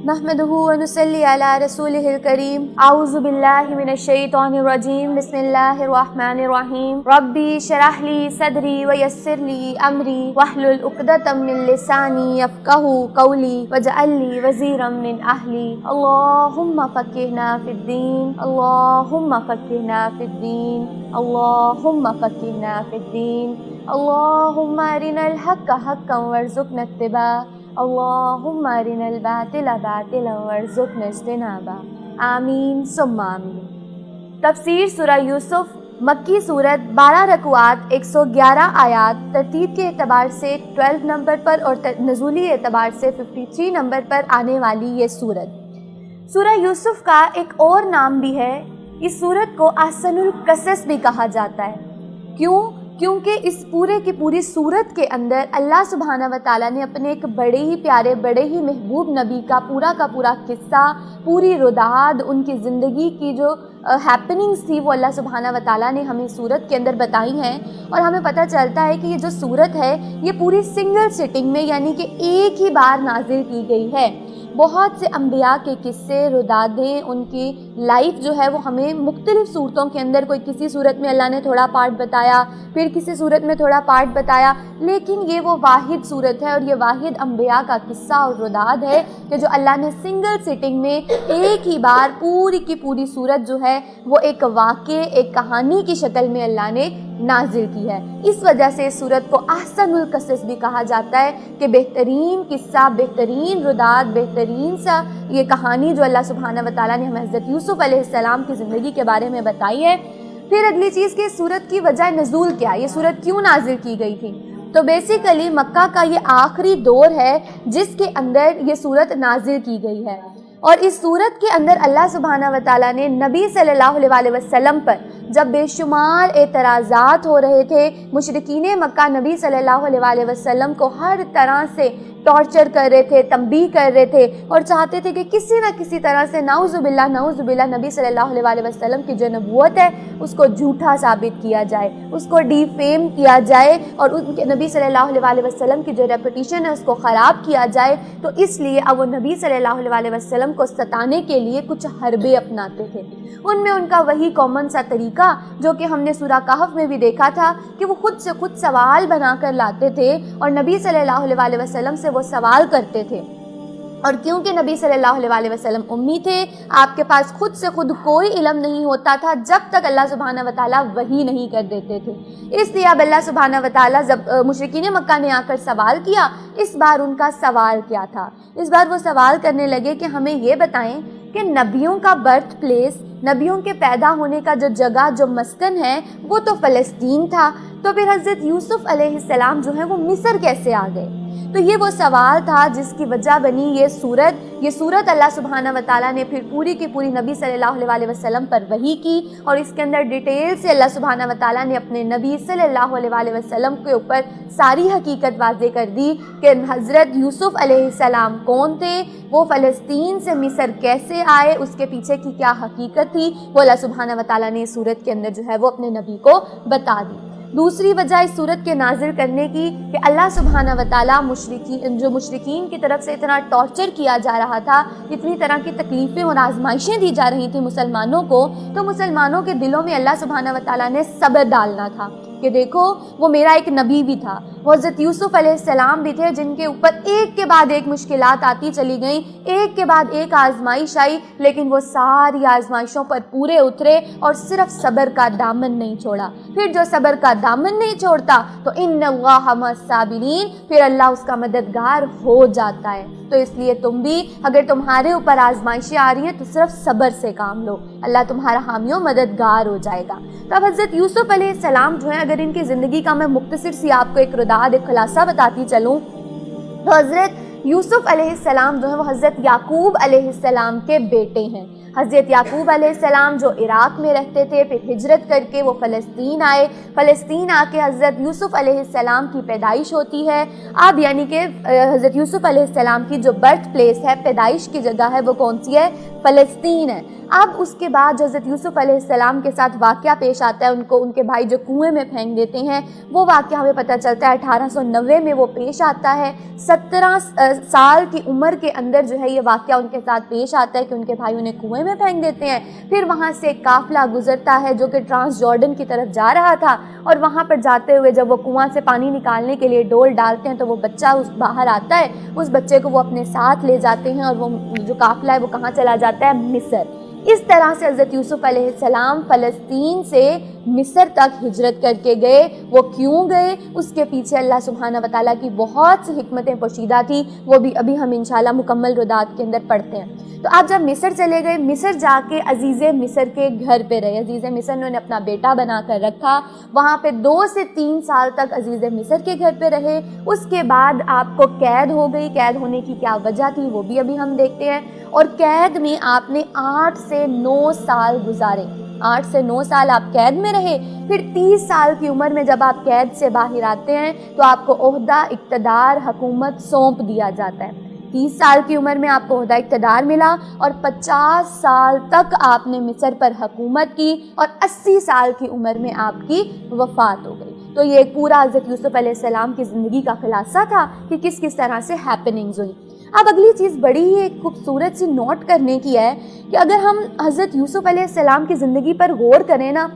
نحمدہ ونصلی علی رسولہ الکریم اعوذ باللہ من الشیطان الرجیم بسم اللہ الرحمن الرحیم ربی اشرح لی صدری ویسر لی امری واحلل عقدۃ من لسانی یفقہوا قولی واجعل لی وزیرا من اہلی اللہم فقہنا فی الدین اللہم فقہنا فی الدین اللہم فقہنا فی الدین اللہم ارنا الحق حقا وارزقنا اتباعہ اللہم ارنا الباطل باطلا وارزقنا اجتنابہ آمین ثم آمین۔ تفسیر سورہ یوسف مکی صورت 12 رکوعات 111 آیات، ترتیب کے اعتبار سے 12 نمبر پر اور نزولی اعتبار سے 53 نمبر پر آنے والی یہ صورت۔ سورہ یوسف کا ایک اور نام بھی ہے، اس صورت کو احسن القصص بھی کہا جاتا ہے۔ کیونکہ اس پورے کی پوری صورت کے اندر اللہ سبحانہ و تعالیٰ نے اپنے ایک بڑے ہی پیارے بڑے ہی محبوب نبی کا پورا قصہ، پوری رداد، ان کی زندگی کی جو ہیپننگز تھی وہ اللہ سبحانہ و تعالیٰ نے ہمیں صورت کے اندر بتائی ہیں، اور ہمیں پتہ چلتا ہے کہ یہ جو صورت ہے یہ پوری سنگل سٹنگ میں یعنی کہ ایک ہی بار نازل کی گئی ہے۔ بہت سے انبیاء کے قصے، ردادیں، ان کی لائف جو ہے وہ ہمیں مختلف صورتوں کے اندر، کوئی کسی صورت میں اللہ نے تھوڑا پارٹ بتایا، پھر کسی صورت میں تھوڑا پارٹ بتایا، لیکن یہ وہ واحد صورت ہے اور یہ واحد انبیاء کا قصہ اور رداد ہے کہ جو اللہ نے سنگل سٹنگ میں ایک ہی بار پوری کی پوری صورت جو ہے وہ ایک واقعے، ایک کہانی کی شکل میں اللہ نے نازل کی ہے۔ اس وجہ سے اس صورت کو احسن القصص بھی کہا جاتا ہے کہ بہترین قصہ، بہترین رداد، بہترین سا یہ کہانی جو اللہ سبحانہ و تعالیٰ نے ہمیں حضرت یوسف علیہ السلام کی زندگی کے بارے میں بتائی ہے۔ پھر اگلی چیز کہ اس صورت کی وجہ نزول کیا، یہ صورت کیوں نازل کی گئی تھی؟ تو بیسیکلی مکہ کا یہ آخری دور ہے جس کے اندر یہ صورت نازل کی گئی ہے، اور اس صورت کے اندر اللہ سبحانہ و تعالیٰ نے نبی صلی اللہ علیہ وسلم پر جب بے شمار اعتراضات ہو رہے تھے، مشرکین مکہ نبی صلی اللہ علیہ وسلم کو ہر طرح سے ٹارچر کر رہے تھے، تنبیہ کر رہے تھے، اور چاہتے تھے کہ کسی نہ کسی طرح سے نعوذ باللہ نبی صلی اللہ علیہ وسلم کی جو نبوت ہے اس کو جھوٹا ثابت کیا جائے، اس کو ڈیفیم کیا جائے، اور ان کے نبی صلی اللہ علیہ وسلم کی جو ریپوٹیشن ہے اس کو خراب کیا جائے۔ تو اس لیے اب وہ نبی صلی اللہ علیہ وسلم کو ستانے کے لیے کچھ حربے اپناتے تھے۔ ان میں ان کا وہی کامن سا طریقہ جو کہ ہم نے سورہ کہف میں بھی دیکھا تھا کہ وہ خود سے خود سوال بنا کر لاتے تھے اور نبی صلی اللہ علیہ وسلم سے وہ سوال کرتے تھے، اور کیونکہ نبی صلی اللہ علیہ وسلم امی تھے، آپ کے پاس خود سے خود کوئی علم نہیں ہوتا تھا جب تک اللہ سبحانہ و تعالیٰ وحی نہیں کر دیتے تھے۔ اس لیے اب اللہ سبحانہ و تعالیٰ جب مشرکین مکہ نے آ کر سوال کیا، اس بار ان کا سوال کیا تھا؟ اس بار وہ سوال کرنے لگے کہ ہمیں یہ بتائیں کہ نبیوں کا برتھ پلیس، نبیوں کے پیدا ہونے کا جو جگہ، جو مسکن ہے وہ تو فلسطین تھا، تو پھر حضرت یوسف علیہ السلام جو ہیں وہ مصر کیسے آ گئے؟ تو یہ وہ سوال تھا جس کی وجہ بنی یہ صورت اللہ سبحانہ و تعالیٰ نے پھر پوری کی پوری نبی صلی اللہ علیہ وسلم پر وحی کی، اور اس کے اندر ڈیٹیل سے اللہ سبحانہ و تعالیٰ نے اپنے نبی صلی اللہ علیہ وسلم کے اوپر ساری حقیقت واضح کر دی کہ حضرت یوسف علیہ السلام کون تھے، وہ فلسطین سے مصر کیسے آئے، اس کے پیچھے کی کیا حقیقت تھی، وہ اللہ سبحانہ و تعالیٰ نے اس صورت کے اندر جو ہے وہ اپنے نبی کو بتا دی۔ دوسری وجہ اس صورت کے نازل کرنے کی کہ اللہ سبحانہ و تعالیٰ مشرکین کی طرف سے اتنا ٹارچر کیا جا رہا تھا، اتنی طرح کی تکلیفیں اور آزمائشیں دی جا رہی تھیں مسلمانوں کو، تو مسلمانوں کے دلوں میں اللہ سبحانہ و تعالیٰ نے صبر ڈالنا تھا کہ دیکھو وہ میرا ایک نبی بھی تھا، وہ حضرت یوسف علیہ السلام بھی تھے جن کے اوپر ایک کے بعد ایک مشکلات آتی چلی گئیں، ایک کے بعد ایک آزمائش آئی، لیکن وہ ساری آزمائشوں پر پورے اترے اور صرف صبر کا دامن نہیں چھوڑا۔ پھر جو صبر کا دامن نہیں چھوڑتا تو ان اللہ مع الصابرین، پھر اللہ اس کا مددگار ہو جاتا ہے۔ تو اس لیے تم بھی اگر تمہارے اوپر آزمائشیں آ رہی ہیں تو صرف صبر سے کام لو، اللہ تمہارا حامی و مددگار ہو جائے گا۔ تو اب حضرت یوسف علیہ السلام جو ہیں، اگر ان کی زندگی کا میں مختصر سی آپ کو ایک رداد، ایک خلاصہ بتاتی چلوں، تو حضرت یوسف علیہ السلام جو ہیں وہ حضرت یعقوب علیہ السلام کے بیٹے ہیں۔ حضرت یعقوب علیہ السلام جو عراق میں رہتے تھے، پھر ہجرت کر کے وہ فلسطین آئے، فلسطین آ کے حضرت یوسف علیہ السلام کی پیدائش ہوتی ہے۔ اب یعنی کہ حضرت یوسف علیہ السلام کی جو برتھ پلیس ہے، پیدائش کی جگہ ہے، وہ کون سی ہے؟ فلسطین ہے۔ اب اس کے بعد جو حضرت یوسف علیہ السلام کے ساتھ واقعہ پیش آتا ہے، ان کے بھائی جو کنویں میں پھینک دیتے ہیں، وہ واقعہ ہمیں پتہ چلتا ہے 1890 میں وہ پیش آتا ہے۔ 17 سال کی عمر کے اندر جو ہے یہ واقعہ ان کے ساتھ پیش آتا ہے کہ ان کے بھائی انہیں کنویں میں پھینک دیتے ہیں۔ پھر وہاں سے ایک قافلہ گزرتا ہے جو کہ ٹرانس جارڈن کی طرف جا رہا تھا، اور وہاں پر جاتے ہوئے جب وہ کنواں سے پانی نکالنے کے لیے ڈول ڈالتے ہیں تو وہ بچہ باہر آتا ہے، اس بچے کو وہ اپنے ساتھ لے جاتے ہیں، اور وہ جو قافلہ ہے وہ کہاں چلا جاتا ہے؟ مصر۔ اس طرح سے حضرت یوسف علیہ السلام فلسطین سے مصر تک ہجرت کر کے گئے۔ وہ کیوں گئے؟ اس کے پیچھے اللہ سبحانہ و تعالیٰ کی بہت سی حکمتیں پوشیدہ تھی، وہ بھی ابھی ہم انشاءاللہ مکمل ردات کے اندر پڑھتے ہیں۔ تو آپ جب مصر چلے گئے، مصر جا کے عزیز مصر کے گھر پہ رہے۔ عزیز مصر نے انہیں اپنا بیٹا بنا کر رکھا، وہاں پہ 2 سے 3 سال تک عزیز مصر کے گھر پہ رہے۔ اس کے بعد آپ کو قید ہو گئی۔ قید ہونے کی کیا وجہ تھی وہ بھی ابھی ہم دیکھتے ہیں، اور قید میں آپ نے 8 سے 9 سال گزارے۔ 8 سے 9 سال آپ قید میں رہے۔ پھر 30 سال کی عمر میں جب آپ قید سے باہر آتے ہیں تو آپ کو عہدہ، اقتدار، حکومت سونپ دیا جاتا ہے۔ 30 سال کی عمر میں آپ کو عہدہ اقتدار ملا، اور 50 سال تک آپ نے مصر پر حکومت کی، اور 80 سال کی عمر میں آپ کی وفات ہو گئی۔ تو یہ ایک پورا حضرت یوسف علیہ السلام کی زندگی کا خلاصہ تھا کہ کس کس طرح سے ہیپننگز ہوئی۔ اب اگلی چیز بڑی ہی ایک خوبصورت سی نوٹ کرنے کی ہے کہ اگر ہم حضرت یوسف علیہ السلام کی زندگی پر غور کریں نا،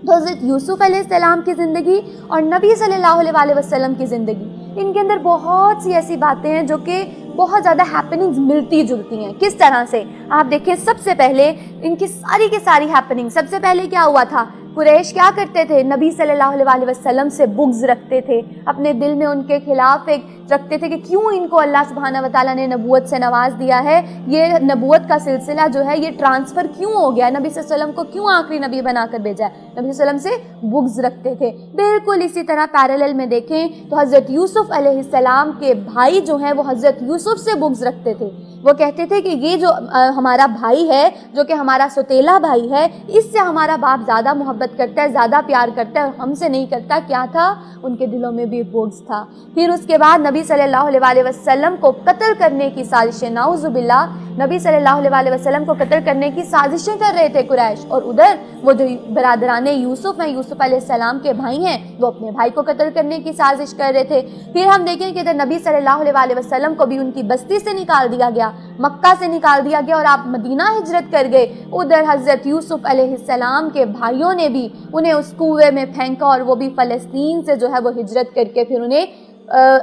تو حضرت یوسف علیہ السلام کی زندگی اور نبی صلی اللہ علیہ وسلم کی زندگی، ان کے اندر بہت سی ایسی باتیں ہیں جو کہ بہت زیادہ ہیپننگز ملتی جلتی ہیں۔ کس طرح سے؟ آپ دیکھیں، سب سے پہلے ان کی ساری ہیپننگ، سب سے پہلے کیا ہوا تھا؟ قریش کیا کرتے تھے؟ نبی صلی اللہ علیہ وسلم سے بغض رکھتے تھے، اپنے دل میں ان کے خلاف ایک رکھتے تھے کہ کیوں ان کو اللہ سبحانہ و تعالیٰ نے نبوت سے نواز دیا ہے، یہ نبوت کا سلسلہ جو ہے یہ ٹرانسفر کیوں ہو گیا، نبی صلی اللہ علیہ وسلم کو کیوں آخری نبی بنا کر بھیجا ہے، نبی صلی اللہ علیہ وسلم سے بغض رکھتے تھے۔ بالکل اسی طرح پیرالل میں دیکھیں تو حضرت یوسف علیہ السلام کے بھائی جو ہیں وہ حضرت یوسف سے بغض رکھتے تھے۔ وہ کہتے تھے کہ یہ جو ہمارا بھائی ہے، جو کہ ہمارا سوتیلا بھائی ہے، اس سے ہمارا باپ زیادہ محبت کرتا ہے، زیادہ پیار کرتا ہے، اور ہم سے نہیں کرتا۔ کیا تھا؟ ان کے دلوں میں بھی بغض تھا۔ پھر اس کے بعد نبی صلی اللہ علیہ وسلم کو قتل کرنے کی سازشیں، نعوذ باللہ، نبی صلی اللہ علیہ وسلم کو قتل کرنے کی سازشیں کر رہے تھے قریش، اور ادھر وہ جو برادران یوسف ہیں، یوسف علیہ السلام کے بھائی ہیں، وہ اپنے بھائی کو قتل کرنے کی سازش کر رہے تھے۔ پھر ہم دیکھیں کہ ادھر نبی صلی اللہ علیہ وسلم کو بھی ان کی بستی سے نکال دیا گیا، مکہ سے نکال دیا گیا، اور آپ مدینہ ہجرت کر گئے۔ ادھر حضرت یوسف علیہ السلام کے بھائیوں نے بھی انہیں اس کنویں میں پھینکا، اور وہ بھی فلسطین سے جو ہے وہ ہجرت کر کے پھر انہیں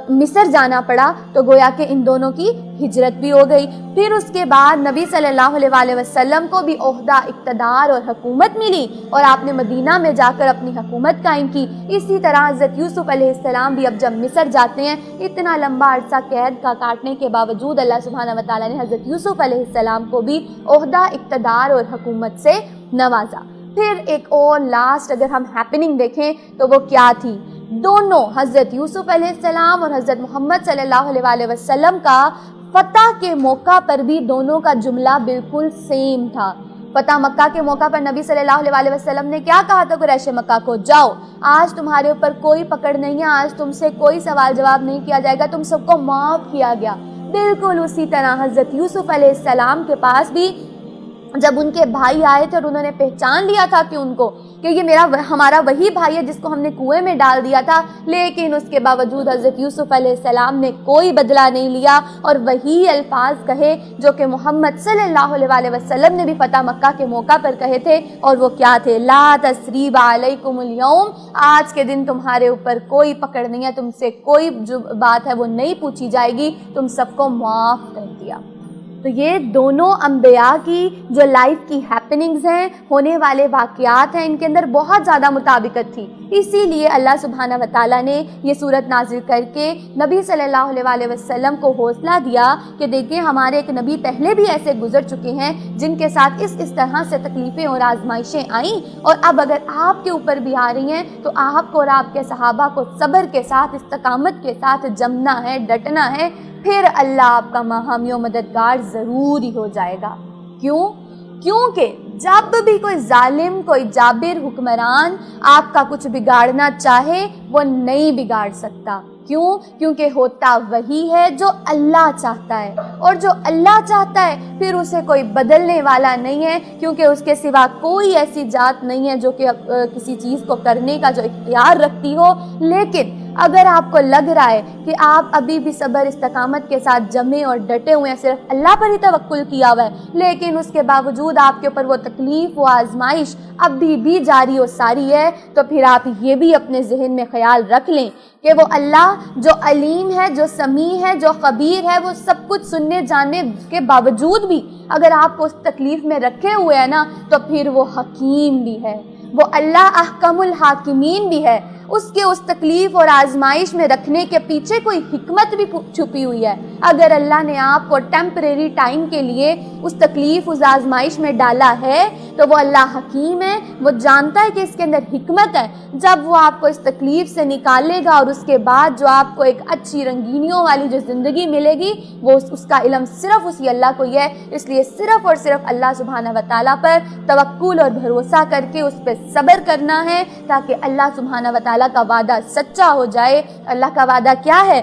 مصر جانا پڑا۔ تو گویا کہ ان دونوں کی ہجرت بھی ہو گئی۔ پھر اس کے بعد نبی صلی اللہ علیہ وسلم کو بھی عہدہ، اقتدار اور حکومت ملی، اور آپ نے مدینہ میں جا کر اپنی حکومت قائم کی۔ اسی طرح حضرت یوسف علیہ السلام بھی اب جب مصر جاتے ہیں، اتنا لمبا عرصہ قید کا کاٹنے کے باوجود اللہ سبحانہ و تعالیٰ نے حضرت یوسف علیہ السلام کو بھی عہدہ، اقتدار اور حکومت سے نوازا۔ پھر ایک اور لاسٹ اگر ہم ہیپننگ دیکھیں تو وہ کیا تھی؟ دونوں حضرت یوسف علیہ السلام اور حضرت محمد صلی اللہ علیہ وسلم کا فتح کے موقع پر بھی دونوں کا جملہ بالکل سیم تھا۔ فتح مکہ کے موقع پر نبی صلی اللہ علیہ وسلم نے کیا کہا تھا قریش مکہ کو؟ جاؤ، آج تمہارے اوپر کوئی پکڑ نہیں ہے، آج تم سے کوئی سوال جواب نہیں کیا جائے گا، تم سب کو معاف کیا گیا۔ بالکل اسی طرح حضرت یوسف علیہ السلام کے پاس بھی جب ان کے بھائی آئے تھے اور انہوں نے پہچان لیا تھا کہ ان کو کہ یہ ہمارا وہی بھائی ہے جس کو ہم نے کنویں میں ڈال دیا تھا، لیکن اس کے باوجود حضرت یوسف علیہ السلام نے کوئی بدلہ نہیں لیا، اور وہی الفاظ کہے جو کہ محمد صلی اللہ علیہ وسلم نے بھی فتح مکہ کے موقع پر کہے تھے، اور وہ کیا تھے؟ لا تثریب علیکم اليوم، آج کے دن تمہارے اوپر کوئی پکڑ نہیں ہے، تم سے کوئی جو بات ہے وہ نہیں پوچھی جائے گی، تم سب کو معاف کر دیا۔ تو یہ دونوں انبیاء کی جو لائف کی ہیپننگز ہیں، ہونے والے واقعات ہیں، ان کے اندر بہت زیادہ مطابقت تھی۔ اسی لیے اللہ سبحانہ و تعالیٰ نے یہ صورت نازل کر کے نبی صلی اللہ علیہ وسلم کو حوصلہ دیا کہ دیکھیں ہمارے ایک نبی پہلے بھی ایسے گزر چکے ہیں جن کے ساتھ اس طرح سے تکلیفیں اور آزمائشیں آئیں، اور اب اگر آپ کے اوپر بھی آ رہی ہیں تو آپ کو اور آپ کے صحابہ کو صبر کے ساتھ، استقامت کے ساتھ جمنا ہے، ڈٹنا ہے، پھر اللہ آپ کا حامی و مددگار ضرور ہی ہو جائے گا۔ کیوں؟ کیونکہ جب بھی کوئی ظالم، کوئی جابر حکمران آپ کا کچھ بگاڑنا چاہے وہ نہیں بگاڑ سکتا۔ کیوں؟ کیونکہ ہوتا وہی ہے جو اللہ چاہتا ہے، اور جو اللہ چاہتا ہے پھر اسے کوئی بدلنے والا نہیں ہے، کیونکہ اس کے سوا کوئی ایسی ذات نہیں ہے جو کہ کسی چیز کو کرنے کا جو اختیار رکھتی ہو۔ لیکن اگر آپ کو لگ رہا ہے کہ آپ ابھی بھی صبر استقامت کے ساتھ جمے اور ڈٹے ہوئے ہیں، صرف اللہ پر ہی توکل کیا ہوا ہے، لیکن اس کے باوجود آپ کے اوپر وہ تکلیف، وہ آزمائش ابھی بھی جاری و ساری ہے، تو پھر آپ یہ بھی اپنے ذہن میں خیال رکھ لیں کہ وہ اللہ جو علیم ہے، جو سمیع ہے، جو خبیر ہے، وہ سب کچھ سننے جاننے کے باوجود بھی اگر آپ کو اس تکلیف میں رکھے ہوئے ہیں نا، تو پھر وہ حکیم بھی ہے، وہ اللہ احکم الحاکمین بھی ہے۔ اس کے اس تکلیف اور آزمائش میں رکھنے کے پیچھے کوئی حکمت بھی چھپی ہوئی ہے۔ اگر اللہ نے آپ کو ٹیمپریری ٹائم کے لیے اس تکلیف، اس آزمائش میں ڈالا ہے تو وہ اللہ حکیم ہے، وہ جانتا ہے کہ اس کے اندر حکمت ہے۔ جب وہ آپ کو اس تکلیف سے نکالے گا اور اس کے بعد جو آپ کو ایک اچھی رنگینیوں والی جو زندگی ملے گی، وہ اس کا علم صرف اسی اللہ کو ہی ہے۔ اس لیے صرف اور صرف اللہ سبحانہ و تعالیٰ پر توکل اور بھروسہ کر کے اس پہ صبر کرنا ہے، تاکہ اللہ سبحانہ و تعالیٰ کا وعدہ سچا ہو جائے۔ اللہ کا وعدہ کیا ہے؟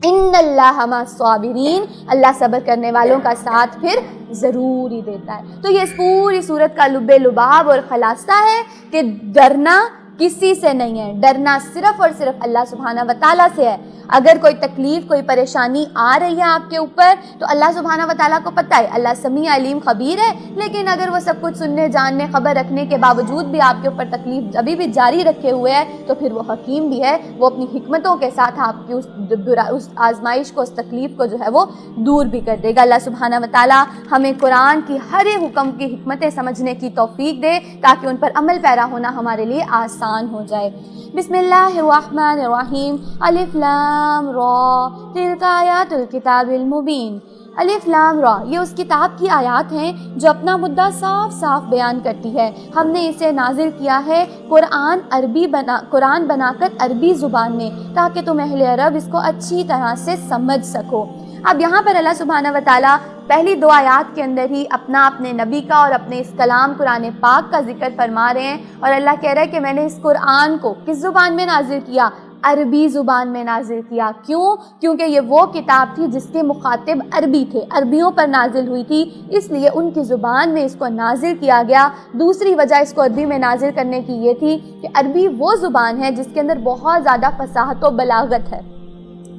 ان اللہ مع الصابرین، اللہ صبر کرنے والوں کا ساتھ پھر ضرور ہی دیتا ہے۔ تو یہ اس پوری صورت کا لب لباب اور خلاصہ ہے کہ ڈرنا کسی سے نہیں ہے، ڈرنا صرف اور صرف اللہ سبحانہ و تعالیٰ سے ہے۔ اگر کوئی تکلیف، کوئی پریشانی آ رہی ہے آپ کے اوپر تو اللہ سبحانہ و تعالیٰ کو پتہ ہے، اللہ سمیع علیم خبیر ہے، لیکن اگر وہ سب کچھ سننے جاننے خبر رکھنے کے باوجود بھی آپ کے اوپر تکلیف ابھی بھی جاری رکھے ہوئے ہے تو پھر وہ حکیم بھی ہے، وہ اپنی حکمتوں کے ساتھ آپ کی اس آزمائش کو، اس تکلیف کو جو ہے وہ دور بھی کر دے گا۔ اللہ سبحانہ و تعالیٰ ہمیں قرآن کی ہر حکم کی حکمتیں سمجھنے کی توفیق دے تاکہ ان پر عمل پیرا ہونا ہمارے لیے آسان ہو جائے۔ بسم اللہ الرحمن الرحیم۔ الف لام را تلک آیات الکتاب المبین۔ الف لام را، یہ اس کتاب کی آیات ہیں جو اپنا مدعا صاف صاف بیان کرتی ہے۔ ہم نے اسے نازل کیا ہے قرآن بنا کر عربی زبان میں، تاکہ تم اہل عرب اس کو اچھی طرح سے سمجھ سکو۔ اب یہاں پر اللہ سبحانہ و تعالیٰ پہلی دو آیات کے اندر ہی اپنے نبی کا اور اپنے اس کلام قرآن پاک کا ذکر فرما رہے ہیں، اور اللہ کہہ رہا ہے کہ میں نے اس قرآن کو کس زبان میں نازل کیا؟ عربی زبان میں نازل کیا۔ کیوں؟ کیونکہ یہ وہ کتاب تھی جس کے مخاطب عربی تھے، عربیوں پر نازل ہوئی تھی، اس لیے ان کی زبان میں اس کو نازل کیا گیا۔ دوسری وجہ اس کو عربی میں نازل کرنے کی یہ تھی کہ عربی وہ زبان ہے جس کے اندر بہت زیادہ فصاحت و بلاغت ہے۔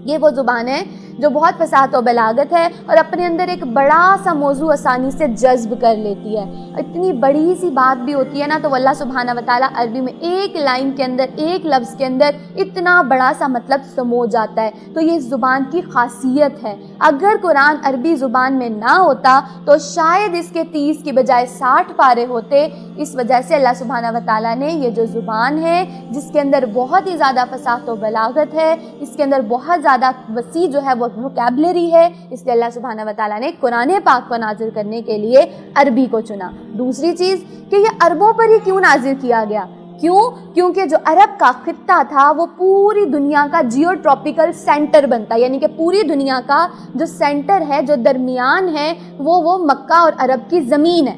یہ وہ زبان ہے جو بہت فصاحت و بلاغت ہے اور اپنے اندر ایک بڑا سا موضوع آسانی سے جذب کر لیتی ہے۔ اتنی بڑی سی بات بھی ہوتی ہے نا، تو اللہ سبحانہ و تعالیٰ عربی میں ایک لائن کے اندر، ایک لفظ کے اندر اتنا بڑا سا مطلب سمو جاتا ہے۔ تو یہ اس زبان کی خاصیت ہے۔ اگر قرآن عربی زبان میں نہ ہوتا تو شاید اس کے 30 کی بجائے 60 پارے ہوتے۔ اس وجہ سے اللہ سبحانہ و تعالیٰ نے یہ جو زبان ہے جس کے اندر بہت ہی زیادہ فصاحت و بلاغت ہے، اس کے اندر بہت زیادہ وسیع جو ہے وہ ووکیبلری ہے، اس لیے اللہ سبحانہ و تعالیٰ نے قرآن پاک کو نازل کرنے کے لیے عربی کو چنا۔ دوسری چیز کہ یہ عربوں پر ہی کیوں نازل کیا گیا؟ کیوں؟ کیونکہ جو عرب کا خطہ تھا وہ پوری دنیا کا جیو ٹراپیکل سینٹر بنتا ہے، یعنی کہ پوری دنیا کا جو سینٹر ہے، جو درمیان ہے، وہ مکہ اور عرب کی زمین ہے۔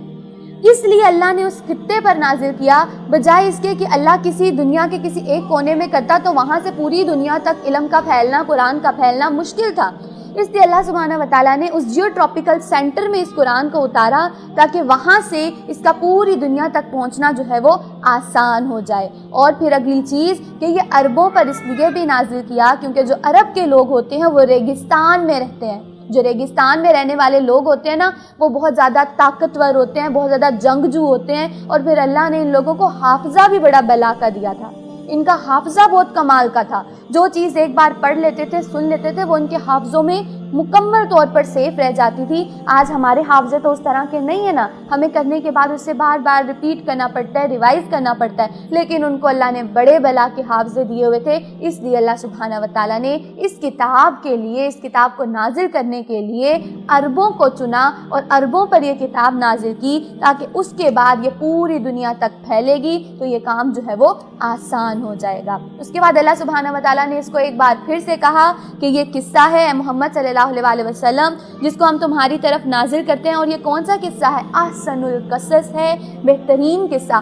اس لیے اللہ نے اس خطے پر نازل کیا، بجائے اس کے کہ اللہ کسی دنیا کے کسی ایک کونے میں کرتا تو وہاں سے پوری دنیا تک علم کا پھیلنا، قرآن کا پھیلنا مشکل تھا۔ اس لیے اللہ سبحانہ و تعالیٰ نے اس جیو ٹراپیکل سینٹر میں اس قرآن کو اتارا تاکہ وہاں سے اس کا پوری دنیا تک پہنچنا جو ہے وہ آسان ہو جائے۔ اور پھر اگلی چیز کہ یہ عربوں پر اس لیے بھی نازل کیا کیونکہ جو عرب کے لوگ ہوتے ہیں وہ ریگستان میں رہتے ہیں۔ جو ریگستان میں رہنے والے لوگ ہوتے ہیں نا، وہ بہت زیادہ طاقتور ہوتے ہیں، بہت زیادہ جنگجو ہوتے ہیں، اور پھر اللہ نے ان لوگوں کو حافظہ بھی بڑا بلا کا دیا تھا۔ ان کا حافظہ بہت کمال کا تھا، جو چیز ایک بار پڑھ لیتے تھے، سن لیتے تھے، وہ ان کے حافظوں میں مکمل طور پر سیف رہ جاتی تھی۔ آج ہمارے حافظے تو اس طرح کے نہیں ہیں نا، ہمیں کرنے کے بعد اسے بار بار ریپیٹ کرنا پڑتا ہے، ریوائز کرنا پڑتا ہے، لیکن ان کو اللہ نے بڑے بلا کے حافظے دیے ہوئے تھے۔ اس لیے اللہ سبحانہ و تعالیٰ نے اس کتاب کے لیے، اس کتاب کو نازل کرنے کے لیے عربوں کو چنا اور عربوں پر یہ کتاب نازل کی تاکہ اس کے بعد یہ پوری دنیا تک پھیلے گی تو یہ کام جو ہے وہ آسان ہو جائے گا۔ اس کے بعد اللہ سبحانہ و تعالیٰ نے اس کو ایک بار پھر سے کہا کہ یہ قصہ ہے اے محمد صلی اللہ اللہ علیہ وسلم جس کو ہم تمہاری طرف نازل کرتے ہیں. اور یہ کون سا قصہ ہے؟ احسن القصص ہے، بہترین قصہ.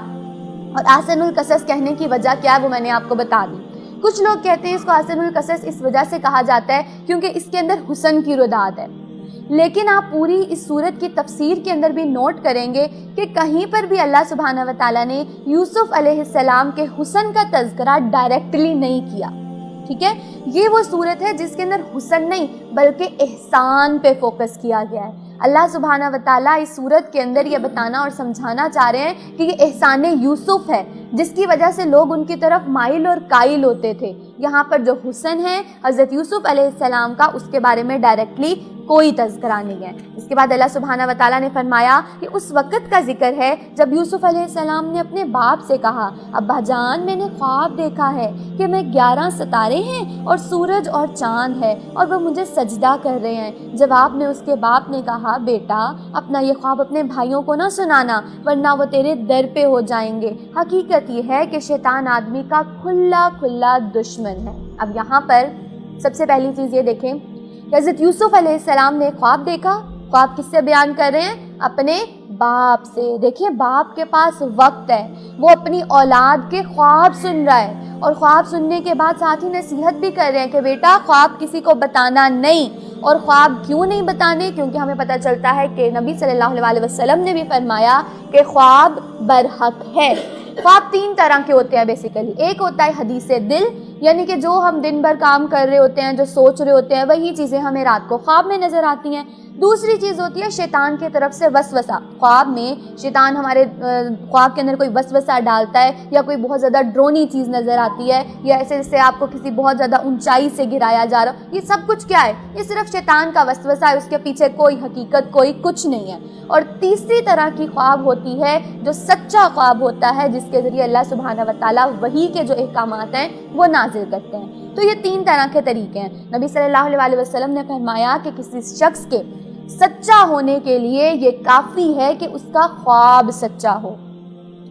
اور احسن القصص کہنے کی وجہ کیا ہے وہ میں نے آپ کو بتا دی. کچھ لوگ کہتے ہیں اس کو احسن القصص اس وجہ سے کہا جاتا ہے کیونکہ اس کے اندر حسن کی رداد ہے. لیکن آپ پوری اس سورت کی تفسیر کے اندر بھی نوٹ کریں گے کہ کہیں پر بھی اللہ سبحانہ و تعالیٰ نے یوسف علیہ السلام کے حسن کا تذکرہ ڈائریکٹلی نہیں کیا. ٹھیک ہے، یہ وہ صورت ہے جس کے اندر حسن نہیں بلکہ احسان پہ فوکس کیا گیا ہے. اللہ سبحانہ و تعالیٰ اس صورت کے اندر یہ بتانا اور سمجھانا چاہ رہے ہیں کہ یہ احسان یوسف ہے جس کی وجہ سے لوگ ان کی طرف مائل اور قائل ہوتے تھے. یہاں پر جو حسن ہے حضرت یوسف علیہ السلام کا، اس کے بارے میں ڈائریکٹلی کوئی تذکرہ نہیں ہے. اس کے بعد اللہ سبحانہ و تعالیٰ نے فرمایا کہ اس وقت کا ذکر ہے جب یوسف علیہ السلام نے اپنے باپ سے کہا، ابا جان میں نے خواب دیکھا ہے کہ میں 11 ستارے ہیں اور سورج اور چاند ہے اور وہ مجھے سجدہ کر رہے ہیں. جواب میں اس کے باپ نے کہا، بیٹا اپنا یہ خواب اپنے بھائیوں کو نہ سنانا ورنہ وہ تیرے در پہ ہو جائیں گے. حقیقت یہ ہے کہ شیطان آدمی کا کھلا دشمن ہے. اب یہاں پر سب سے پہلی چیز یہ دیکھیں کہ حضرت یوسف علیہ السلام نے خواب دیکھا. خواب کس سے بیان کر رہے ہیں؟ اپنے باپ سے. دیکھیں باپ کے پاس وقت ہے، وہ اپنی اولاد کے خواب سن رہا ہے اور خواب سننے کے بعد ساتھ ہی نصیحت بھی کر رہے ہیں کہ بیٹا خواب کسی کو بتانا نہیں. اور خواب کیوں نہیں بتانے؟ کیونکہ ہمیں پتہ چلتا ہے کہ نبی صلی اللہ علیہ وسلم نے بھی فرمایا کہ خواب برحق ہے. خواب 3 طرح کے ہوتے ہیں بیسیکلی. ایک ہوتا ہے حدیث دل، یعنی کہ جو ہم دن بھر کام کر رہے ہوتے ہیں، جو سوچ رہے ہوتے ہیں، وہی چیزیں ہمیں رات کو خواب میں نظر آتی ہیں. دوسری چیز ہوتی ہے شیطان کی طرف سے وسوسہ. خواب میں شیطان ہمارے خواب کے اندر کوئی وسوسہ ڈالتا ہے یا کوئی بہت زیادہ ڈرونی چیز نظر آتی ہے یا ایسے جیسے آپ کو کسی بہت زیادہ اونچائی سے گرایا جا رہا ہو. یہ سب کچھ کیا ہے؟ یہ صرف شیطان کا وسوسہ ہے، اس کے پیچھے کوئی حقیقت کوئی کچھ نہیں ہے. اور تیسری طرح کی خواب ہوتی ہے جو سچا خواب ہوتا ہے جس کے ذریعے اللہ سبحانہ و تعالیٰ وحی کے جو احکامات ہیں وہ نازل کرتے ہیں. تو یہ 3 طرح کے طریقے ہیں. نبی صلی اللہ علیہ وسلم نے فرمایا کہ کسی شخص کے سچا ہونے کے لیے یہ کافی ہے کہ اس کا خواب سچا ہو.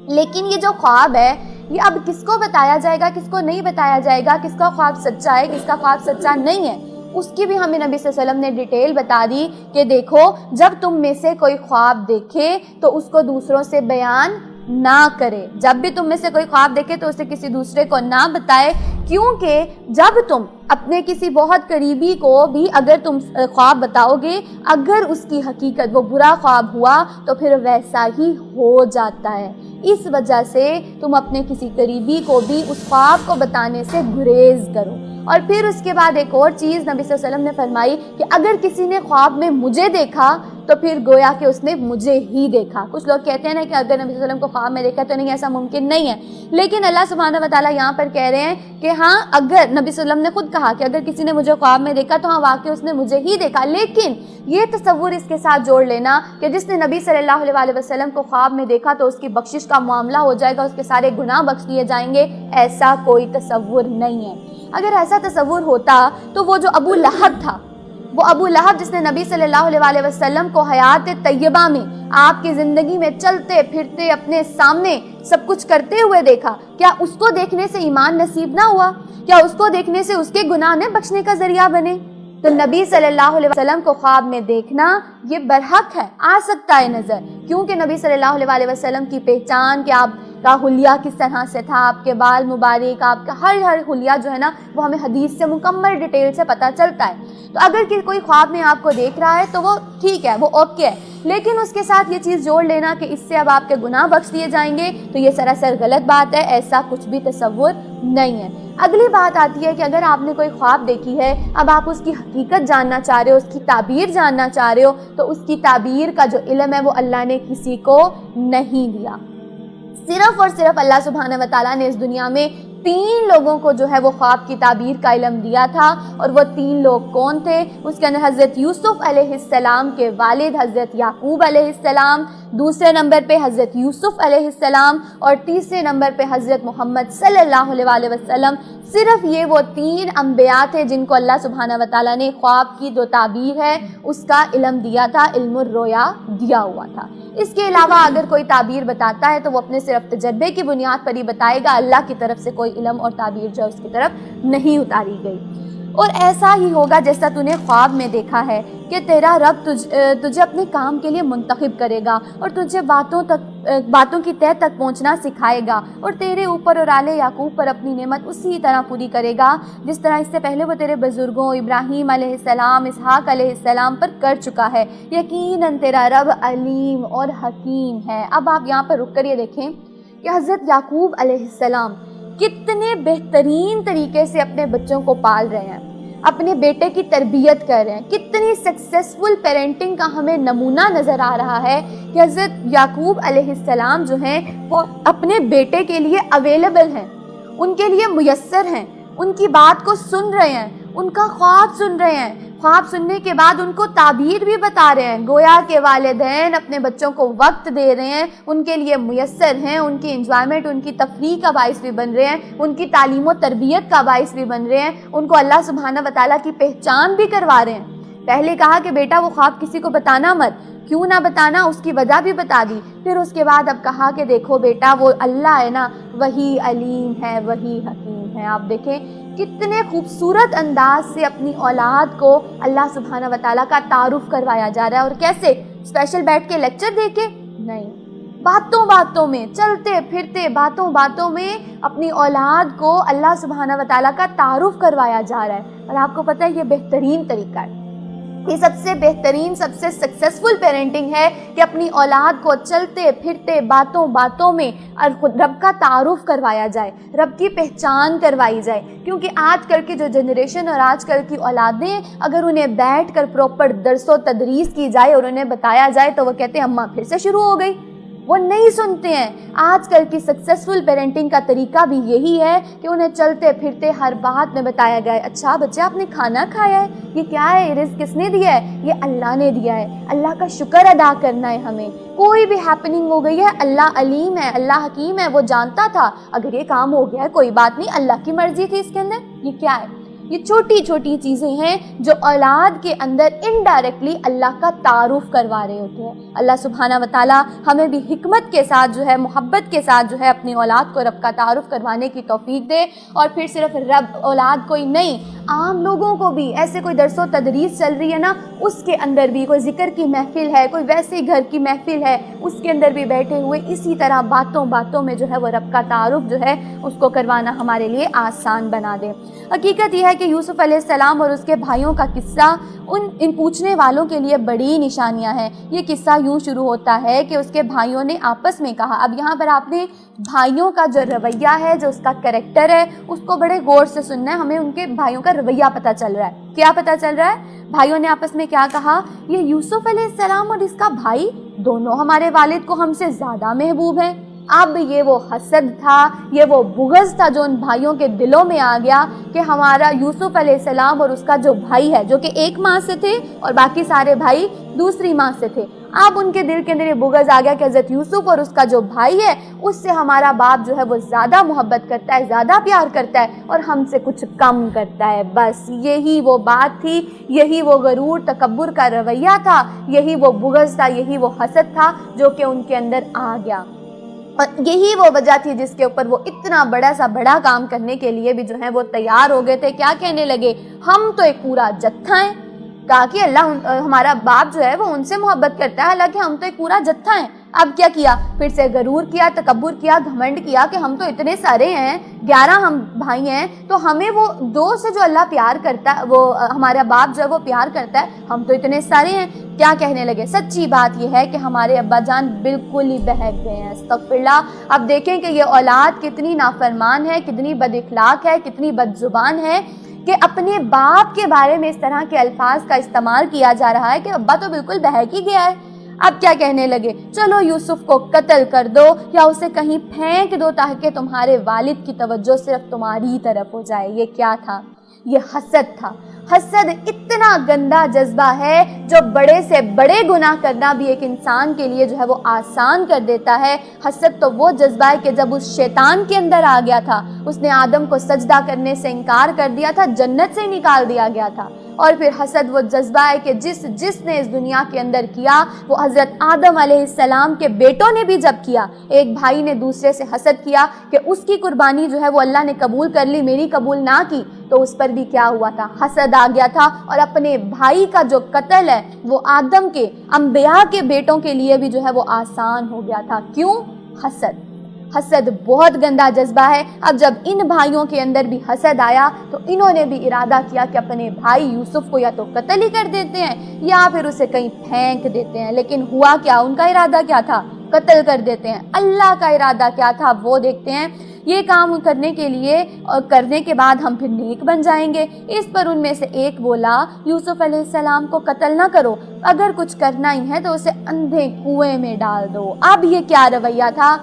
لیکن یہ جو خواب ہے یہ اب کس کو بتایا جائے گا، کس کو نہیں بتایا جائے گا، کس کا خواب سچا ہے، کس کا خواب سچا نہیں ہے، اس کی بھی ہمیں نبی صلی اللہ علیہ وسلم نے ڈیٹیل بتا دی کہ دیکھو جب تم میں سے کوئی خواب دیکھے تو اس کو دوسروں سے بیان نہ کرے. جب بھی تم میں سے کوئی خواب دیکھے تو اسے کسی دوسرے کو نہ بتائے، کیونکہ جب تم اپنے کسی بہت قریبی کو بھی اگر تم خواب بتاؤ گے، اگر اس کی حقیقت وہ برا خواب ہوا تو پھر ویسا ہی ہو جاتا ہے. اس وجہ سے تم اپنے کسی قریبی کو بھی اس خواب کو بتانے سے گریز کرو. اور پھر اس کے بعد ایک اور چیز نبی صلی اللہ علیہ وسلم نے فرمائی کہ اگر کسی نے خواب میں مجھے دیکھا تو پھر گویا کہ اس نے مجھے ہی دیکھا. کچھ لوگ کہتے ہیں نا کہ اگر نبی صلی اللہ علیہ وسلم کو خواب میں دیکھا تو نہیں، ایسا ممکن نہیں ہے. لیکن اللہ سبحانہ و تعالیٰ یہاں پر کہہ رہے ہیں کہ ہاں اگر نبی صلی اللہ علیہ وسلم نے خود کہا کہ اگر کسی نے مجھے خواب میں دیکھا تو ہاں واقعی اس نے مجھے ہی دیکھا. لیکن یہ تصور اس کے ساتھ جوڑ لینا کہ جس نے نبی صلی اللہ علیہ وسلم کو خواب میں دیکھا تو اس کی بخشش کا معاملہ ہو جائے گا، اس کے سارے گناہ بخش دیے جائیں گے، ایسا کوئی تصور نہیں ہے. اگر ایسا تصور ہوتا تو وہ جو ابو لہب تھا، وہ ابو لہب جس نے نبی صلی اللہ علیہ وسلم کو حیات طیبہ میں آپ کی زندگی میں چلتے پھرتے اپنے سامنے سب کچھ کرتے ہوئے دیکھا، کیا اس کو دیکھنے سے ایمان نصیب نہ ہوا؟ کیا اس کو دیکھنے سے اس کے گناہ نہ بخشنے کا ذریعہ بنے؟ تو نبی صلی اللہ علیہ وسلم کو خواب میں دیکھنا یہ برحق ہے، آ سکتا ہے نظر، کیونکہ نبی صلی اللہ علیہ وسلم کی پہچان کہ آپ کا حلیہ کس طرح سے تھا، آپ کے بال مبارک، آپ کا ہر حلیہ جو ہے نا وہ ہمیں حدیث سے مکمل ڈیٹیل سے پتہ چلتا ہے. تو اگر کوئی خواب میں آپ کو دیکھ رہا ہے تو وہ ٹھیک ہے، وہ اوکے ہے، لیکن اس کے ساتھ یہ چیز جوڑ لینا کہ اس سے اب آپ کے گناہ بخش دیے جائیں گے تو یہ سراسر غلط بات ہے. ایسا کچھ بھی تصور نہیں ہے. اگلی بات آتی ہے کہ اگر آپ نے کوئی خواب دیکھی ہے، اب آپ اس کی حقیقت جاننا چاہ رہے ہو، اس کی تعبیر جاننا چاہ رہے ہو، تو اس کی تعبیر کا جو علم ہے وہ اللہ نے کسی کو نہیں دیا. صرف اور صرف اللہ سبحانہ و تعالیٰ نے اس دنیا میں 3 لوگوں کو جو ہے وہ خواب کی تعبیر کا علم دیا تھا. اور وہ 3 لوگ کون تھے؟ اس کے اندر حضرت یوسف علیہ السلام کے والد حضرت یعقوب علیہ السلام، دوسرے نمبر پہ حضرت یوسف علیہ السلام، اور تیسرے نمبر پہ حضرت محمد صلی اللہ علیہ وسلم. صرف یہ وہ 3 انبیاء تھے جن کو اللہ سبحانہ و تعالیٰ نے خواب کی جو تعبیر ہے اس کا علم دیا تھا، علم الرؤیا دیا ہوا تھا. اس کے علاوہ اگر کوئی تعبیر بتاتا ہے تو وہ اپنے صرف تجربے کی بنیاد پر ہی بتائے گا، اللہ کی طرف سے کوئی علم اور تعبیر جو ہے اس کی طرف نہیں اتاری گئی. اور ایسا ہی ہوگا جیسا تو نے خواب میں دیکھا ہے کہ تیرا رب تجھے اپنے کام کے لیے منتخب کرے گا اور تجھے باتوں کی تہ تک پہنچنا سکھائے گا اور تیرے اوپر اور آل یعقوب پر اپنی نعمت اسی طرح پوری کرے گا جس طرح اس سے پہلے وہ تیرے بزرگوں ابراہیم علیہ السلام، اسحاق علیہ السلام پر کر چکا ہے۔ یقیناً تیرا رب علیم اور حکیم ہے۔ اب آپ یہاں پر رک کر یہ دیکھیں کہ حضرت یعقوب علیہ السلام کتنے بہترین طریقے سے اپنے بچوں کو پال رہے ہیں، اپنے بیٹے کی تربیت کر رہے ہیں۔ کتنی سکسیسفل پیرنٹنگ کا ہمیں نمونہ نظر آ رہا ہے کہ حضرت یعقوب علیہ السلام جو ہیں وہ اپنے بیٹے کے لیے اویلیبل ہیں، ان کے لیے میسر ہیں، ان کی بات کو سن رہے ہیں، ان کا خواب سن رہے ہیں، خواب سننے کے بعد ان کو تعبیر بھی بتا رہے ہیں۔ گویا کہ والدین اپنے بچوں کو وقت دے رہے ہیں، ان کے لیے میسر ہیں، ان کی انجوائمنٹ، ان کی تفریح کا باعث بھی بن رہے ہیں، ان کی تعلیم و تربیت کا باعث بھی بن رہے ہیں، ان کو اللہ سبحانہ و تعالیٰ کی پہچان بھی کروا رہے ہیں۔ پہلے کہا کہ بیٹا وہ خواب کسی کو بتانا مت، کیوں نہ بتانا، اس کی وجہ بھی بتا دی۔ پھر اس کے بعد اب کہا کہ دیکھو بیٹا وہ اللہ ہے نا، وہی علیم ہے، وہی حکیم ہے۔ آپ دیکھیں کتنے خوبصورت انداز سے اپنی اولاد کو اللہ سبحانہ و تعالیٰ کا تعارف کروایا جا رہا ہے۔ اور کیسے؟ اسپیشل بیٹھ کے لیکچر دے کے نہیں، باتوں باتوں میں، چلتے پھرتے باتوں باتوں میں اپنی اولاد کو اللہ سبحانہ و تعالیٰ کا تعارف کروایا جا رہا ہے۔ اور آپ کو پتہ ہے یہ بہترین طریقہ ہے، یہ سب سے بہترین، سب سے سکسیسفل پیرنٹنگ ہے کہ اپنی اولاد کو چلتے پھرتے باتوں باتوں میں رب کا تعارف کروایا جائے، رب کی پہچان کروائی جائے۔ کیونکہ آج کل کی جو جنریشن اور آج کل کی اولادیں، اگر انہیں بیٹھ کر پراپر درس و تدریس کی جائے اور انہیں بتایا جائے تو وہ کہتے ہیں اماں پھر سے شروع ہو گئی، وہ نہیں سنتے ہیں۔ آج کل کی سکسیسفل پیرنٹنگ کا طریقہ بھی یہی ہے کہ انہیں چلتے پھرتے ہر بات میں بتایا گیا ہے، اچھا بچہ آپ نے کھانا کھایا ہے، یہ کیا ہے، یہ رزق کس نے دیا ہے، یہ اللہ نے دیا ہے، اللہ کا شکر ادا کرنا ہے ہمیں۔ کوئی بھی ہیپننگ ہو گئی ہے، اللہ علیم ہے، اللہ حکیم ہے، وہ جانتا تھا، اگر یہ کام ہو گیا ہے کوئی بات نہیں، اللہ کی مرضی تھی اس کے اندر۔ یہ کیا ہے؟ یہ چھوٹی چھوٹی چیزیں ہیں جو اولاد کے اندر انڈائریکٹلی اللہ کا تعارف کروا رہے ہوتے ہیں۔ اللہ سبحانہ و تعالیٰ ہمیں بھی حکمت کے ساتھ جو ہے، محبت کے ساتھ جو ہے اپنی اولاد کو رب کا تعارف کروانے کی توفیق دے۔ اور پھر صرف رب اولاد کوئی نہیں، عام لوگوں کو بھی ایسے کوئی درس و تدریس چل رہی ہے نا، اس کے اندر بھی کوئی ذکر کی محفل ہے، کوئی ویسے گھر کی محفل ہے، اس کے اندر بھی بیٹھے ہوئے اسی طرح باتوں باتوں میں جو ہے وہ رب کا تعارف جو ہے اس کو کروانا ہمارے لیے آسان بنا دے۔ حقیقت یہ ہے کہ یوسف علیہ السلام اور اس کے بھائیوں کا قصہ ان پوچھنے والوں کے لیے بڑی نشانیاں ہیں۔ یہ قصہ یوں شروع ہوتا ہے کہ اس کے بھائیوں نے آپس میں کہا، اب یہاں پر آپ نے بھائیوں کا جو رویہ ہے، جو اس کا کریکٹر ہے، اس کو بڑے غور سے سننا ہے۔ ہمیں ان کے بھائیوں کا رویہ پتہ چل رہا ہے۔ کیا پتہ چل رہا ہے؟ بھائیوں نے آپس میں کیا کہا؟ یہ یوسف علیہ السلام اور اس کا بھائی دونوں ہمارے والد کو ہم سے زیادہ محبوب ہیں۔ اب یہ وہ حسد تھا، یہ وہ بغض تھا جو ان بھائیوں کے دلوں میں آ گیا کہ ہمارا یوسف علیہ السلام اور اس کا جو بھائی ہے، جو کہ ایک ماں سے تھے اور باقی سارے بھائی دوسری ماں سے تھے، اب ان کے دل کے اندر یہ بغض آ گیا کہ حضرت یوسف اور اس کا جو بھائی ہے اس سے ہمارا باپ جو ہے وہ زیادہ محبت کرتا ہے، زیادہ پیار کرتا ہے اور ہم سے کچھ کم کرتا ہے۔ بس یہی وہ بات تھی، یہی وہ غرور تکبر کا رویہ تھا، یہی وہ بغض تھا، یہی وہ حسد تھا جو کہ ان کے اندر آ گیا۔ اور یہی وہ وجہ تھی جس کے اوپر وہ اتنا بڑا کام کرنے کے لیے بھی جو ہے وہ تیار ہو گئے تھے۔ کیا کہنے لگے؟ ہم تو ایک پورا جتھا ہیں۔ کہا کہ اللہ ہمارا باپ جو ہے وہ ان سے محبت کرتا ہے، حالانکہ ہم تو ایک پورا جتھا ہیں۔ اب کیا کیا؟ پھر سے غرور کیا، تکبر کیا، گھمنڈ کیا کہ ہم تو اتنے سارے ہیں، 11 ہم بھائی ہیں، تو ہمیں وہ 2 سے جو اللہ پیار کرتا ہے، وہ ہمارا باپ جو ہے وہ پیار کرتا ہے، ہم تو اتنے سارے ہیں۔ کیا کہنے لگے؟ سچی بات یہ ہے کہ ہمارے ابا جان بالکل ہی بہک گئے ہیں۔ استغفر اللہ۔ اب دیکھیں کہ یہ اولاد کتنی نافرمان ہے، کتنی بد اخلاق ہے، کتنی بد زبان ہے کہ اپنے باپ کے بارے میں اس طرح کے الفاظ کا استعمال کیا جا رہا ہے کہ ابا تو بالکل بہک ہی گیا ہے۔ اب کیا کہنے لگے؟ چلو یوسف کو قتل کر دو یا اسے کہیں پھینک دو تاکہ تمہارے والد کی توجہ صرف تمہاری طرف ہو جائے۔ یہ کیا تھا؟ یہ حسد تھا۔ حسد اتنا گندا جذبہ ہے جو بڑے سے بڑے گناہ کرنا بھی ایک انسان کے لیے جو ہے وہ آسان کر دیتا ہے۔ حسد تو وہ جذبہ ہے کہ جب اس شیطان کے اندر آ گیا تھا، اس نے آدم کو سجدہ کرنے سے انکار کر دیا تھا، جنت سے نکال دیا گیا تھا۔ اور پھر حسد وہ جذبہ ہے کہ جس نے اس دنیا کے اندر کیا وہ حضرت آدم علیہ السلام کے بیٹوں نے بھی جب کیا. ایک بھائی نے دوسرے سے حسد کیا کہ اس کی قربانی جو ہے وہ اللہ نے قبول کر لی, میری قبول نہ کی, تو اس پر بھی کیا ہوا تھا, حسد آ گیا تھا. اور اپنے بھائی کا جو قتل ہے وہ آدم کے انبیاء کے بیٹوں کے لیے بھی جو ہے وہ آسان ہو گیا تھا. کیوں؟ حسد. حسد بہت گندا جذبہ ہے. اب جب ان بھائیوں کے اندر بھی حسد آیا تو انہوں نے بھی ارادہ کیا کہ اپنے بھائی یوسف کو یا تو قتل ہی کر دیتے ہیں یا پھر اسے کہیں پھینک دیتے ہیں. لیکن ہوا کیا؟ ان کا ارادہ کیا تھا؟ قتل کر دیتے ہیں. اللہ کا ارادہ کیا تھا وہ دیکھتے ہیں. یہ کام کرنے کے لیے اور کرنے کے بعد ہم پھر نیک بن جائیں گے. اس پر ان میں سے ایک بولا یوسف علیہ السلام کو قتل نہ کرو, اگر کچھ کرنا ہی ہے تو اسے اندھے کنویں میں ڈال دو. اب یہ کیا رویہ تھا؟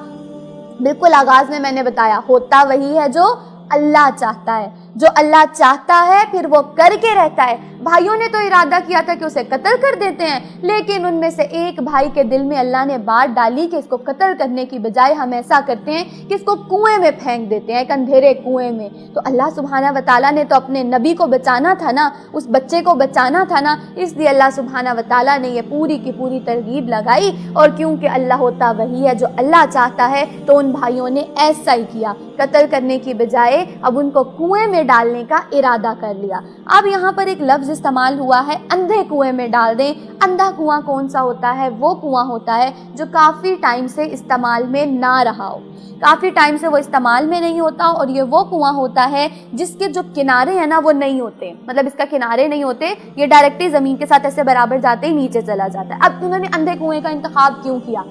بالکل آغاز میں نے بتایا, ہوتا وہی ہے جو اللہ چاہتا ہے. جو اللہ چاہتا ہے پھر وہ کر کے رہتا ہے. بھائیوں نے تو ارادہ کیا تھا کہ اسے قتل کر دیتے ہیں, لیکن ان میں سے ایک بھائی کے دل میں اللہ نے بات ڈالی کہ اس کو قتل کرنے کی بجائے ہم ایسا کرتے ہیں کہ اس کو کنویں میں پھینک دیتے ہیں, ایک اندھیرے کنویں میں. تو اللہ سبحانہ و تعالیٰ نے تو اپنے نبی کو بچانا تھا نا, اس بچے کو بچانا تھا نا, اس لیے اللہ سبحانہ و تعالیٰ نے یہ پوری کی پوری ترغیب لگائی. اور کیونکہ اللہ ہوتا وہی ہے جو اللہ چاہتا ہے تو ان بھائیوں نے ایسا ہی کیا, قتل کرنے کی بجائے اب ان کو کنویں میں ڈالنے کا ارادہ کر لیا. اب یہاں پر ایک لفظ استعمال ہوا ہے, اندھے کنویں میں ڈال دیں. اندھا کنواں کون سا ہوتا ہے؟ وہ کنواں ہوتا ہے جو کافی ٹائم سے استعمال میں نہ رہا ہو, کافی ٹائم سے وہ استعمال میں نہیں ہوتا. اور یہ وہ کنواں ہوتا ہے جس کے جو کنارے ہیں نا وہ نہیں ہوتے, مطلب اس کا کنارے نہیں ہوتے, یہ ڈائریکٹلی زمین کے ساتھ ایسے برابر جاتے ہی نیچے چلا جاتا ہے. اب انہوں نے اندھے کنویں کا انتخاب کیوں کیا؟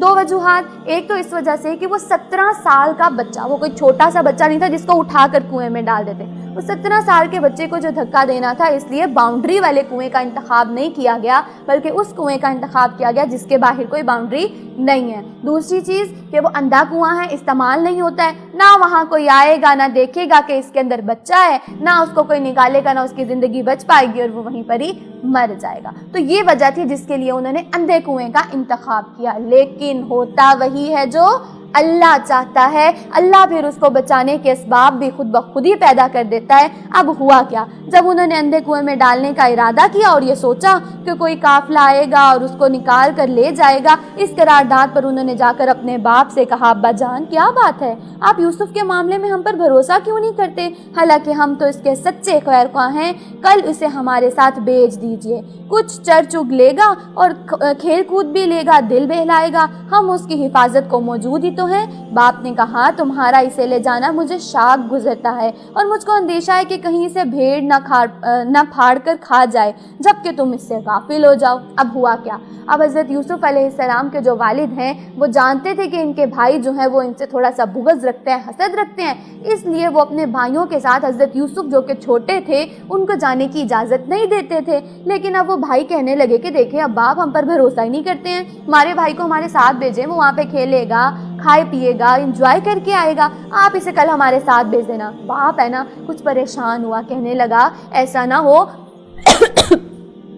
دو وجوہات. ایک تو اس وجہ سے کہ وہ 17 سال کا بچہ, وہ کوئی چھوٹا سا بچہ نہیں تھا جس کو اٹھا کر کنویں میں ڈال دیتے. وہ 17 سال کے بچے کو جو دھکا دینا تھا, اس لیے باؤنڈری والے کنویں کا انتخاب نہیں کیا گیا بلکہ اس کنویں کا انتخاب کیا گیا جس کے باہر کوئی باؤنڈری نہیں ہے. دوسری چیز کہ وہ اندھا کنواں ہے, استعمال نہیں ہوتا ہے, نہ وہاں کوئی آئے گا نہ دیکھے گا کہ اس کے اندر بچہ ہے, نہ اس کو کوئی نکالے گا, نہ اس کی زندگی بچ پائے گی اور وہ وہیں پر ہی مر جائے گا. تو یہ وجہ تھی جس کے لیے انہوں نے اندھے کنویں کا انتخاب کیا. لیکن ہوتا وہی ہے جو اللہ چاہتا ہے. اللہ پھر اس کو بچانے کے اسباب بھی خود بخود ہی پیدا کر دیتا ہے. اب ہوا کیا؟ جب انہوں نے اندھے کنویں میں ڈالنے کا ارادہ کیا اور یہ سوچا کہ کوئی قافلہ آئے گا اور اس کو نکال کر لے جائے گا, اس قرارداد پر انہوں نے جا کر اپنے باپ سے کہا, ابا جان کیا بات ہے, آپ یوسف کے معاملے میں ہم پر بھروسہ کیوں نہیں کرتے, حالانکہ ہم تو اس کے سچے خیر خواہ ہیں, کل اسے ہمارے ساتھ بھیج دیجئے, کچھ چر چگ لے گا اور کھیل کود بھی لے گا, دل بہلائے گا, ہم اس کی حفاظت کو موجود ہی تو ہیں. باپ نے کہا, تمہارا اسے لے جانا مجھے شاک گزرتا ہے اور مجھ کو اندیشہ ہے کہ کہیں اسے بھیڑ نہ پھاڑ کر کھا جائے جبکہ تم اس سے غافل ہو جاؤ. اب ہوا کیا؟ اب حضرت یوسف علیہ السلام کے جو والد ہیں وہ جانتے تھے کہ ان کے بھائی جو ہیں وہ ان سے تھوڑا سا بغض رکھتے ہیں, حسد رکھتے ہیں, اس لیے وہ اپنے بھائیوں کے ساتھ حضرت یوسف جو کہ چھوٹے تھے ان کو جانے کی اجازت نہیں دیتے تھے. لیکن اب وہ بھائی کہنے لگے کہ دیکھیں اب باپ ہم پر بھروسہ ہی نہیں کرتے ہیں, ہمارے بھائی کو ہمارے ساتھ بھیجیں, وہ وہاں پہ کھیلے گا, کھائے پیے گا, انجوائے کر کے آئے گا, آپ اسے کل ہمارے ساتھ بھیج دینا. باپ ہے نا کچھ پریشان ہوا, کہنے لگا ایسا نہ ہو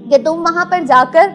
کہ تم وہاں پر جا کر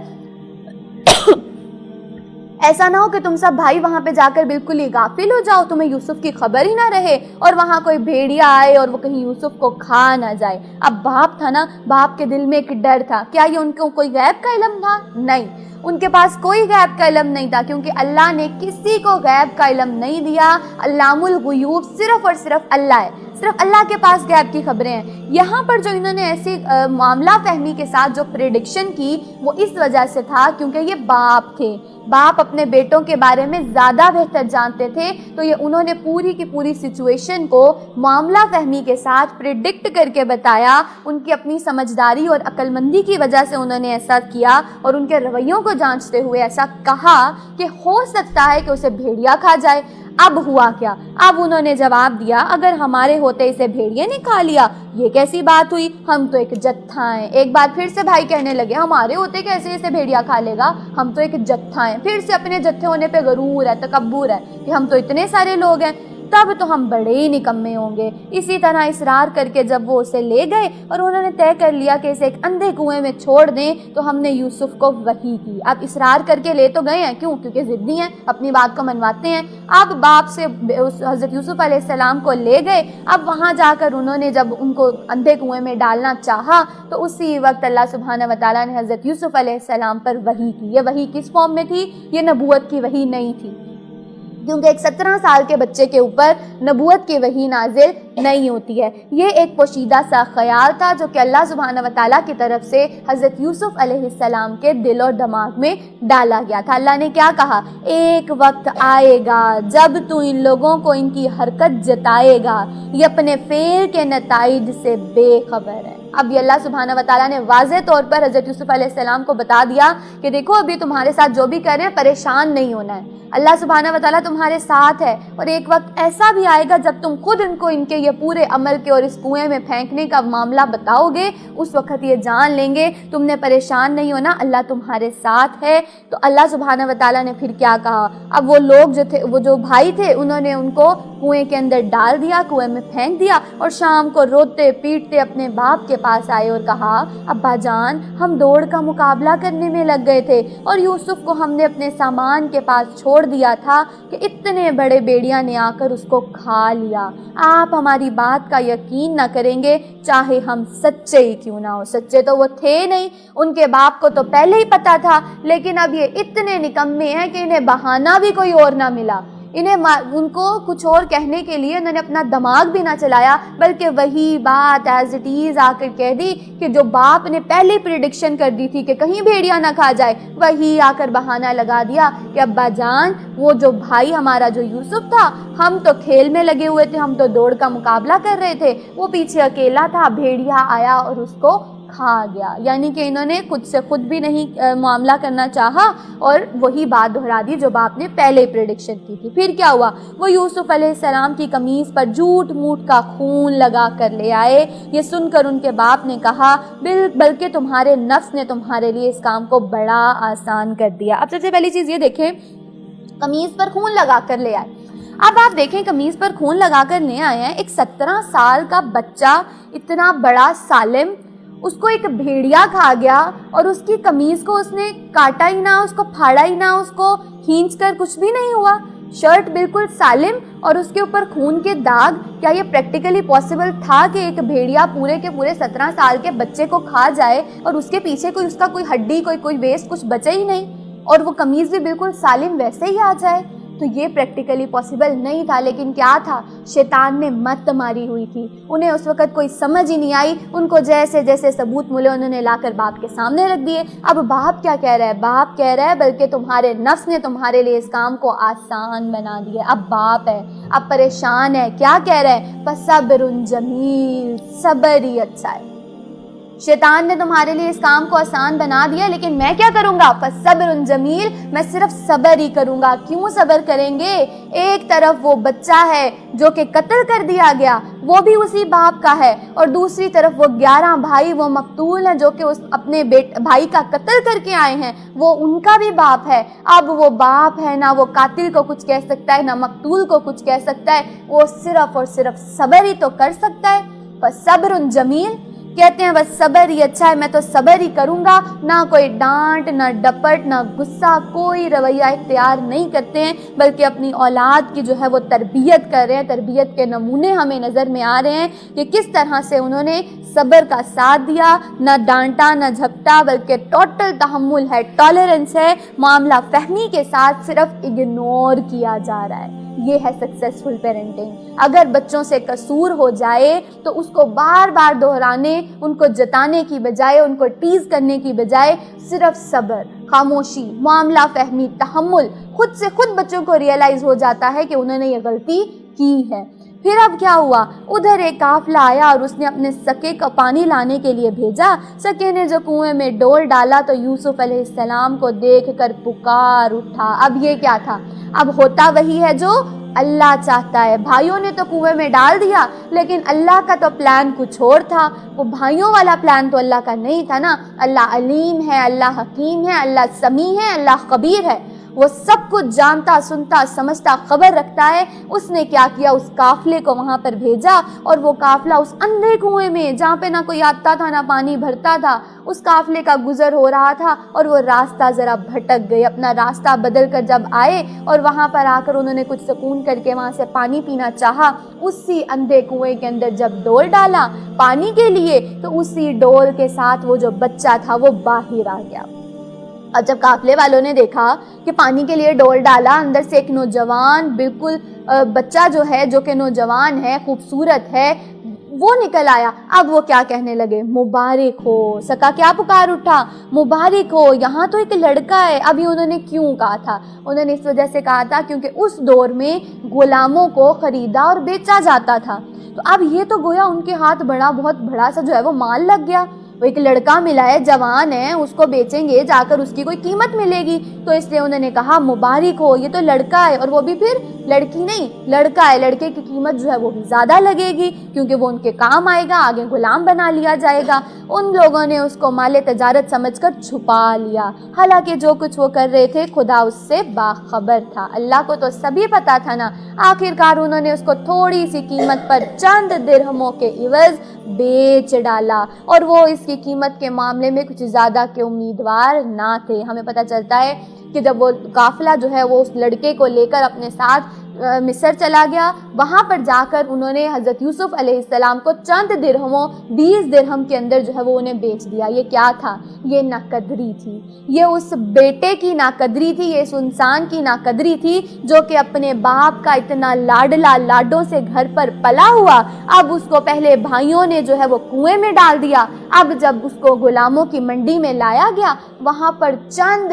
ایسا نہ ہو کہ تم سب بھائی وہاں پہ جا کر بالکل ہی غافل ہو جاؤ, تمہیں یوسف کی خبر ہی نہ رہے اور وہاں کوئی بھیڑیا آئے اور وہ کہیں یوسف کو کھا نہ جائے. اب باپ تھا نا, باپ کے دل میں ایک ڈر تھا. کیا یہ ان کو کوئی غیب کا علم تھا؟ نہیں, ان کے پاس کوئی غیب کا علم نہیں تھا, کیونکہ اللہ نے کسی کو غیب کا علم نہیں دیا. علام الغیوب صرف اور صرف اللہ ہے, صرف اللہ کے پاس غیب کی خبریں ہیں. یہاں پر جو انہوں نے ایسی معاملہ فہمی کے ساتھ جو پریڈکشن کی وہ اس وجہ سے تھا کیونکہ یہ باپ تھے, باپ اپنے بیٹوں کے بارے میں زیادہ بہتر جانتے تھے. تو یہ انہوں نے پوری کی پوری سچویشن کو معاملہ فہمی کے ساتھ پریڈکٹ کر کے بتایا. ان کی اپنی سمجھداری اور عقل مندی کی وجہ سے انہوں نے ایسا کیا اور ان کے رویوں کو جانچتے ہوئے ایسا کہا کہ ہو سکتا ہے کہ اسے بھیڑیا کھا جائے. اب ہوا کیا؟ اب انہوں نے جواب دیا, اگر ہمارے ہوتے اسے بھیڑیے نے کھا لیا یہ کیسی بات ہوئی, ہم تو ایک جتھا ہیں. ایک بار پھر سے بھائی کہنے لگے, ہمارے ہوتے کیسے اسے بھیڑیا کھا لے گا, ہم تو ایک جتھا ہیں. پھر سے اپنے جتھے ہونے پہ غرور ہے, تکبر ہے کہ ہم تو اتنے سارے لوگ ہیں. تب تو ہم بڑے ہی نکمے ہوں گے۔ اسی طرح اصرار کر کے جب وہ اسے لے گئے اور انہوں نے طے کر لیا کہ اسے ایک اندھے کنویں میں چھوڑ دیں، تو ہم نے یوسف کو وحی کی۔ اب اصرار کر کے لے تو گئے ہیں، کیوں؟ کیونکہ ضدی ہیں، اپنی بات کو منواتے ہیں۔ اب باپ سے حضرت یوسف علیہ السلام کو لے گئے۔ اب وہاں جا کر انہوں نے جب ان کو اندھے کنویں میں ڈالنا چاہا تو اسی وقت اللہ سبحانہ و تعالیٰ نے حضرت یوسف علیہ السلام پر وحی کی۔ یہ وحی کس فارم میں تھی؟ یہ نبوت کی وحی نہیں تھی، کیونکہ ایک 17 سال کے بچے کے اوپر نبوت کی وحی نازل نہیں ہوتی ہے۔ یہ ایک پوشیدہ سا خیال تھا جو کہ اللہ سبحانہ و تعالیٰ کی طرف سے حضرت یوسف علیہ السلام کے دل اور دماغ میں ڈالا گیا تھا۔ اللہ نے کیا کہا؟ ایک وقت آئے گا جب تو ان لوگوں کو ان کی حرکت جتائے گا، یہ اپنے فعل کے نتائج سے بے خبر ہے۔ اب یہ اللہ سبحانہ و تعالیٰ نے واضح طور پر حضرت یوسف علیہ السلام کو بتا دیا کہ دیکھو ابھی تمہارے ساتھ جو بھی کر رہے ہیں پریشان نہیں ہونا ہے، اللہ سبحانہ و تعالیٰ تمہارے ساتھ ہے، اور ایک وقت ایسا بھی آئے گا جب تم خود ان کو ان کے یہ پورے عمل کے اور اس کنویں میں پھینکنے کا معاملہ بتاؤ گے، اس وقت یہ جان لیں گے تم نے پریشان نہیں ہونا، اللہ تمہارے ساتھ ہے۔ تو اللہ سبحانہ و تعالیٰ نے پھر کیا کہا؟ اب وہ لوگ جو تھے، وہ جو بھائی تھے، انہوں نے ان کو کنویں کے اندر ڈال دیا، کنویں میں پھینک دیا، اور شام کو روتے پیٹتے اپنے باپ کے پاس آئے اور کہا ابا جان ہم دوڑ کا مقابلہ کرنے میں لگ گئے تھے اور یوسف کو ہم نے اپنے سامان کے پاس چھوڑ دیا تھا کہ اتنے بڑے بیڑیا نے آ کر اس کو کھا لیا۔ آپ ہماری بات کا یقین نہ کریں گے چاہے ہم سچے ہی کیوں نہ ہو۔ سچے تو وہ تھے نہیں، ان کے باپ کو تو پہلے ہی پتا تھا، لیکن اب یہ اتنے نکمے ہیں کہ انہیں بہانہ بھی کوئی اور نہ ملا، ان کو کچھ اور کہنے کے لیے انہوں نے اپنا دماغ بھی نہ چلایا، بلکہ وہی بات ایز اٹ از آ کر کہہ دی کہ جو باپ نے پہلے پریڈکشن کر دی تھی کہ کہیں بھیڑیا نہ کھا جائے، وہی آ کر بہانہ لگا دیا کہ ابا جان وہ جو بھائی ہمارا جو یوسف تھا، ہم تو کھیل میں لگے ہوئے تھے، ہم تو دوڑ کا مقابلہ کر رہے تھے، وہ پیچھے اکیلا تھا، بھیڑیا آیا اور اس کو کھا گیا۔ یعنی کہ انہوں نے خود سے خود بھی نہیں معاملہ کرنا چاہا اور وہی بات دہرا دی جو باپ نے پہلے پریڈکشن کی تھی۔ پھر کیا ہوا؟ وہ یوسف علیہ السلام کی قمیص پر جھوٹ موٹ کا خون لگا کر لے آئے۔ یہ سن کر ان کے باپ نے کہا بلکہ تمہارے نفس نے تمہارے لیے اس کام کو بڑا آسان کر دیا۔ اب سب سے پہلی چیز یہ دیکھیں، قمیص پر خون لگا کر لے آئے۔ اب آپ دیکھیں قمیص پر خون لگا کر لے آئے ہیں، ایک 17 سال کا بچہ اتنا بڑا سالم، اس کو ایک بھیڑیا کھا گیا اور اس کی قمیص کو اس نے کاٹا ہی نہ، اس کو پھاڑا ہی نہ، اس کو کھینچ کر کچھ بھی نہیں ہوا، شرٹ بالکل سالم اور اس کے اوپر خون کے داغ۔ کیا یہ پریکٹیکلی پاسبل تھا کہ ایک بھیڑیا پورے کے پورے 17 سال کے بچے کو کھا جائے اور اس کے پیچھے کوئی اس کا کوئی ہڈی کوئی ویسٹ کچھ بچے ہی نہیں، اور وہ قمیص بھی بالکل سالم ویسے ہی آ جائے؟ تو یہ پریکٹیکلی پاسبل نہیں تھا، لیکن کیا تھا؟ شیطان نے مت ماری ہوئی تھی۔ انہیں اس وقت کوئی سمجھ ہی نہیں آئی، ان کو جیسے جیسے ثبوت ملے انہوں نے لا کر باپ کے سامنے رکھ دیے۔ اب باپ کیا کہہ رہا ہے؟ باپ کہہ رہا ہے بلکہ تمہارے نفس نے تمہارے لیے اس کام کو آسان بنا دیا۔ اب باپ ہے، اب پریشان ہے، کیا کہہ رہا ہے؟ فصبر جمیل، صبر ہی اچھا ہے۔ شیطان نے تمہارے لیے اس کام کو آسان بنا دیا، لیکن میں کیا کروں گا؟ فصبر جمیل، میں صرف صبر ہی کروں گا۔ کیوں صبر کریں گے؟ ایک طرف وہ بچہ ہے جو کہ قتل کر دیا گیا، وہ بھی اسی باپ کا ہے، اور دوسری طرف وہ 11 بھائی وہ مقتول ہیں جو کہ اپنے بھائی کا قتل کر کے آئے ہیں، وہ ان کا بھی باپ ہے۔ اب وہ باپ ہے، نہ وہ قاتل کو کچھ کہہ سکتا ہے، نہ مقتول کو کچھ کہہ سکتا ہے، وہ صرف اور صرف صبر ہی تو کر سکتا ہے۔ فصبر جمیل کہتے ہیں بس صبر ہی اچھا ہے، میں تو صبر ہی کروں گا، نہ کوئی ڈانٹ، نہ ڈپٹ، نہ غصہ، کوئی رویہ اختیار نہیں کرتے ہیں، بلکہ اپنی اولاد کی جو ہے وہ تربیت کر رہے ہیں۔ تربیت کے نمونے ہمیں نظر میں آ رہے ہیں کہ کس طرح سے انہوں نے صبر کا ساتھ دیا، نہ ڈانٹا نہ جھپٹا، بلکہ ٹوٹل تحمل ہے، ٹالرنس ہے، معاملہ فہمی کے ساتھ صرف اگنور کیا جا رہا ہے۔ یہ ہے سکسیسفل پیرنٹنگ۔ اگر بچوں سے قصور ہو جائے تو اس کو بار بار دہرانے، ان کو جتانے کی بجائے، ان کو ٹیز کرنے کی بجائے صرف صبر، خاموشی، معاملہ فہمی، تحمل، خود سے خود بچوں کو ریئلائز ہو جاتا ہے کہ انہوں نے یہ غلطی کی ہے۔ پھر اب کیا ہوا؟ ادھر ایک قافلہ آیا اور اس نے اپنے سکے کو پانی لانے کے لیے بھیجا۔ سکے نے جو کنویں میں ڈول ڈالا تو یوسف علیہ السلام کو دیکھ کر پکار اٹھا۔ اب یہ کیا تھا؟ اب ہوتا وہی ہے جو اللہ چاہتا ہے۔ بھائیوں نے تو کنویں میں ڈال دیا، لیکن اللہ کا تو پلان کچھ اور تھا۔ وہ بھائیوں والا پلان تو اللہ کا نہیں تھا نا۔ اللہ علیم ہے، اللہ حکیم ہے، اللہ سمیع ہے، اللہ خبیر ہے۔ وہ سب کچھ جانتا سنتا سمجھتا خبر رکھتا ہے، اس نے کیا کیا، اس قافلے کو وہاں پر بھیجا، اور وہ قافلہ اس اندھے کنویں میں جہاں پہ نہ کوئی آتا تھا نہ پانی بھرتا تھا، اس قافلے کا گزر ہو رہا تھا اور وہ راستہ ذرا بھٹک گئے، اپنا راستہ بدل کر جب آئے اور وہاں پر آ کر انہوں نے کچھ سکون کر کے وہاں سے پانی پینا چاہا، اسی اندھے کنویں کے اندر جب ڈول ڈالا پانی کے لیے تو اسی ڈول کے ساتھ وہ جو بچہ تھا وہ باہر آ گیا۔ اور جب قافلے والوں نے دیکھا کہ پانی کے لیے ڈول ڈالا، اندر سے ایک نوجوان بالکل بچہ جو ہے، جو کہ نوجوان ہے، خوبصورت ہے، وہ نکل آیا، اب وہ کیا کہنے لگے، مبارک ہو، سکا کیا پکار اٹھا، مبارک ہو، یہاں تو ایک لڑکا ہے۔ ابھی انہوں نے کیوں کہا تھا؟ انہوں نے اس وجہ سے کہا تھا کیونکہ اس دور میں غلاموں کو خریدا اور بیچا جاتا تھا، تو اب یہ تو گویا ان کے ہاتھ بہت بڑا سا جو ہے وہ مال لگ گیا، وہ ایک لڑکا ملا ہے، جوان ہے، اس کو بیچیں گے جا کر اس کی کوئی قیمت ملے گی، تو اس لیے انہوں نے کہا مبارک ہو، یہ تو لڑکا ہے، اور وہ بھی پھر لڑکی نہیں، لڑکا ہے، لڑکے کی قیمت جو ہے وہ بھی زیادہ لگے گی کیونکہ وہ ان کے کام آئے گا، آگے غلام بنا لیا جائے گا۔ ان لوگوں نے اس کو مال تجارت سمجھ کر چھپا لیا، حالانکہ جو کچھ وہ کر رہے تھے خدا اس سے باخبر تھا، اللہ کو تو سبھی پتا تھا نا۔ آخر کار انہوں نے اس کو تھوڑی سی قیمت پر چند درہموں کے عوض بیچ ڈالا، اور وہ اس کی قیمت کے معاملے میں کچھ زیادہ کے امیدوار نہ تھے۔ ہمیں پتہ چلتا ہے کہ جب وہ قافلہ جو ہے وہ اس لڑکے کو لے کر اپنے ساتھ مصر چلا گیا، وہاں پر جا کر انہوں نے حضرت یوسف علیہ السلام کو چند درہموں 20 درہم کے اندر جو ہے وہ انہیں بیچ دیا۔ یہ کیا تھا؟ یہ ناقدری تھی، یہ اس بیٹے کی ناقدری تھی، یہ اس انسان کی ناقدری تھی جو کہ اپنے باپ کا اتنا لاڈلا لاڈوں سے گھر پر پلا ہوا، اب اس کو پہلے بھائیوں نے جو ہے وہ کنویں میں ڈال دیا، اب جب اس کو غلاموں کی منڈی میں لایا گیا وہاں پر چند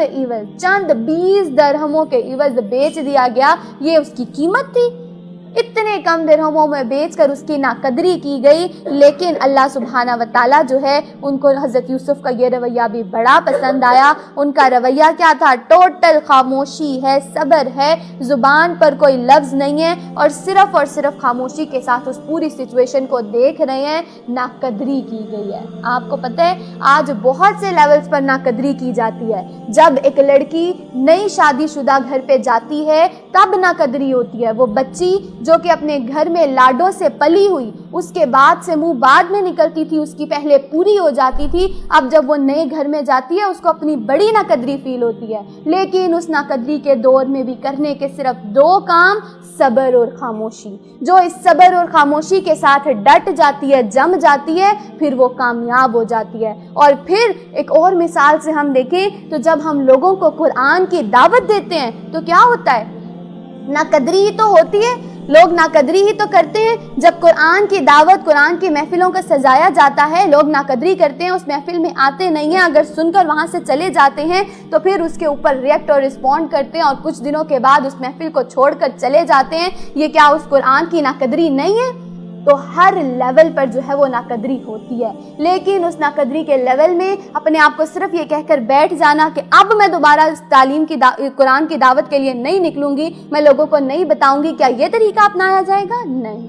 20 درہموں کے عوض بیچ دیا گیا، یہ اس کی قیمت تھی۔ اتنے کم درہموں میں بیچ کر اس کی ناقدری کی گئی، لیکن اللہ سبحانہ و تعالیٰ جو ہے ان کو حضرت یوسف کا یہ رویہ بھی بڑا پسند آیا۔ ان کا رویہ کیا تھا؟ ٹوٹل خاموشی ہے، صبر ہے، زبان پر کوئی لفظ نہیں ہے، اور صرف خاموشی کے ساتھ اس پوری سچویشن کو دیکھ رہے ہیں۔ ناقدری کی گئی ہے۔ آپ کو پتہ ہے آج بہت سے لیولز پر ناقدری کی جاتی ہے۔ جب ایک لڑکی نئی شادی شدہ گھر پہ جاتی ہے تب ناقدری ہوتی ہے۔ وہ بچی جو کہ اپنے گھر میں لاڈوں سے پلی ہوئی، اس کے بعد سے منہ بعد میں نکلتی تھی، اس کی پہلے پوری ہو جاتی تھی، اب جب وہ نئے گھر میں جاتی ہے اس کو اپنی بڑی ناقدری فیل ہوتی ہے۔ لیکن اس ناقدری کے دور میں بھی کرنے کے صرف 2 کام، صبر اور خاموشی۔ جو اس صبر اور خاموشی کے ساتھ ڈٹ جاتی ہے، جم جاتی ہے، پھر وہ کامیاب ہو جاتی ہے۔ اور پھر ایک اور مثال سے ہم دیکھیں تو جب ہم لوگوں کو قرآن کی دعوت دیتے ہیں تو کیا ہوتا ہے؟ ناقدری ہی تو ہوتی ہے، لوگ ناقدری ہی تو کرتے ہیں۔ جب قرآن کی دعوت، قرآن کی محفلوں کا سجایا جاتا ہے، لوگ ناقدری کرتے ہیں، اس محفل میں آتے نہیں ہیں، اگر سن کر وہاں سے چلے جاتے ہیں تو پھر اس کے اوپر ریئیکٹ اور رسپونڈ کرتے ہیں، اور کچھ دنوں کے بعد اس محفل کو چھوڑ کر چلے جاتے ہیں۔ یہ کیا اس قرآن کی ناقدری نہیں ہے؟ تو ہر لیول پر جو ہے وہ ناقدری ہوتی ہے، لیکن اس ناقدری کے لیول میں اپنے آپ کو صرف یہ کہہ کر بیٹھ جانا کہ اب میں دوبارہ اس تعلیم کی قرآن کی دعوت کے لیے نہیں نکلوں گی، میں لوگوں کو نہیں بتاؤں گی، کیا یہ طریقہ اپنایا جائے گا؟ نہیں۔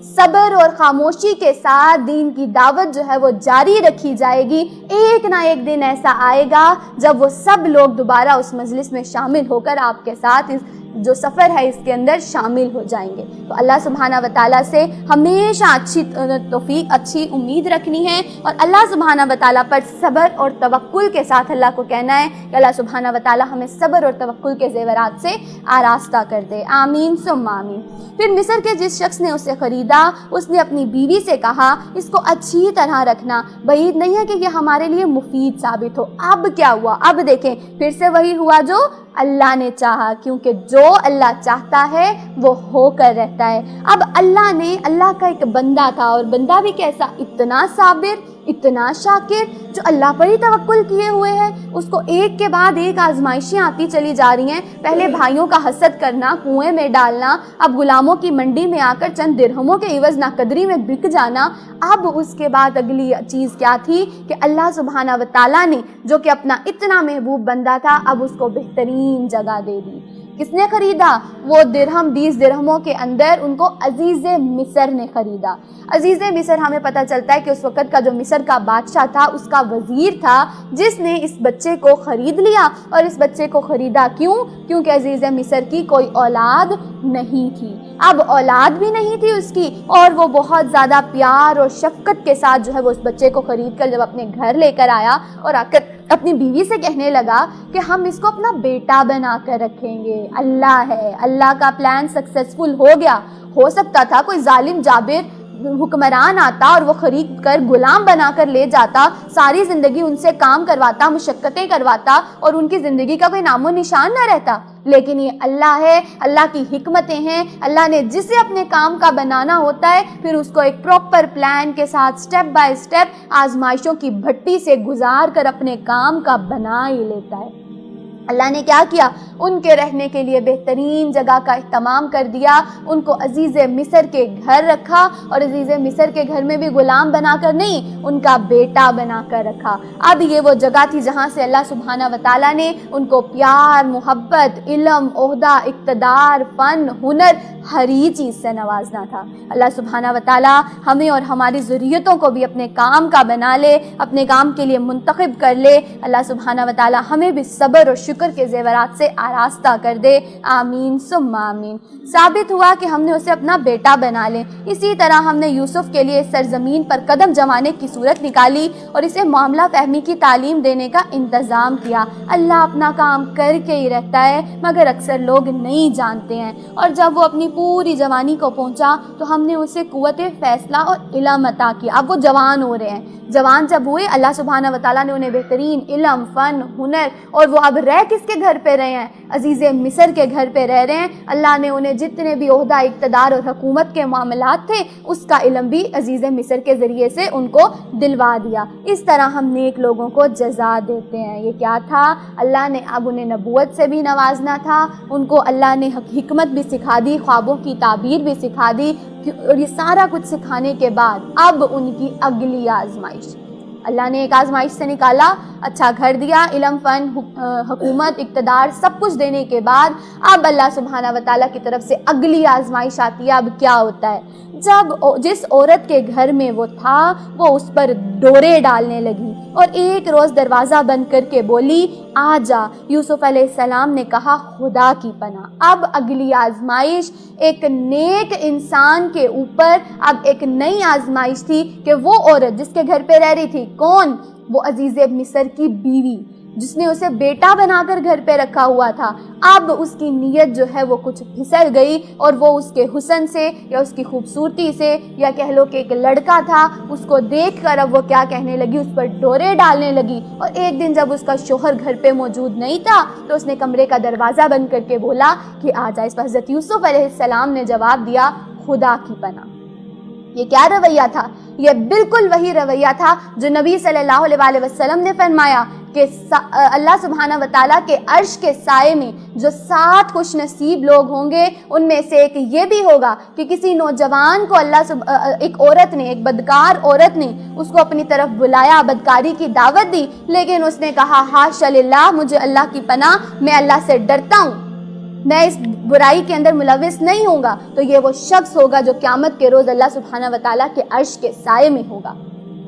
صبر اور خاموشی کے ساتھ دین کی دعوت جو ہے وہ جاری رکھی جائے گی۔ ایک نہ ایک دن ایسا آئے گا جب وہ سب لوگ دوبارہ اس مجلس میں شامل ہو کر آپ کے ساتھ اس جو سفر ہے اس کے اندر شامل ہو جائیں گے۔ تو اللہ سبحانہ و تعالیٰ سے ہمیشہ اچھی توفیق، اچھی امید رکھنی ہے، اور اللہ سبحانہ و تعالیٰ پر صبر اور توکل کے ساتھ اللہ کو کہنا ہے کہ اللہ سبحانہ و تعالیٰ ہمیں صبر اور توکل کے زیورات سے آراستہ کر دے، آمین ثم آمین۔ پھر مصر کے جس شخص نے اسے خریدا اس نے اپنی بیوی سے کہا اس کو اچھی طرح رکھنا، بعید نہیں ہے کہ یہ ہمارے لیے مفید ثابت ہو۔ اب کیا ہوا؟ اب دیکھیں پھر سے وہی ہوا جو اللہ نے چاہا، کیونکہ جو اللہ چاہتا ہے وہ ہو کر رہتا ہے۔ اب اللہ کا ایک بندہ تھا، اور بندہ بھی کیسا؟ اتنا صابر، اتنا شاکر، جو اللہ پر ہی توکل کیے ہوئے ہے۔ اس کو ایک کے بعد ایک آزمائشیں آتی چلی جا رہی ہیں، پہلے بھائیوں کا حسد کرنا، کنویں میں ڈالنا، اب غلاموں کی منڈی میں آ کر چند درہموں کے عوض ناقدری میں بک جانا۔ اب اس کے بعد اگلی چیز کیا تھی کہ اللہ سبحانہ و تعالیٰ نے جو کہ اپنا اتنا محبوب بندہ تھا اب اس کو بہترین جگہ دے دی۔ کس نے خریدا؟ وہ درہم 20 درہموں کے اندر ان کو عزیز مصر نے خریدا۔ عزیز مصر ہمیں پتہ چلتا ہے کہ اس وقت کا جو مصر کا بادشاہ تھا اس کا وزیر تھا، جس نے اس بچے کو خرید لیا۔ اور اس بچے کو خریدا کیوں؟ کیونکہ عزیز مصر کی کوئی اولاد نہیں تھی۔ اب اولاد بھی نہیں تھی اس کی، اور وہ بہت زیادہ پیار اور شفقت کے ساتھ جو ہے وہ اس بچے کو خرید کر جب اپنے گھر لے کر آیا اور آ کر اپنی بیوی سے کہنے لگا کہ ہم اس کو اپنا بیٹا بنا کر رکھیں گے۔ اللہ ہے، اللہ کا پلان سکسیسفل ہو گیا۔ ہو سکتا تھا کوئی ظالم جابر حکمران آتا اور وہ خرید کر غلام بنا کر لے جاتا، ساری زندگی ان سے کام کرواتا، مشقتیں کرواتا، اور ان کی زندگی کا کوئی نام و نشان نہ رہتا۔ لیکن یہ اللہ ہے، اللہ کی حکمتیں ہیں۔ اللہ نے جسے اپنے کام کا بنانا ہوتا ہے پھر اس کو ایک پراپر پلان کے ساتھ سٹیپ بائی سٹیپ آزمائشوں کی بھٹی سے گزار کر اپنے کام کا بنا ہی لیتا ہے۔ اللہ نے کیا کیا؟ ان کے رہنے کے لیے بہترین جگہ کا اہتمام کر دیا، ان کو عزیز مصر کے گھر رکھا، اور عزیز مصر کے گھر میں بھی غلام بنا کر نہیں، ان کا بیٹا بنا کر رکھا۔ اب یہ وہ جگہ تھی جہاں سے اللہ سبحانہ وتعالیٰ نے ان کو پیار، محبت، علم، عہدہ، اقتدار، فن، ہنر، ہر ہی چیز سے نوازنا تھا۔ اللہ سبحانہ وتعالیٰ ہمیں اور ہماری ذریتوں کو بھی اپنے کام کا بنا لے، اپنے کام کے لیے منتخب کر لے۔ اللہ سبحانہ وتعالیٰ ہمیں بھی صبر اور شکر کے زیورات سے آراستہ کر دے، آمین ثم آمین۔ ثابت ہوا کہ ہم نے اسے اپنا بیٹا بنا لے۔ اسی طرح ہم نے یوسف کے لیے سرزمین پر قدم جمانے کی صورت نکالی اور اسے معاملہ فہمی کی تعلیم دینے کا انتظام کیا۔ اللہ اپنا کام کر کے ہی رہتا ہے، مگر اکثر لوگ نہیں جانتے ہیں۔ اور جب وہ اپنی پوری جوانی کو پہنچا تو ہم نے اسے قوت فیصلہ اور علم عطا کیا۔ اب وہ جوان ہو رہے ہیں، جوان جب ہوئے اللہ سبحانہ وتعالیٰ نے انہیں بہترین علم، فن، ہنر، اور وہ اب رہ کس کے گھر پہ رہے ہیں؟ عزیز مصر کے گھر پہ رہ رہے ہیں۔ اللہ نے انہیں جتنے بھی عہدہ، اقتدار اور حکومت کے معاملات تھے اس کا علم بھی عزیز مصر کے ذریعے سے ان کو دلوا دیا۔ اس طرح ہم نیک لوگوں کو جزا دیتے ہیں۔ یہ کیا تھا؟ اللہ نے اب انہیں نبوت سے بھی نوازنا تھا، ان کو اللہ نے حکمت بھی سکھا دی، خوابوں کی تعبیر بھی سکھا دی، اور یہ سارا کچھ سکھانے کے بعد اب ان کی اگلی آزمائش، اللہ نے ایک آزمائش سے نکالا، اچھا گھر دیا، علم، فن، حکومت، اقتدار سب کچھ دینے کے بعد اب اللہ سبحانہ وتعالیٰ کی طرف سے اگلی آزمائش آتی ہے۔ اب کیا ہوتا ہے؟ جب جس عورت کے گھر میں وہ تھا وہ اس پر ڈورے ڈالنے لگی اور ایک روز دروازہ بند کر کے بولی آ جا۔ یوسف علیہ السلام نے کہا خدا کی پناہ۔ اب اگلی آزمائش ایک نیک انسان کے اوپر اب ایک نئی آزمائش تھی کہ وہ عورت جس کے گھر پہ رہ رہی تھی، کون؟ وہ عزیز مصر کی بیوی جس نے اسے بیٹا بنا کر گھر پہ رکھا ہوا تھا، اب اس کی نیت جو ہے وہ کچھ پھسل گئی اور وہ اس کے حسن سے یا اس کی خوبصورتی سے یا کہہ لو کہ ایک لڑکا تھا، اس کو دیکھ کر اب وہ کیا کہنے لگی، اس پر ڈورے ڈالنے لگی۔ اور ایک دن جب اس کا شوہر گھر پہ موجود نہیں تھا تو اس نے کمرے کا دروازہ بند کر کے بولا کہ آ جا۔ اس پر حضرت یوسف علیہ السلام نے جواب دیا خدا کی پناہ۔ یہ کیا رویہ تھا؟ یہ بالکل وہی رویہ تھا جو نبی صلی اللہ علیہ وسلم نے فرمایا کہ اللہ سبحانہ وتعالیٰ کے عرش کے سائے میں جو 7 خوش نصیب لوگ ہوں گے ان میں سے ایک یہ بھی ہوگا کہ کسی نوجوان کو ایک عورت نے، ایک بدکار عورت نے اس کو اپنی طرف بلایا، بدکاری کی دعوت دی، لیکن اس نے کہا حاشا للہ، مجھے اللہ کی پناہ، میں اللہ سے ڈرتا ہوں، میں اس برائی کے اندر ملوث نہیں ہوں گا، تو یہ وہ شخص ہوگا جو قیامت کے روز اللہ سبحانہ وتعالیٰ کے عرش کے سائے میں ہوگا۔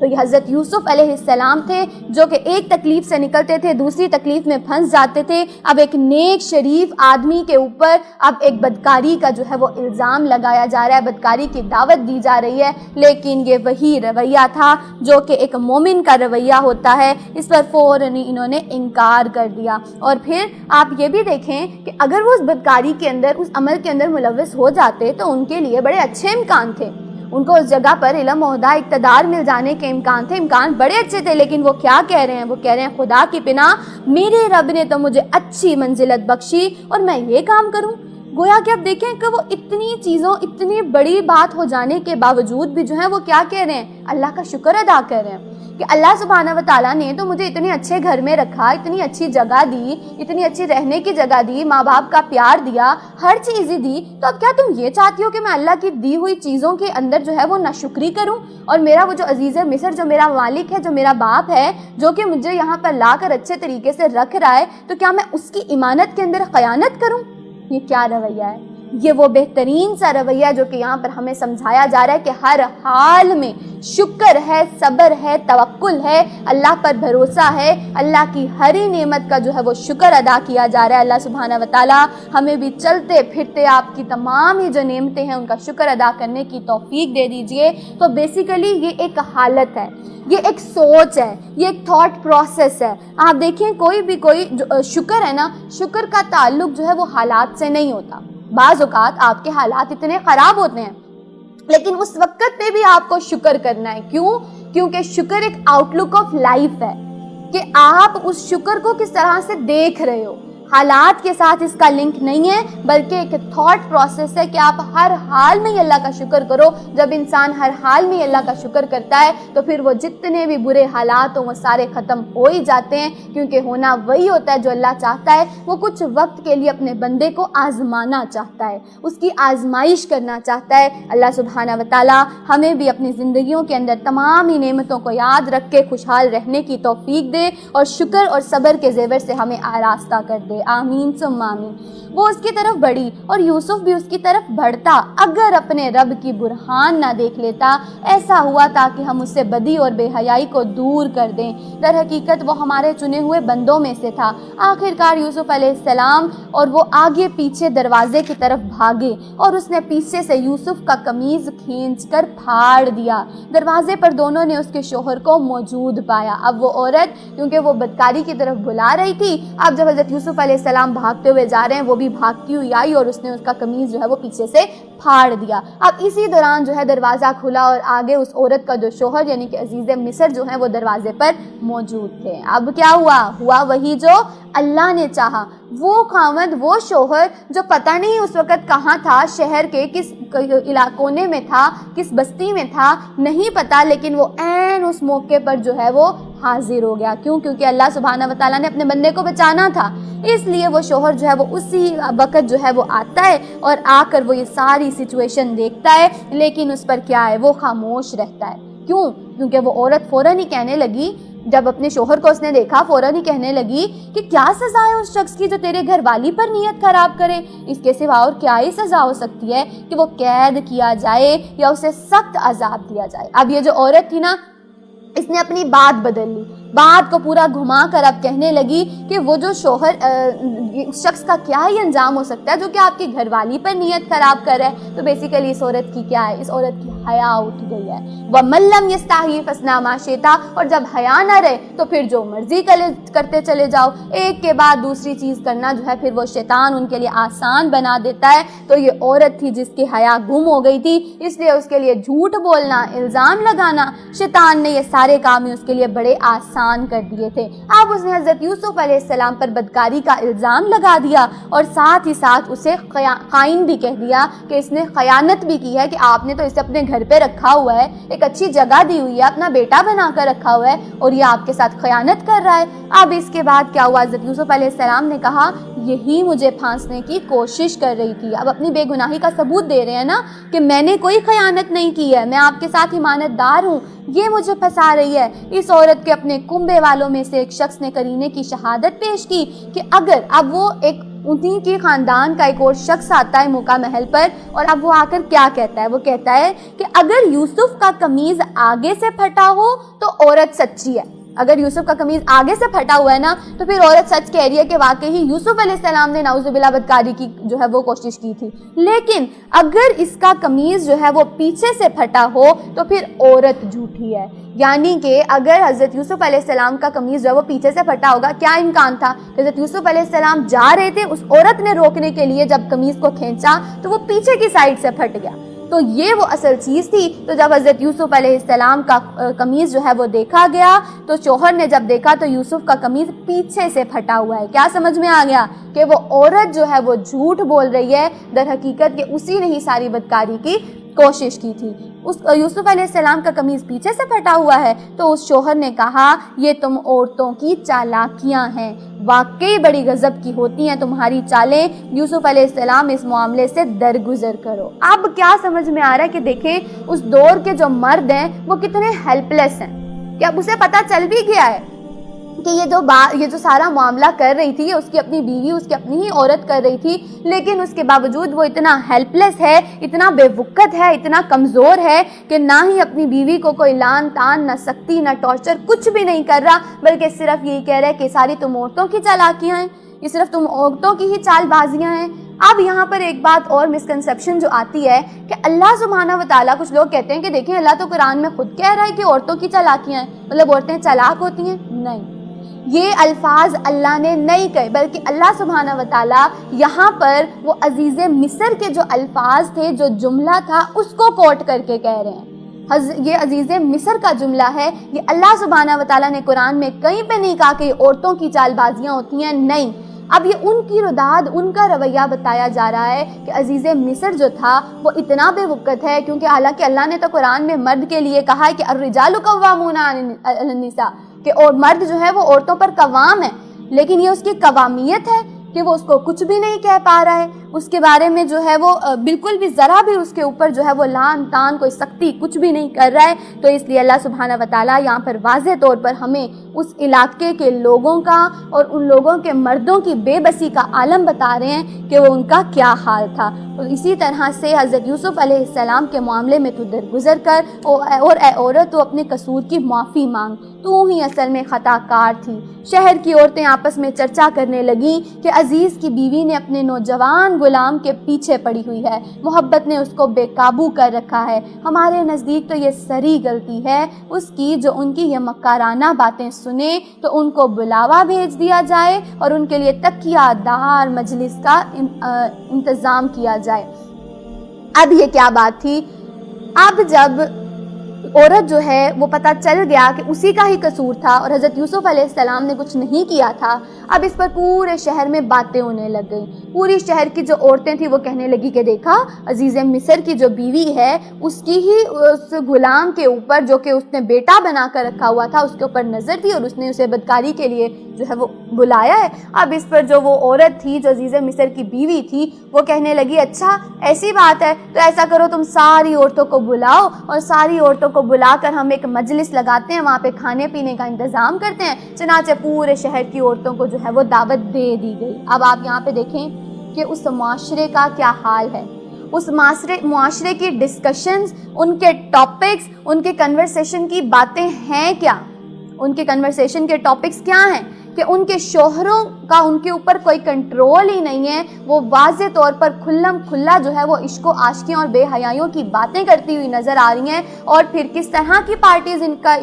تو یہ حضرت یوسف علیہ السلام تھے جو کہ ایک تکلیف سے نکلتے تھے، دوسری تکلیف میں پھنس جاتے تھے۔ اب ایک نیک شریف آدمی کے اوپر اب ایک بدکاری کا جو ہے وہ الزام لگایا جا رہا ہے، بدکاری کی دعوت دی جا رہی ہے، لیکن یہ وہی رویہ تھا جو کہ ایک مومن کا رویہ ہوتا ہے۔ اس پر فوراً انہوں نے انکار کر دیا۔ اور پھر آپ یہ بھی دیکھیں کہ اگر وہ اس بدکاری کے اندر، اس عمل کے اندر ملوث ہو جاتے تو ان کے لیے بڑے اچھے امکان تھے، ان کو اس جگہ پر علم، عہدہ، اقتدار مل جانے کے امکان تھے، امکان بڑے اچھے تھے، لیکن وہ کیا کہہ رہے ہیں؟ وہ کہہ رہے ہیں خدا کی پناہ، میرے رب نے تو مجھے اچھی منزلت بخشی اور میں یہ کام کروں۔ گویا کہ اب دیکھیں کہ وہ اتنی چیزوں، اتنی بڑی بات ہو جانے کے باوجود بھی جو ہے وہ کیا کہہ رہے ہیں؟ اللہ کا شکر ادا کر رہے ہیں کہ اللہ سبحانہ وتعالیٰ نے تو مجھے اتنے اچھے گھر میں رکھا، اتنی اچھی جگہ دی، اتنی اچھی رہنے کی جگہ دی، ماں باپ کا پیار دیا، ہر چیز دی، تو اب کیا تم یہ چاہتی ہو کہ میں اللہ کی دی ہوئی چیزوں کے اندر جو ہے وہ ناشکری کروں؟ اور میرا وہ جو عزیز مصر، جو میرا مالک ہے، جو میرا باپ ہے، جو کہ مجھے یہاں پر لا کر اچھے طریقے سے رکھ رہا ہے، تو کیا میں اس کی امانت کے اندر خیانت کروں؟ یہ کیا رویہ ہے؟ یہ وہ بہترین سا رویہ جو کہ یہاں پر ہمیں سمجھایا جا رہا ہے کہ ہر حال میں شکر ہے، صبر ہے، توکل ہے، اللہ پر بھروسہ ہے، اللہ کی ہر ہی نعمت کا جو ہے وہ شکر ادا کیا جا رہا ہے۔ اللہ سبحانہ و تعالیٰ ہمیں بھی چلتے پھرتے آپ کی تمام ہی جو نعمتیں ہیں ان کا شکر ادا کرنے کی توفیق دے دیجئے۔ تو بیسیکلی یہ ایک حالت ہے، یہ ایک سوچ ہے، یہ ایک تھاٹ پروسیس ہے۔ آپ دیکھیں کوئی شکر ہے نا، شکر کا تعلق جو ہے وہ حالات سے نہیں ہوتا۔ بعض اوقات آپ کے حالات اتنے خراب ہوتے ہیں لیکن اس وقت پہ بھی آپ کو شکر کرنا ہے۔ کیونکہ شکر ایک آؤٹ لک آف لائف ہے کہ آپ اس شکر کو کس طرح سے دیکھ رہے ہو۔ حالات کے ساتھ اس کا لنک نہیں ہے بلکہ ایک تھاٹ پروسیس ہے کہ آپ ہر حال میں اللہ کا شکر کرو۔ جب انسان ہر حال میں اللہ کا شکر کرتا ہے تو پھر وہ جتنے بھی برے حالات ہوں وہ سارے ختم ہو ہی جاتے ہیں، کیونکہ ہونا وہی ہوتا ہے جو اللہ چاہتا ہے۔ وہ کچھ وقت کے لیے اپنے بندے کو آزمانا چاہتا ہے، اس کی آزمائش کرنا چاہتا ہے۔ اللہ سبحانہ و تعالیٰ ہمیں بھی اپنی زندگیوں کے اندر تمام ہی نعمتوں کو یاد رکھ کے خوشحال رہنے کی توفیق دے اور شکر اور صبر کے زیور سے ہمیں آراستہ کر دے۔ آمین ثم آمین۔ وہ اس کی طرف بڑھی اور یوسف بھی اس کی طرف بڑھتا، اگر اپنے رب کی برہان نہ دیکھ لیتا۔ ایسا ہوا تاکہ ہم اس سے بدی اور بے حیائی کو دور کر دیں۔ در حقیقت وہ ہمارے چنے ہوئے بندوں میں سے تھا۔ آخر کار یوسف علیہ السلام اور وہ آگے پیچھے دروازے کی طرف بھاگے اور اس نے پیچھے سے یوسف کا قمیض کھینچ کر پھاڑ دیا۔ دروازے پر دونوں نے اس کے شوہر کو موجود پایا۔ اب وہ عورت کیونکہ وہ بدکاری کی طرف بلا رہی تھی، اب جب حضرت یوسف علیہ السلام بھاگتے ہوئے جا رہے ہیں وہ بھی بھاگتی ہوئی آئی اور اس نے اس کا قمیض جو ہے وہ پیچھے سے پھاڑ دیا۔ اب اسی دوران جو ہے دروازہ کھلا اور آگے اس عورت کا جو شوہر یعنی کہ عزیز مصر جو ہے وہ دروازے پر موجود تھے۔ اب کیا ہوا وہی جو اللہ نے چاہا۔ وہ خاوند، وہ شوہر جو پتہ نہیں اس وقت کہاں تھا، شہر کے کس کونے میں تھا، کس بستی میں تھا نہیں پتا، لیکن وہ عین اس موقع پر جو ہے وہ حاضر ہو گیا۔ کیونکہ اللہ سبحانہ و تعالیٰ نے اپنے بندے کو بچانا تھا، اس لیے وہ شوہر جو ہے وہ اسی وقت جو ہے وہ آتا ہے اور آ کر وہ یہ ساری سچویشن دیکھتا ہے، لیکن اس پر کیا ہے، وہ خاموش رہتا ہے۔ کیونکہ وہ عورت فوراً ہی کہنے لگی، جب اپنے شوہر کو اس نے دیکھا فوراً ہی کہنے لگی کہ کیا سزا ہے اس شخص کی جو تیرے گھر والی پر نیت خراب کرے؟ اس کے سوا اور کیا ہی سزا ہو سکتی ہے کہ وہ قید کیا جائے یا اسے سخت عذاب دیا جائے۔ اب یہ جو عورت تھی نا، اس نے اپنی بات بدل لی، بات کو پورا گھما کر اب کہنے لگی کہ وہ جو شوہر شخص کا کیا ہی انجام ہو سکتا ہے جو کہ آپ کی گھر والی پر نیت خراب کر رہا ہے۔ تو بیسیکلی اس عورت کی کیا ہے، اس عورت کی حیا اٹھ گئی ہے۔ وَمَن لَّمْ يَسْتَحْيِ فَاصْنَعْ مَا شِئْتَ، اور جب حیا نہ رہے تو پھر جو مرضی کرتے چلے جاؤ، ایک کے بعد دوسری چیز کرنا جو ہے پھر وہ شیطان ان کے لیے آسان بنا دیتا ہے۔ تو یہ عورت تھی جس کی حیا گم ہو گئی تھی، اس لیے اس کے لیے جھوٹ بولنا، الزام لگانا، شیطان نے یہ سارے کام ہی اس کے لیے بڑے آسان کر دیے تھے۔ اب اس نے حضرت یوسف علیہ السلام پر بدکاری کا الزام لگا دیا اور ساتھ ہی ساتھ اسے خائن بھی کہہ دیا کہ اس نے خیانت بھی کی ہے، کہ آپ نے تو اسے اپنے گھر پہ رکھا ہوا ہے، ایک اچھی جگہ دی ہوئی ہے، اپنا بیٹا بنا کر رکھا ہوا ہے اور یہ آپ کے ساتھ خیانت کر رہا ہے۔ اب اس کے بعد کیا ہوا، حضرت یوسف علیہ السلام نے کہا یہی مجھے پھانسنے کی کوشش کر رہی تھی۔ اب اپنی بے گناہی کا ثبوت دے رہے ہیں نا کہ میں نے کوئی خیانت نہیں کی ہے، میں آپ کے ساتھ ایمانت دار ہوں، یہ مجھے پھنسا رہی ہے۔ اس عورت کے اپنے کنبے والوں میں سے ایک شخص نے قرینے کی شہادت پیش کی کہ اگر اب وہ ایک انہی کے خاندان کا ایک اور شخص آتا ہے موقع محل پر، اور اب وہ آ کر کیا کہتا ہے، وہ کہتا ہے کہ اگر یوسف کا قمیض آگے سے پھٹا ہو تو عورت سچی ہے۔ اگر یوسف کا قمیض آگے سے پھٹا ہوا ہے نا تو پھر عورت سچ کہہ رہی ہے کہ واقعی یوسف علیہ السلام نے نعوذ باللہ بدکاری کی جو ہے وہ کوشش کی تھی۔ لیکن اگر اس کا قمیض جو ہے وہ پیچھے سے پھٹا ہو تو پھر عورت جھوٹی ہے۔ یعنی کہ اگر حضرت یوسف علیہ السلام کا قمیض جو ہے وہ پیچھے سے پھٹا ہوگا، کیا امکان تھا؟ حضرت یوسف علیہ السلام جا رہے تھے، اس عورت نے روکنے کے لیے جب قمیض کو کھینچا تو وہ پیچھے کی سائڈ سے پھٹ گیا۔ تو یہ وہ اصل چیز تھی۔ تو جب حضرت یوسف علیہ السلام کا قمیض جو ہے وہ دیکھا گیا تو شوہر نے جب دیکھا تو یوسف کا قمیض پیچھے سے پھٹا ہوا ہے۔ کیا سمجھ میں آ گیا کہ وہ عورت جو ہے وہ جھوٹ بول رہی ہے، در حقیقت کہ اسی نے ہی ساری بدکاری کی کوشش کی تھی۔ اس یوسف علیہ السلام کا قمیض پیچھے سے پھٹا ہوا ہے تو اس شوہر نے کہا یہ تم عورتوں کی چالاکیاں ہیں، واقعی بڑی غضب کی ہوتی ہیں تمہاری چالیں، یوسف علیہ السلام اس معاملے سے درگزر کرو۔ اب کیا سمجھ میں آ رہا ہے کہ دیکھیں اس دور کے جو مرد ہیں وہ کتنے ہیلپ لیس ہیں، کہ اب اسے پتہ چل بھی گیا ہے کہ یہ جو سارا معاملہ کر رہی تھی، یہ اس کی اپنی بیوی، اس کی اپنی ہی عورت کر رہی تھی، لیکن اس کے باوجود وہ اتنا ہیلپ لیس ہے، اتنا بے وقت ہے، اتنا کمزور ہے کہ نہ ہی اپنی بیوی کو کوئی لان تان، نہ سختی، نہ ٹارچر، کچھ بھی نہیں کر رہا، بلکہ صرف یہی کہہ رہا ہے کہ ساری تم عورتوں کی چالاکیاں ہیں، یہ صرف تم عورتوں کی ہی چال بازیاں ہیں۔ اب یہاں پر ایک بات اور مسکنسیپشن جو آتی ہے کہ اللہ سبحانہ و تعالیٰ، کچھ لوگ کہتے ہیں کہ دیکھیں اللہ تو قرآن میں خود کہہ رہا ہے کہ عورتوں کی چالاکیاں ہیں، مطلب عورتیں چالاک ہوتی ہیں۔ نہیں، یہ الفاظ اللہ نے نہیں کہے، بلکہ اللہ سبحانہ و تعالیٰ یہاں پر وہ عزیز مصر کے جو الفاظ تھے، جو جملہ تھا، اس کو کوٹ کر کے کہہ رہے ہیں۔ یہ عزیز مصر کا جملہ ہے، یہ اللہ سبحانہ و تعالیٰ نے قرآن میں کہیں پہ نہیں کہا کہ یہ عورتوں کی چال بازیاں ہوتی ہیں، نہیں۔ اب یہ ان کی رداد، ان کا رویہ بتایا جا رہا ہے کہ عزیز مصر جو تھا وہ اتنا بے وقت ہے، کیونکہ حالانکہ اللہ نے تو قرآن میں مرد کے لیے کہا ہے کہ الرجال قوامون علی النساء، کہ اور مرد جو ہے وہ عورتوں پر قوام ہے، لیکن یہ اس کی قوامیت ہے کہ وہ اس کو کچھ بھی نہیں کہہ پا رہا ہے، اس کے بارے میں جو ہے وہ بالکل بھی ذرا بھی اس کے اوپر جو ہے وہ لان تان، کوئی سختی کچھ بھی نہیں کر رہا ہے۔ تو اس لیے اللہ سبحانہ و تعالیٰ یہاں پر واضح طور پر ہمیں اس علاقے کے لوگوں کا اور ان لوگوں کے مردوں کی بے بسی کا عالم بتا رہے ہیں کہ وہ ان کا کیا حال تھا۔ اور اسی طرح سے حضرت یوسف علیہ السلام کے معاملے میں تو درگزر کر، اور اے عورت تو اپنے قصور کی معافی مانگ، تو ہی اصل میں خطا کار تھی۔ شہر کی عورتیں آپس میں چرچا کرنے لگیں کہ عزیز کی بیوی نے اپنے نوجوان غلام کے پیچھے پڑی ہوئی ہے، محبت نے اس کو بے قابو کر رکھا ہے، ہمارے نزدیک تو یہ سری غلطی ہے اس کی جو ان کی یہ مکارانہ باتیں سنے تو ان کو بلاوا بھیج دیا جائے اور ان کے لیے تکیہ دار مجلس کا انتظام کیا جائے۔ اب یہ کیا بات تھی؟ اب جب عورت جو ہے وہ پتہ چل گیا کہ اسی کا ہی قصور تھا اور حضرت یوسف علیہ السلام نے کچھ نہیں کیا تھا، اب اس پر پورے شہر میں باتیں ہونے لگ گئیں۔ پوری شہر کی جو عورتیں تھیں وہ کہنے لگی کہ دیکھا عزیز مصر کی جو بیوی ہے اس کی ہی اس غلام کے اوپر، جو کہ اس نے بیٹا بنا کر رکھا ہوا تھا، اس کے اوپر نظر تھی اور اس نے اسے بدکاری کے لیے جو ہے وہ بلایا ہے۔ اب اس پر جو وہ عورت تھی جو عزیز مصر کی بیوی تھی وہ کہنے لگی اچھا ایسی بات ہے تو ایسا کرو تم ساری عورتوں کو بلاؤ اور ساری عورتوں کو بلا کر ہم ایک مجلس لگاتے ہیں، وہاں پہ کھانے پینے کا انتظام کرتے ہیں۔ چنانچہ پورے شہر کی عورتوں کو جو ہے وہ دعوت دے دی گئی۔ اب آپ یہاں پہ دیکھیں کہ اس معاشرے کا کیا حال ہے، اس معاشرے کی ڈسکشنز، ان کے ٹاپکس، ان کے کنورسیشن کی باتیں ہیں کیا، ان کے کنورسیشن کے ٹاپکس کیا ہیں کہ ان کے شوہروں کا ان کے اوپر کوئی کنٹرول ہی نہیں ہے، وہ واضح طور پر کھلم کھلا جو ہے وہ عشق و عاشقیوں اور بے حیائیوں کی باتیں کرتی ہوئی نظر آ رہی ہیں، اور پھر کس طرح کی پارٹیز ان کا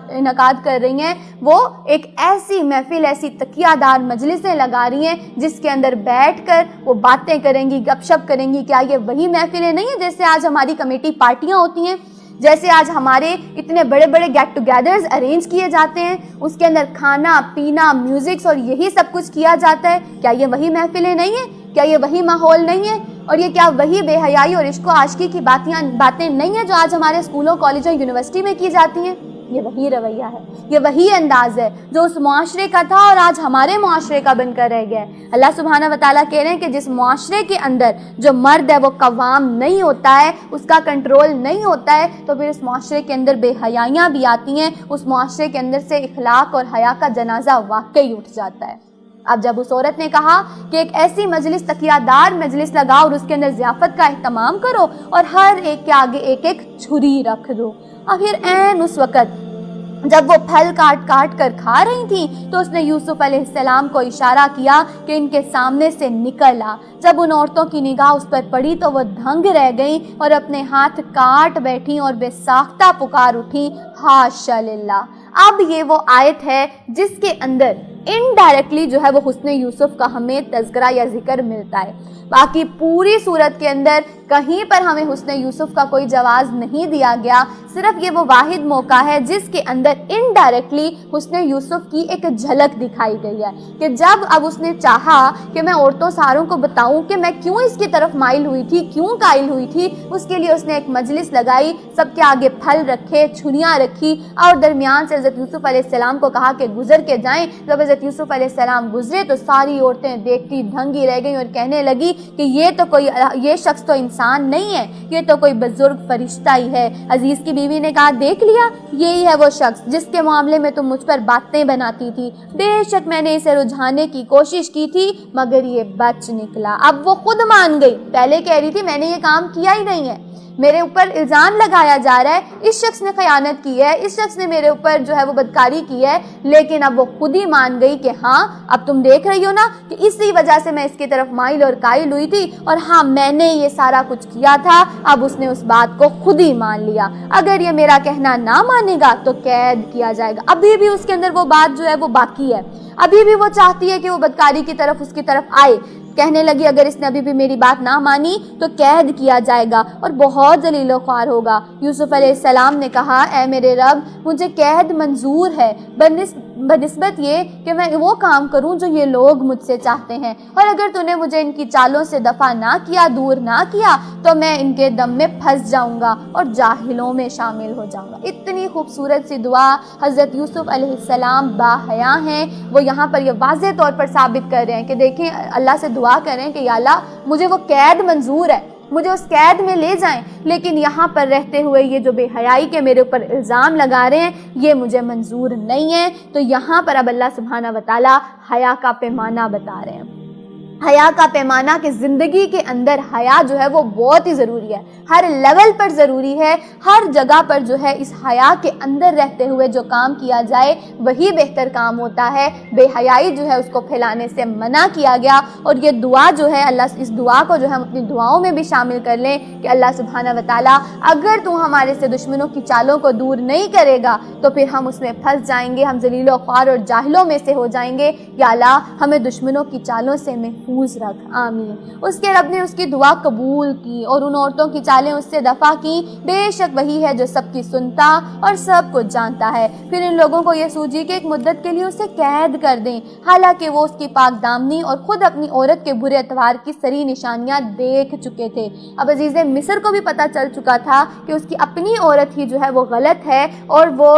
انعقاد کر رہی ہیں، وہ ایک ایسی محفل، ایسی تکیہ دار مجلسیں لگا رہی ہیں جس کے اندر بیٹھ کر وہ باتیں کریں گی، گپ شپ کریں گی۔ کیا یہ وہی محفلیں نہیں ہیں جیسے آج ہماری کمیٹی پارٹیاں ہوتی ہیں، جیسے آج ہمارے اتنے بڑے بڑے گیٹ ٹوگیدرز ارینج کیے جاتے ہیں، اس کے اندر کھانا پینا، میوزکس اور یہی سب کچھ کیا جاتا ہے؟ کیا یہ وہی محفلیں نہیں ہیں؟ کیا یہ وہی ماحول نہیں ہے؟ اور یہ کیا وہی بے حیائی اور عشق و عاشقی کی باتیں نہیں ہیں جو آج ہمارے اسکولوں، کالجوں، یونیورسٹی میں کی جاتی ہیں؟ یہ وہی رویہ ہے، یہ وہی انداز ہے جو اس معاشرے کا تھا اور آج ہمارے معاشرے کا بن کر رہ گیا ہے۔ اللہ سبحانہ و تعالیٰ کہہ رہے ہیں کہ جس معاشرے کے اندر جو مرد ہے وہ قوام نہیں ہوتا ہے، اس کا کنٹرول نہیں ہوتا ہے، تو پھر اس معاشرے کے اندر بے حیائیاں بھی آتی ہیں، اس معاشرے کے اندر سے اخلاق اور حیا کا جنازہ واقعی اٹھ جاتا ہے۔ اب جب اس عورت نے کہا کہ ایک ایسی مجلس، تکیہ دار مجلس لگاؤ اور اس کے اندر ضیافت کا اہتمام کرو اور ہر ایک کے آگے ایک ایک چھری رکھ دو، اور پھر عین اس وقت جب وہ پھل کاٹ کاٹ کر کھا رہی تھیں تو اس نے یوسف علیہ السلام کو اشارہ کیا کہ ان کے سامنے سے نکل آ۔ جب ان عورتوں کی نگاہ اس پر پڑی تو وہ دھنگ رہ گئیں اور اپنے ہاتھ کاٹ بیٹھیں اور بے ساختہ پکار اٹھیں، حاشا للہ۔ اب یہ وہ آیت ہے جس کے اندر انڈائریکٹلی جو ہے وہ حسن یوسف کا ہمیں تذکرہ یا ذکر ملتا ہے۔ باقی پوری صورت کے اندر کہیں پر ہمیں حسن یوسف کا کوئی جواز نہیں دیا گیا، صرف یہ وہ واحد موقع ہے جس کے اندر انڈائریکٹلی حسن یوسف کی ایک جھلک دکھائی گئی ہے کہ جب اب اس نے چاہا کہ میں عورتوں ساروں کو بتاؤں کہ میں کیوں اس کی طرف مائل ہوئی تھی، کیوں قائل ہوئی تھی، اس کے لیے اس نے ایک مجلس لگائی، سب کے آگے پھل رکھے، چھریاں رکھی اور درمیان سے حضرت یوسف علیہ السلام کو کہا کہ گزر کے جائیں۔ جب حضرت حضرت یوسف علیہ السلام گزرے تو ساری عورتیں دیکھتی دھنگی رہ گئیں اور کہنے لگی کہ یہ شخص تو انسان نہیں ہے، یہ تو کوئی بزرگ فرشتہ ہی ہے۔ عزیز کی بیوی نے کہا دیکھ لیا، یہی ہے وہ شخص جس کے معاملے میں تم مجھ پر باتیں بناتی تھی، بے شک میں نے اسے رجھانے کی کوشش کی تھی مگر یہ بچ نکلا۔ اب وہ خود مان گئی، پہلے کہہ رہی تھی میں نے یہ کام کیا ہی نہیں ہے، میرے اوپر الزام لگایا جا رہا ہے اس شخص نے خیانت کی ہے، اس شخص نے میرے اوپر جو ہے وہ بدکاری کی ہے، لیکن اب وہ خود ہی مان گئی کہ ہاں اب تم دیکھ رہی ہو نا کہ اسی وجہ سے میں اس کی طرف مائل اور قائل ہوئی تھی، اور ہاں میں نے یہ سارا کچھ کیا تھا۔ اب اس نے اس بات کو خود ہی مان لیا، اگر یہ میرا کہنا نہ مانے گا تو قید کیا جائے گا۔ ابھی بھی اس کے اندر وہ بات جو ہے وہ باقی ہے، ابھی بھی وہ چاہتی ہے کہ وہ بدکاری کی طرف اس کی طرف آئے۔ کہنے لگی اگر اس نے ابھی بھی میری بات نہ مانی تو قید کیا جائے گا اور بہت ذلیل و خوار ہوگا۔ یوسف علیہ السلام نے کہا اے میرے رب مجھے قید منظور ہے بنسبت یہ کہ میں وہ کام کروں جو یہ لوگ مجھ سے چاہتے ہیں، اور اگر تو نے مجھے ان کی چالوں سے دفع نہ کیا، دور نہ کیا، تو میں ان کے دم میں پھنس جاؤں گا اور جاہلوں میں شامل ہو جاؤں گا۔ اتنی خوبصورت سی دعا حضرت یوسف علیہ السلام باحیا ہیں، وہ یہاں پر یہ واضح طور پر ثابت کر رہے ہیں کہ دیکھیں اللہ سے دعا کریں کہ یا اللہ مجھے وہ قید منظور ہے، مجھے اس قید میں لے جائیں، لیکن یہاں پر رہتے ہوئے یہ جو بے حیائی کے میرے اوپر الزام لگا رہے ہیں یہ مجھے منظور نہیں ہے۔ تو یہاں پر اب اللہ سبحانہ وتعالی حیا کا پیمانہ بتا رہے ہیں، حیا کا پیمانہ کہ زندگی کے اندر حیا جو ہے وہ بہت ہی ضروری ہے، ہر لیول پر ضروری ہے، ہر جگہ پر جو ہے اس حیا کے اندر رہتے ہوئے جو کام کیا جائے وہی بہتر کام ہوتا ہے۔ بے حیائی جو ہے اس کو پھیلانے سے منع کیا گیا، اور یہ دعا جو ہے اللہ اس دعا کو جو ہم اپنی دعاؤں میں بھی شامل کر لیں کہ اللہ سبحانہ وتعالیٰ اگر تو ہمارے سے دشمنوں کی چالوں کو دور نہیں کرے گا تو پھر ہم اس میں پھنس جائیں گے، ہم ذلیل و خوار اور جاہلوں میں سے ہو جائیں گے، یا اللہ ہمیں دشمنوں کی چالوں سے محفوظ رکھ، آمین۔ اس کے رب نے اس کی دعا قبول کی اور ان عورتوں کی چالیں اس سے دفع کی، بے شک وہی ہے جو سب کی سنتا اور سب کچھ جانتا ہے۔ پھر ان لوگوں کو یہ سوجی کہ ایک مدت کے لیے اسے قید کر دیں، حالانکہ وہ اس کی پاک دامنی اور خود اپنی عورت کے برے اتوار کی سری نشانیاں دیکھ چکے تھے۔ اب عزیز مصر کو بھی پتہ چل چکا تھا کہ اس کی اپنی عورت ہی جو ہے وہ غلط ہے، اور وہ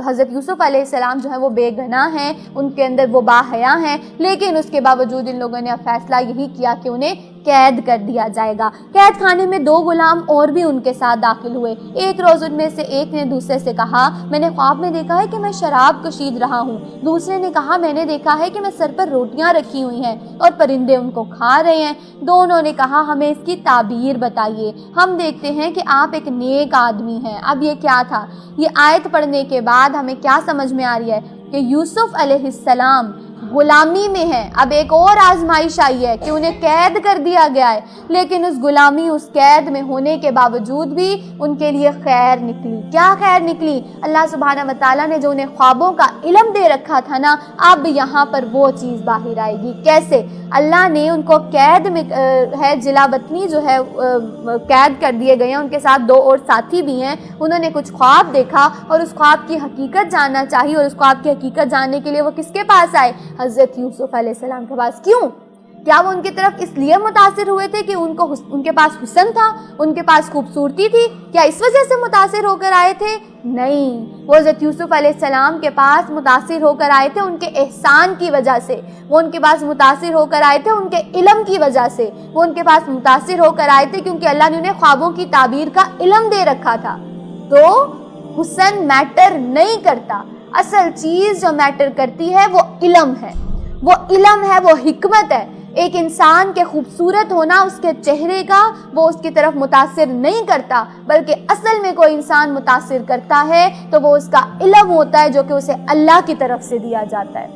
حضرت یوسف علیہ السلام جو ہے وہ بے گناہ ہیں، ان کے اندر وہ باحیا ہیں، لیکن اس کے باوجود ان لوگوں نے فیصلہ یہی کیا کہ انہیں قید کر دیا جائے گا۔ قید خانے میں 2 غلام اور بھی ان کے ساتھ داخل ہوئے۔ ایک روز ان میں سے ایک نے دوسرے سے کہا میں نے خواب میں دیکھا ہے کہ میں شراب کشید رہا ہوں۔ دوسرے نے کہا میں نے دیکھا ہے کہ میں سر پر روٹیاں رکھی ہوئی ہیں اور پرندے ان کو کھا رہے ہیں۔ دونوں نے کہا ہمیں اس کی تعبیر بتائیے، ہم دیکھتے ہیں کہ آپ ایک نیک آدمی ہیں۔ اب یہ کیا تھا؟ یہ آیت پڑھنے کے بعد ہمیں کیا سمجھ میں آ رہی ہے کہ یوسف علیہ السلام غلامی میں ہیں۔ اب ایک اور آزمائش آئی ہے کہ انہیں قید کر دیا گیا ہے، لیکن اس غلامی اس قید میں ہونے کے باوجود بھی ان کے لیے خیر نکلی۔ کیا خیر نکلی؟ اللہ سبحانہ وتعالیٰ نے جو انہیں خوابوں کا علم دے رکھا تھا نا، اب یہاں پر وہ چیز باہر آئے گی۔ کیسے؟ اللہ نے ان کو قید میں ہے جلا وطنی جو ہے قید کر دیے گئے ہیں، ان کے ساتھ 2 اور ساتھی بھی ہیں۔ انہوں نے کچھ خواب دیکھا اور اس خواب کی حقیقت جاننا چاہی، اور اس خواب کی حقیقت جاننے کے لیے وہ کس کے پاس آئے؟ حضرت یوسف علیہ السلام کے پاس۔ کیوں؟ کیا وہ ان کی طرف اس لیے متاثر ہوئے تھے کہ ان کے پاس حسن تھا، ان کے پاس خوبصورتی تھی؟ کیا اس وجہ سے متاثر ہو کر آئے تھے؟ نہیں، وہ حضرت یوسف علیہ السلام کے پاس متاثر ہو کر آئے تھے ان کے احسان کی وجہ سے، وہ ان کے پاس متاثر ہو کر آئے تھے ان کے علم کی وجہ سے، وہ ان کے پاس متاثر ہو کر آئے تھے کیونکہ اللہ نے انہیں خوابوں کی تعبیر کا علم دے رکھا تھا۔ تو حسن میٹر نہیں کرتا، اصل چیز جو میٹر کرتی ہے وہ علم ہے، وہ علم ہے، وہ حکمت ہے۔ ایک انسان کے خوبصورت ہونا اس کے چہرے کا وہ اس کی طرف متاثر نہیں کرتا، بلکہ اصل میں کوئی انسان متاثر کرتا ہے تو وہ اس کا علم ہوتا ہے جو کہ اسے اللہ کی طرف سے دیا جاتا ہے۔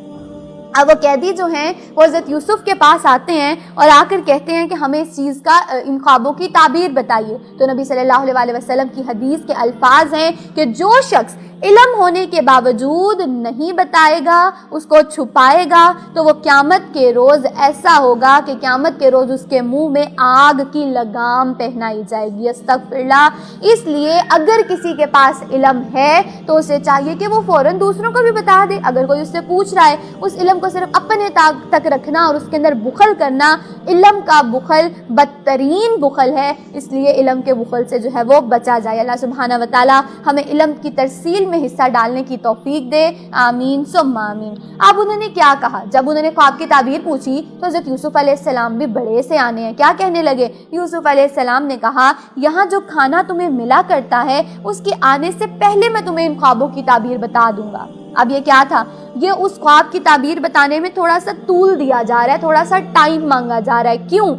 اب وہ قیدی جو ہیں وہ حضرت یوسف کے پاس آتے ہیں اور آ کر کہتے ہیں کہ ہمیں اس چیز کا ان خوابوں کی تعبیر بتائیے۔ تو نبی صلی اللہ علیہ وسلم کی حدیث کے الفاظ ہیں کہ جو شخص علم ہونے کے باوجود نہیں بتائے گا، اس کو چھپائے گا، تو وہ قیامت کے روز ایسا ہوگا کہ قیامت کے روز اس کے منہ میں آگ کی لگام پہنائی جائے گی۔ استغفر اللہ۔ اس لیے اگر کسی کے پاس علم ہے تو اسے چاہیے کہ وہ فوراً دوسروں کو بھی بتا دے۔ اگر کوئی اس سے پوچھ رہا ہے، اس علم کو صرف اپنے تک رکھنا اور اس کے اندر بخل کرنا، علم کا بخل بدترین بخل ہے، اس لیے علم کے بخل سے جو ہے وہ بچا جائے۔ اللہ سبحانہ وتعالی ہمیں علم کی ترسیل میں حصہ ڈالنے کی توفیق دے، آمین ثم آمین۔ اب انہوں نے کیا کہا؟ جب انہوں نے خواب کی تعبیر پوچھی تو حضرت یوسف علیہ السلام بھی بڑے سے آنے ہیں، کیا کہنے لگے؟ یوسف علیہ السلام نے کہا یہاں جو کھانا تمہیں ملا کرتا ہے اس کے آنے سے پہلے میں تمہیں ان خوابوں کی تعبیر بتا دوں گا۔ اب یہ کیا تھا؟ یہ اس خواب کی تعبیر بتانے میں تھوڑا سا طول دیا جا رہا ہے، تھوڑا سا ٹائم مانگا جا رہا ہے۔ کیوں؟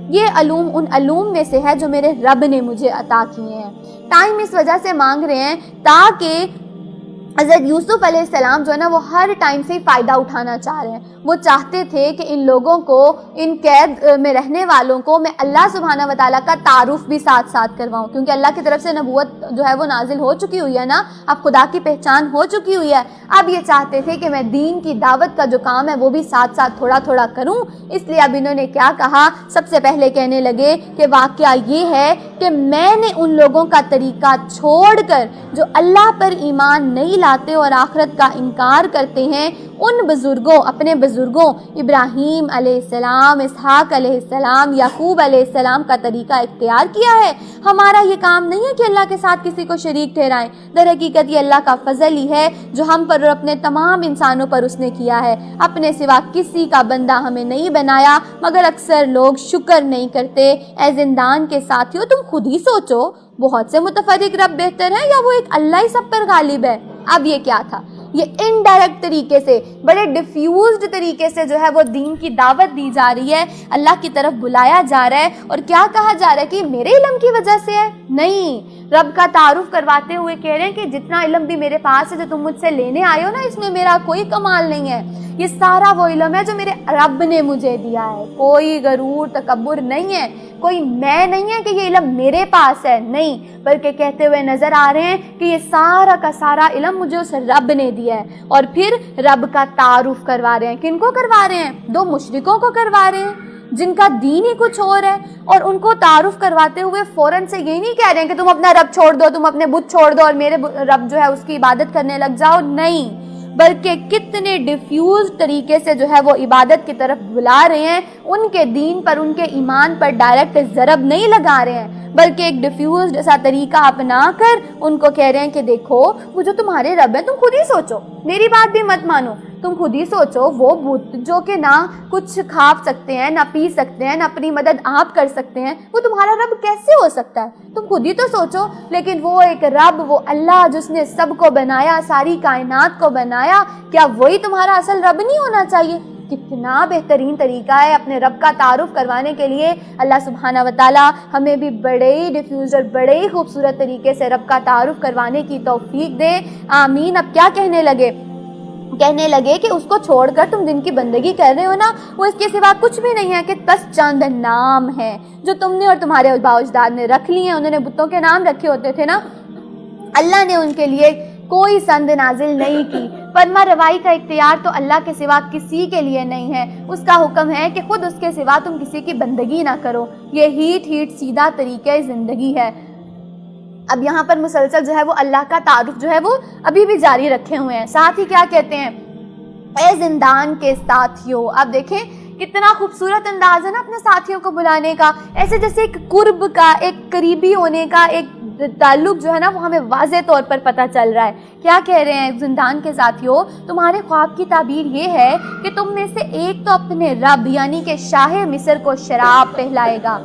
یہ علوم ان علوم میں سے ہے جو میرے رب نے مجھے عطا کیے ہیں۔ ٹائم اس وجہ سے مانگ رہے ہیں تاکہ حضرت یوسف علیہ السلام جو ہے نا وہ ہر ٹائم سے فائدہ اٹھانا چاہ رہے ہیں۔ وہ چاہتے تھے کہ ان لوگوں کو، ان قید میں رہنے والوں کو میں اللہ سبحانہ و تعالیٰ کا تعارف بھی ساتھ ساتھ کرواؤں، کیونکہ اللہ کی طرف سے نبوت جو ہے وہ نازل ہو چکی ہوئی ہے نا، اب خدا کی پہچان ہو چکی ہوئی ہے۔ اب یہ چاہتے تھے کہ میں دین کی دعوت کا جو کام ہے وہ بھی ساتھ ساتھ تھوڑا تھوڑا کروں، اس لیے اب انہوں نے کیا کہا؟ سب سے پہلے کہنے لگے کہ واقعہ یہ ہے کہ میں نے ان لوگوں کا طریقہ چھوڑ کر جو اللہ پر ایمان نہیں لاتے اور آخرت کا انکار کرتے ہیں، ان بزرگوں، اپنے بزرگوں ابراہیم علیہ السلام، اسحاق علیہ السلام، یعقوب علیہ السلام کا طریقہ اختیار کیا ہے۔ ہمارا یہ کام نہیں ہے کہ اللہ کے ساتھ کسی کو شریک ٹھہرائیں، در حقیقت یہ اللہ کا فضل ہی ہے جو ہم پر اور اپنے تمام انسانوں پر اس نے کیا ہے۔ اپنے سوا کسی کا بندہ ہمیں نہیں بنایا، مگر اکثر لوگ شکر نہیں کرتے۔ اے زندان کے ساتھیوں، تم خود ہی سوچو، بہت سے متفرق رب بہتر ہیں یا وہ ایک اللہ ہی سب پر غالب ہے؟ اب یہ کیا تھا؟ یہ انڈائریکٹ طریقے سے، بڑے ڈیفیوزڈ طریقے سے جو ہے وہ دین کی دعوت دی جا رہی ہے، اللہ کی طرف بلایا جا رہا ہے، اور کیا کہا جا رہا ہے کہ میرے علم کی وجہ سے ہے؟ نہیں، رب کا تعارف کرواتے ہوئے کہہ رہے ہیں کہ جتنا علم بھی میرے پاس ہے جو تم مجھ سے لینے آئے ہو نا، اس میں میرا کوئی کمال نہیں ہے، یہ سارا وہ علم ہے جو میرے رب نے مجھے دیا ہے۔ کوئی غرور تکبر نہیں ہے، کوئی میں نہیں ہے کہ یہ علم میرے پاس ہے، نہیں، بلکہ کہتے ہوئے نظر آ رہے ہیں کہ یہ سارا کا سارا علم مجھے اس رب نے دیا ہے۔ اور پھر رب کا تعارف کروا رہے ہیں۔ کن کو کروا رہے ہیں؟ دو مشرکوں کو کروا رہے ہیں جن کا دین ہی کچھ اور ہے، اور ان کو تعارف کرواتے ہوئے فوراً سے یہ نہیں کہہ رہے ہیں کہ تم اپنا رب چھوڑ دو، تم اپنے بت چھوڑ دو اور میرے رب جو ہے اس کی عبادت کرنے لگ جاؤ، نہیں، بلکہ کتنے ڈیفیوز طریقے سے جو ہے وہ عبادت کی طرف بلا رہے ہیں۔ ان کے دین پر، ان کے ایمان پر ڈائریکٹ ضرب نہیں لگا رہے ہیں، بلکہ ایک ڈیفیوزڈ سا طریقہ اپنا کر ان کو کہہ رہے ہیں کہ دیکھو وہ جو تمہارے رب ہے، تم خود ہی سوچو، میری بات بھی مت مانو، تم خود ہی سوچو، وہ بت جو کہ نہ کچھ کھا سکتے ہیں، نہ پی سکتے ہیں، نہ اپنی مدد آپ کر سکتے ہیں، وہ تمہارا رب کیسے ہو سکتا ہے؟ تم خود ہی تو سوچو۔ لیکن وہ ایک رب، وہ اللہ جس نے سب کو بنایا، ساری کائنات کو بنایا، کیا وہی تمہارا اصل رب نہیں ہونا چاہیے؟ کتنا بہترین طریقہ ہے اپنے رب کا تعارف کروانے کے لیے۔ اللہ سبحانہ و تعالی ہمیں بھی بڑے ہی ڈیفیوز اور بڑے ہی خوبصورت طریقے سے رب کا تعارف کروانے کی توفیق دے، آمین۔ اب کیا کہنے لگے کہ اس کو چھوڑ کر تم جن کی بندگی کر رہے ہو نا، وہ اس کے سوا کچھ بھی نہیں ہے کہ 10 چند نام ہیں جو تم نے اور تمہارے آباء و اجداد نے رکھ لیے ہیں۔ انہوں نے بتوں کے نام رکھے ہوتے تھے نا، اللہ نے ان کے لیے کوئی سند نازل نہیں کی۔ فرما روائی کا اختیار تو اللہ کے سوا کسی کے لیے نہیں ہے، اس کا حکم ہے کہ خود اس کے سوا تم کسی کی بندگی نہ کرو، یہ ہیٹ سیدھا طریقہ زندگی ہے۔ اب یہاں پر مسلسل جو ہے وہ اللہ کا تعارف جو ہے وہ ابھی بھی جاری رکھے ہوئے ہیں۔ ساتھ ہی کیا کہتے ہیں؟ اے زندان کے ساتھیوں۔ اب دیکھیں کتنا خوبصورت انداز ہے نا اپنے ساتھیوں کو بلانے کا، ایسے جیسے ایک قرب کا، ایک قریبی ہونے کا ایک تعلق جو ہے نا وہ ہمیں واضح طور پر پتہ چل رہا ہے۔ کیا کہہ رہے ہیں؟ زندان کے ساتھیوں، تمہارے خواب کی تعبیر یہ ہے کہ تم میں سے ایک تو اپنے رب یعنی کہ شاہ مصر کو شراب پہلائے گا۔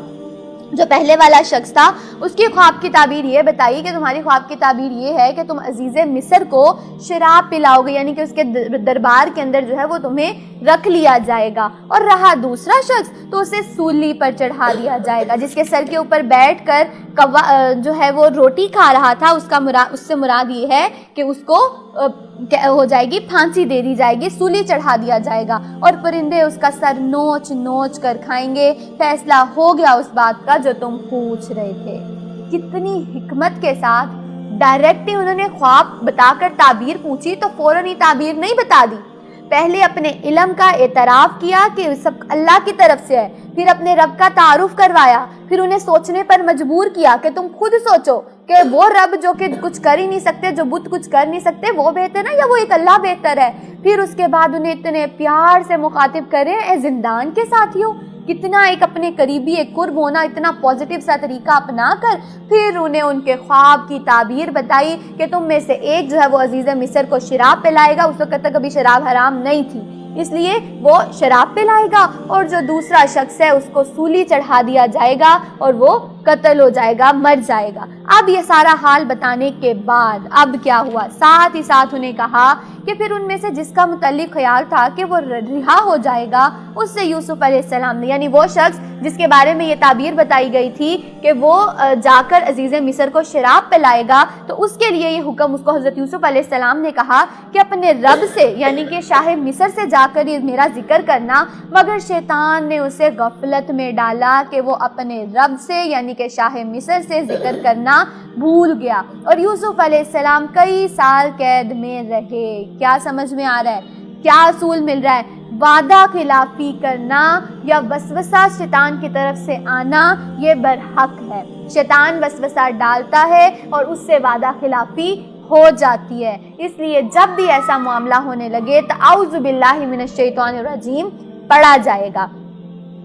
جو پہلے والا شخص تھا اس کی خواب کی تعبیر یہ بتائی کہ تمہاری خواب کی تعبیر یہ ہے کہ تم عزیز مصر کو شراب پلاؤ گے، یعنی کہ اس کے دربار کے اندر جو ہے وہ تمہیں رکھ لیا جائے گا، اور رہا دوسرا شخص تو اسے سولی پر چڑھا دیا جائے گا، جس کے سر کے اوپر بیٹھ کر جو ہے وہ روٹی کھا رہا تھا، اس سے مراد یہ ہے کہ اس کو ہو جائے گی، پھانسی دے دی جائے گی، سولی چڑھا دیا جائے گا، اور پرندے اس کا سر نوچ نوچ کر کھائیں گے۔ فیصلہ ہو گیا اس بات کا جو تم پوچھ رہے تھے۔ کتنی حکمت کے ساتھ ڈائریکٹ ہی انہوں نے خواب بتا کر تعبیر پوچھی تو فوراً ہی تعبیر نہیں بتا دی، پہلے اپنے علم کا اعتراف کیا کہ سب اللہ کی طرف سے ہے، پھر اپنے رب کا تعارف کروایا، پھر انہیں سوچنے پر مجبور کیا کہ تم خود سوچو کہ وہ رب جو کہ کچھ کر ہی نہیں سکتے، جو بت کچھ کر نہیں سکتے، وہ بہتر ہے یا وہ ایک اللہ بہتر ہے۔ پھر اس کے بعد انہیں اتنے پیار سے مخاطب کرے، اے زندان کے ساتھیوں، کتنا ایک اپنے قریبی ایک قرب ہونا، اتنا پازیٹیو سا طریقہ اپنا کر پھر انہیں ان کے خواب کی تعبیر بتائی کہ تم میں سے ایک جو ہے وہ عزیز مصر کو شراب پلائے گا، اس وقت تک کبھی شراب حرام نہیں تھی، اس لیے وہ شراب پلائے گا، اور جو دوسرا شخص ہے اس کو سولی چڑھا دیا جائے گا اور وہ قتل ہو جائے گا، مر جائے گا۔ اب یہ سارا حال بتانے کے بعد اب کیا ہوا، ساتھ ہی ساتھ انہیں کہا کہ پھر ان میں سے جس کا متعلق خیال تھا کہ وہ رہا ہو جائے گا، اس سے یوسف علیہ السلام نے، یعنی وہ شخص جس کے بارے میں یہ تعبیر بتائی گئی تھی کہ وہ جا کر عزیز مصر کو شراب پلائے گا، تو اس کے لیے یہ حکم اس کو حضرت یوسف علیہ السلام نے کہا کہ اپنے رب سے یعنی کہ شاہ مصر سے جا کر یہ میرا ذکر کرنا، مگر شیطان نے اسے غفلت میں ڈالا کہ وہ اپنے رب سے یعنی کہ شاہ مصر سے ذکر کرنا بھول گیا، اور یوسف علیہ السلام کئی سال قید میں رہے۔ کیا سمجھ میں آ رہا ہے، کیا اصول مل رہا ہے؟ وعدہ خلافی کرنا یا وسوسہ شیطان کی طرف سے آنا یہ برحق ہے، شیطان وسوسہ ڈالتا ہے اور اس سے وعدہ خلافی ہو جاتی ہے، اس لیے جب بھی ایسا معاملہ ہونے لگے تو اعوذ باللہ من الشیطان الرجیم پڑھا جائے گا۔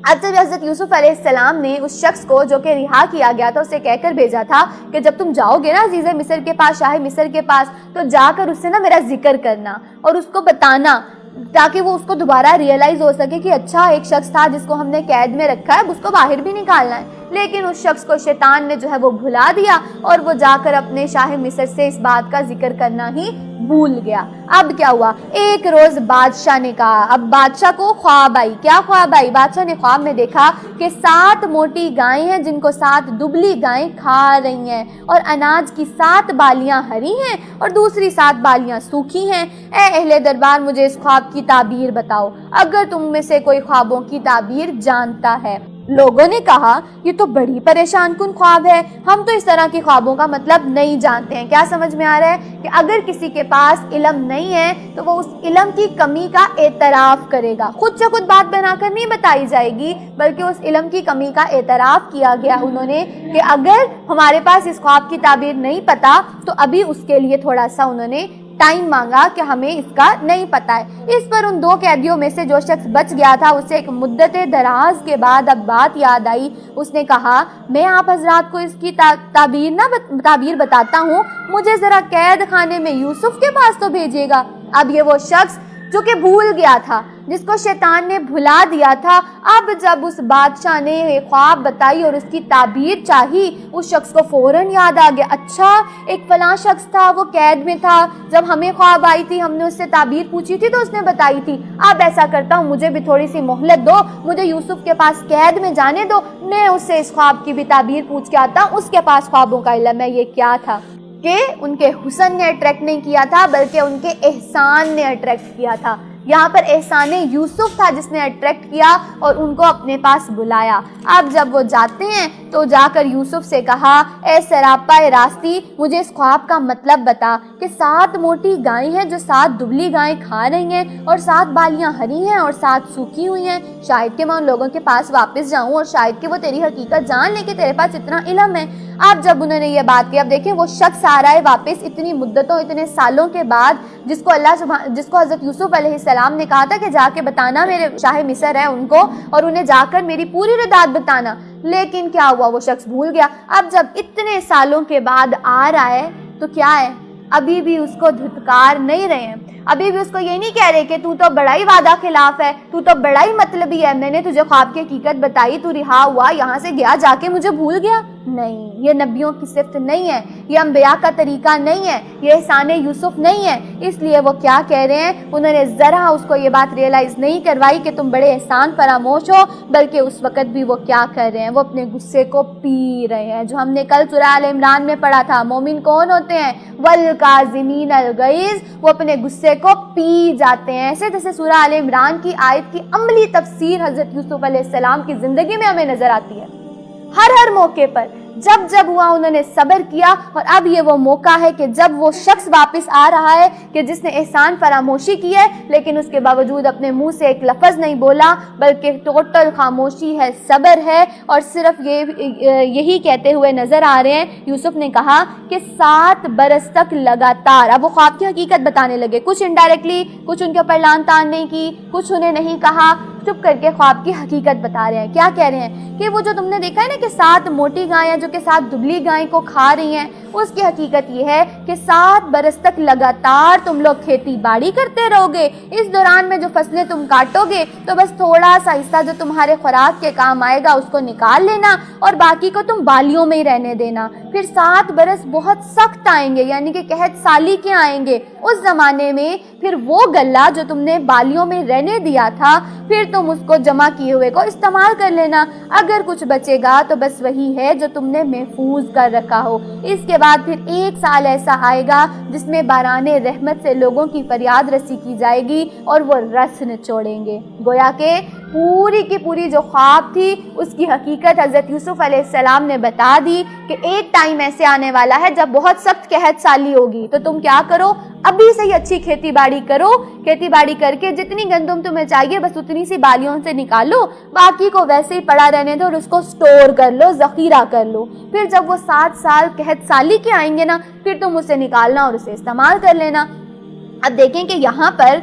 اب جب حضرت یوسف علیہ السلام نے اس شخص کو جو کہ رہا کیا گیا تھا اسے کہہ کر بھیجا تھا کہ جب تم جاؤ گے نا عزیز مصر کے پاس، شاہ مصر کے پاس، تو جا کر اس سے نا میرا ذکر کرنا اور اس کو بتانا، تاکہ وہ اس کو دوبارہ ریئلائز ہو سکے کہ اچھا ایک شخص تھا جس کو ہم نے قید میں رکھا ہے، اب اس کو باہر بھی نکالنا ہے، لیکن اس شخص کو شیطان نے جو ہے وہ بھلا دیا اور وہ جا کر اپنے شاہ مصر سے اس بات کا ذکر کرنا ہی بھول گیا۔ اب کیا ہوا، ایک روز بادشاہ نے کہا، اب بادشاہ کو خواب آئی، کیا خواب آئی، بادشاہ نے خواب میں دیکھا کہ 7 موٹی گائیں ہیں جن کو 7 دبلی گائیں کھا رہی ہیں، اور اناج کی 7 بالیاں ہری ہیں اور دوسری 7 بالیاں سوکھی ہیں۔ اے اہل دربار، مجھے اس خواب کی تعبیر بتاؤ، اگر تم میں سے کوئی خوابوں کی تعبیر جانتا ہے۔ لوگوں نے کہا یہ تو بڑی پریشان کن خواب ہے، ہم تو اس طرح کی خوابوں کا مطلب نہیں جانتے ہیں۔ کیا سمجھ میں آ رہا ہے کہ اگر کسی کے پاس علم نہیں ہے تو وہ اس علم کی کمی کا اعتراف کرے گا، خود سے خود بات بنا کر نہیں بتائی جائے گی، بلکہ اس علم کی کمی کا اعتراف کیا گیا انہوں نے کہ اگر ہمارے پاس اس خواب کی تعبیر نہیں پتا تو ابھی اس کے لیے تھوڑا سا انہوں نے ٹائم مانگا کہ ہمیں اس کا نہیں پتا ہے۔ اس پر ان 2 قیدیوں میں سے جو شخص بچ گیا تھا اسے ایک مدت دراز کے بعد اب بات یاد آئی، اس نے کہا میں آپ حضرات کو اس کی تعبیر بتاتا ہوں، مجھے ذرا قید خانے میں یوسف کے پاس تو بھیجیے گا۔ اب یہ وہ شخص جو کہ بھول گیا تھا، جس کو شیطان نے بھلا دیا تھا، اب جب اس بادشاہ نے یہ خواب بتائی اور اس کی تعبیر چاہی، اس شخص کو فوراً یاد آ گیا، اچھا ایک فلاں شخص تھا، وہ قید میں تھا، جب ہمیں خواب آئی تھی ہم نے اس سے تعبیر پوچھی تھی تو اس نے بتائی تھی، اب ایسا کرتا ہوں مجھے بھی تھوڑی سی مہلت دو، مجھے یوسف کے پاس قید میں جانے دو، میں اس سے اس خواب کی بھی تعبیر پوچھ کے آتا ہوں، اس کے پاس خوابوں کا علم ہے۔ یہ کیا تھا کہ ان کے حسن نے اٹریکٹ نہیں کیا تھا بلکہ ان کے احسان نے اٹریکٹ کیا تھا۔ یہاں پر احسان یوسف تھا جس نے اٹریکٹ کیا اور ان کو اپنے پاس بلایا۔ اب جب وہ جاتے ہیں تو جا کر یوسف سے کہا اے سراپا راستی، مجھے اس خواب کا مطلب بتا کہ 7 موٹی گائیں ہیں جو 7 دبلی گائیں کھا رہی ہیں اور 7 بالیاں ہری ہیں اور 7 سوکھی ہوئی ہیں، شاید کہ میں ان لوگوں کے پاس واپس جاؤں اور شاید کہ وہ تیری حقیقت جان لیں کہ تیرے پاس اتنا علم ہے۔ اب جب انہوں نے یہ بات کی، اب دیکھیں وہ شخص آ رہا ہے واپس اتنی مدتوں اتنے سالوں کے بعد، جس کو حضرت یوسف علیہ السلام نے کہا تھا کہ جا کے بتانا میرے شاہ مصر ہے ان کو، اور انہیں جا کر میری پوری رداد بتانا، لیکن کیا ہوا وہ شخص بھول گیا۔ اب جب اتنے سالوں کے بعد آ رہا ہے تو کیا ہے، ابھی بھی اس کو دھتکار نہیں رہے ہیں، ابھی بھی اس کو یہ نہیں کہہ رہے کہ تو تو بڑا ہی وعدہ خلاف ہے، تو تو بڑا ہی مطلبی ہے، میں نے تجھے خواب کی حقیقت بتائی، تو رہا ہوا یہاں سے گیا، جا کے مجھے بھول گیا۔ نہیں، یہ نبیوں کی صفت نہیں ہے، یہ انبیاء کا طریقہ نہیں ہے، یہ احسان یوسف نہیں ہے۔ اس لیے وہ کیا کہہ رہے ہیں، انہوں نے ذرا اس کو یہ بات ریئلائز نہیں کروائی کہ تم بڑے احسان فراموش ہو، بلکہ اس وقت بھی وہ کیا کر رہے ہیں، وہ اپنے غصے کو پی رہے ہیں، جو ہم نے کل سورہ آل عمران میں پڑھا تھا، مومن کون ہوتے ہیں، والکاظمین الغیظ، وہ اپنے غصے کو پی جاتے ہیں۔ ایسے جیسے سورہ آل عمران کی آیت کی عملی تفسیر حضرت یوسف علیہ السلام کی زندگی میں ہمیں نظر آتی ہے۔ ہر موقع پر جب ہوا انہوں نے صبر کیا، اور اب یہ وہ موقع ہے کہ جب وہ شخص واپس آ رہا ہے کہ جس نے احسان فراموشی کی ہے لیکن اس کے باوجود اپنے منہ سے ایک لفظ نہیں بولا، بلکہ ٹوٹل خاموشی ہے، صبر ہے، اور صرف یہی کہتے ہوئے نظر آ رہے ہیں۔ یوسف نے کہا کہ 7 برس تک لگاتار، اب وہ خواب کی حقیقت بتانے لگے، کچھ انڈائریکٹلی، کچھ ان کے اوپر لان تان نہیں کی، کچھ انہیں نہیں کہا، چپ کر کے خواب کی حقیقت بتا رہے ہیں. کیا کہہ رہے ہیں کہ وہ جو تم نے دیکھا ہے نا کہ 7 موٹی گائیں جو کہ 7 دبلی گائیں کو کھا رہی ہیں, اس کی حقیقت یہ ہے کہ 7 برس تک لگاتار تم لوگ کھیتی باڑی کرتے رہو گے. اس دوران میں جو فصلیں تم کاٹو گے تو بس تھوڑا سا حصہ جو تمہارے خوراک کے کام آئے گا اس کو نکال لینا اور باقی کو تم بالیوں میں ہی رہنے دینا. پھر 7 برس بہت سخت آئیں گے, یعنی کہ قحط سالی کے آئیں گے. اس زمانے میں پھر وہ غلہ جو تم نے بالیوں میں رہنے دیا تھا, پھر تم اس کو جمع کیے ہوئے کو استعمال کر لینا. اگر کچھ بچے گا تو بس وہی ہے جو تم نے محفوظ کر رکھا ہو. اس کے بعد پھر 1 سال ایسا آئے گا جس میں باران رحمت سے لوگوں کی فریاد رسی کی جائے گی اور وہ رس نچوڑیں گے. گویا کہ پوری کی پوری جو خواب تھی اس کی حقیقت حضرت یوسف علیہ السلام نے بتا دی کہ ایک ٹائم ایسے آنے والا ہے جب بہت سخت قحط سالی ہوگی. تو تم کیا کرو, ابھی سے ہی اچھی کھیتی باڑی کرو. کھیتی باڑی کر کے جتنی گندم تمہیں چاہیے بس اتنی سی بالیوں سے نکالو, باقی کو ویسے ہی پڑا رہنے دو اور اس کو سٹور کر لو, ذخیرہ کر لو. پھر جب وہ 7 سال قحط سالی کے آئیں گے نا, پھر تم اسے نکالنا اور اسے استعمال کر لینا. اب دیکھیں کہ یہاں پر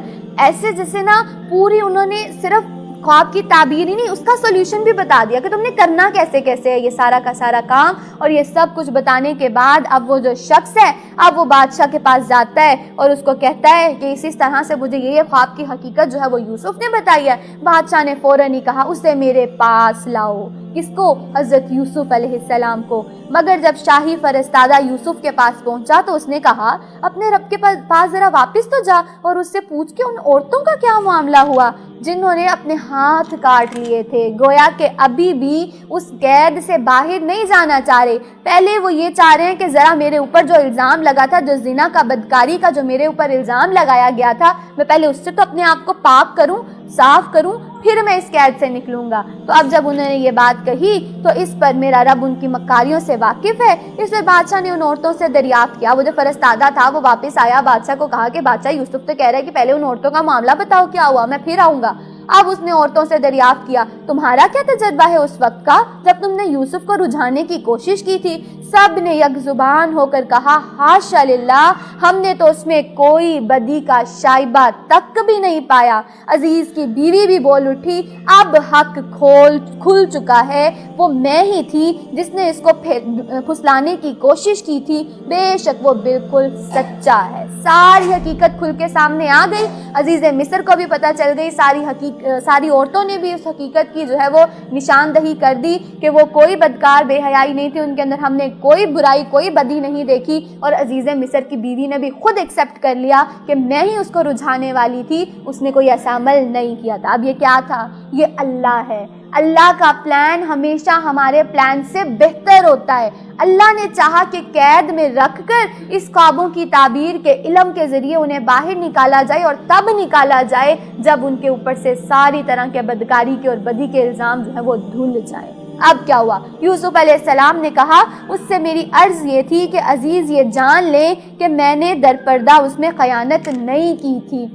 ایسے جیسے نا پوری انہوں نے صرف خواب کی تعبیر ہی نہیں, اس کا سولوشن بھی بتا دیا کہ تم نے کرنا کیسے کیسے ہے یہ سارا کا سارا کام. اور یہ سب کچھ بتانے کے بعد اب وہ جو شخص ہے اب وہ بادشاہ کے پاس جاتا ہے اور اس کو کہتا ہے کہ اسی طرح سے مجھے یہ خواب کی حقیقت جو ہے وہ یوسف نے بتائی ہے. بادشاہ نے فوراً ہی کہا اسے میرے پاس لاؤ. کس کو؟ حضرت یوسف علیہ السلام کو. مگر جب شاہی فرستادہ یوسف کے پاس پہنچا تو اس نے کہا اپنے رب کے پاس ذرا واپس تو جا اور اس سے پوچھ کے ان عورتوں کا کیا معاملہ ہوا جنہوں نے اپنے ہاتھ کاٹ لیے تھے. گویا کہ ابھی بھی اس قید سے باہر نہیں جانا چاہ رہے. پہلے وہ یہ چاہ رہے ہیں کہ ذرا میرے اوپر جو الزام لگا تھا, جو زنا کا, بدکاری کا جو میرے اوپر الزام لگایا گیا تھا, میں پہلے اس سے تو اپنے آپ کو پاک کروں, صاف کروں, پھر میں اس قید سے نکلوں گا. تو اب جب انہوں نے یہ بات کہی تو اس پر میرا رب ان کی مکاریوں سے واقف ہے. اس پر بادشاہ نے ان عورتوں سے دریافت کیا. وہ جو فرستادہ تھا وہ واپس آیا, بادشاہ کو کہا کہ بادشاہ یوسف تو کہہ رہا ہے کہ پہلے ان عورتوں کا معاملہ بتاؤ کیا ہوا, میں پھر آؤں گا. اب اس نے عورتوں سے دریافت کیا تمہارا کیا تجربہ ہے اس وقت کا جب تم نے یوسف کو رجھانے کی کوشش کی تھی. سب نے یک زبان ہو کر کہا حاشا للہ, ہم نے تو اس میں کوئی بدی کا شائبہ تک بھی نہیں پایا. عزیز کی بیوی بھی بول اٹھی اب حق کھل چکا ہے, وہ میں ہی تھی جس نے اس کو پھسلانے کی کوشش کی تھی, بے شک وہ بالکل سچا ہے. ساری حقیقت کھل کے سامنے آ گئی. عزیز مصر کو بھی پتہ چل گئی, ساری عورتوں نے بھی اس حقیقت کی جو ہے وہ نشاندہی کر دی کہ وہ کوئی بدکار بے حیائی نہیں تھی, ان کے اندر ہم نے کوئی برائی کوئی بدی نہیں دیکھی. اور عزیز مصر کی بیوی نے بھی خود ایکسیپٹ کر لیا کہ میں ہی اس کو رجھانے والی تھی, اس نے کوئی ایسا عمل نہیں کیا تھا. اب یہ کیا تھا؟ یہ اللہ ہے. اللہ کا پلان ہمیشہ ہمارے پلان سے بہتر ہوتا ہے. اللہ نے چاہا کہ قید میں رکھ کر اس خوابوں کی تعبیر کے علم کے ذریعے انہیں باہر نکالا جائے, اور تب نکالا جائے جب ان کے اوپر سے ساری طرح کے بدکاری کے اور بدی کے الزام جو ہے وہ دھل جائے. اب کیا ہوا؟ یوسف علیہ السلام نے کہا اس سے میری عرض یہ تھی کہ عزیز یہ جان لیں کہ میں نے در پردہ اس میں خیانت نہیں کی تھی,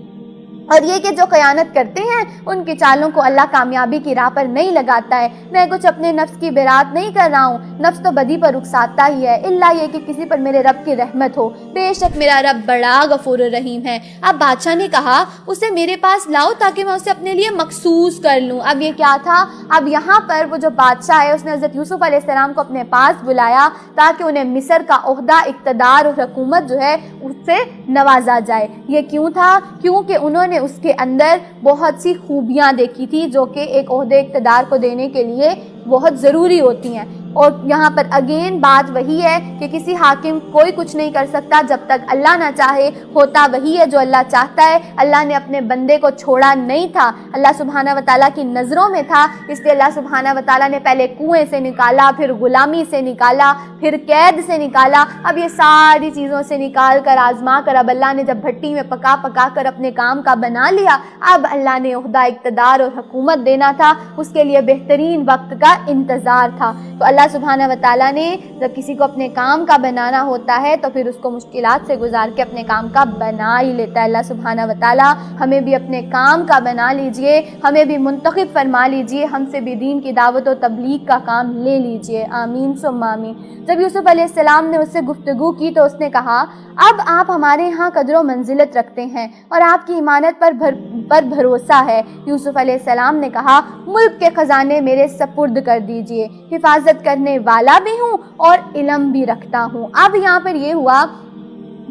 اور یہ کہ جو خیانت کرتے ہیں ان کی چالوں کو اللہ کامیابی کی راہ پر نہیں لگاتا ہے. میں کچھ اپنے نفس کی برات نہیں کر رہا ہوں, نفس تو بدی پر رخصاتا ہی ہے, الا یہ کہ کسی پر میرے رب کی رحمت ہو. بے شک میرا رب بڑا غفور الرحیم ہے. اب بادشاہ نے کہا اسے میرے پاس لاؤ تاکہ میں اسے اپنے لیے مخصوص کر لوں. اب یہ کیا تھا؟ اب یہاں پر وہ جو بادشاہ ہے اس نے حضرت یوسف علیہ السلام کو اپنے پاس بلایا تاکہ انہیں مصر کا عہدہ, اقتدار اور حکومت جو ہے اس سے نوازا جائے. یہ کیوں تھا؟ کیونکہ انہوں نے اس کے اندر بہت سی خوبیاں دیکھی تھی جو کہ ایک عہدے اقتدار کو دینے کے لیے بہت ضروری ہوتی ہیں. اور یہاں پر اگین بات وہی ہے کہ کسی حاکم کوئی کچھ نہیں کر سکتا جب تک اللہ نہ چاہے. ہوتا وہی ہے جو اللہ چاہتا ہے. اللہ نے اپنے بندے کو چھوڑا نہیں تھا, اللہ سبحانہ و تعالیٰ کی نظروں میں تھا, اس لیے اللہ سبحانہ و تعالیٰ نے پہلے کنویں سے نکالا, پھر غلامی سے نکالا, پھر قید سے نکالا. اب یہ ساری چیزوں سے نکال کر آزما کر اب اللہ نے جب بھٹی میں پکا پکا کر اپنے کام کا بنا لیا, اب اللہ نے عہدہ اقتدار اور حکومت دینا تھا, اس کے لیے بہترین وقت کا انتظار تھا. تو اللہ اللہ سبحانہ و تعالیٰ نے جب کسی کو اپنے کام کا بنانا ہوتا ہے تو پھر اس کو مشکلات سے گزار کے اپنے کام کا بنا ہی لیتا ہے۔ اللہ سبحانہ و تعالیٰ ہمیں بھی اپنے کام کا بنا لیجئے، ہمیں بھی منتخب فرما لیجئے، ہم سے بھی دین کی دعوت و تبلیغ کا کام لے لیجئے، آمین ثم آمین۔ جب یوسف علیہ السلام نے اس سے گفتگو کی تو اس نے کہا اب آپ ہمارے ہاں قدر و منزلت رکھتے ہیں اور آپ کی ایمانت پر بھروسہ ہے۔ یوسف علیہ السلام نے کہا ملک کے خزانے میرے سپرد کر دیجئے، حفاظت کرنے والا بھی ہوں اور علم بھی رکھتا ہوں۔ اب یہاں پر یہ ہوا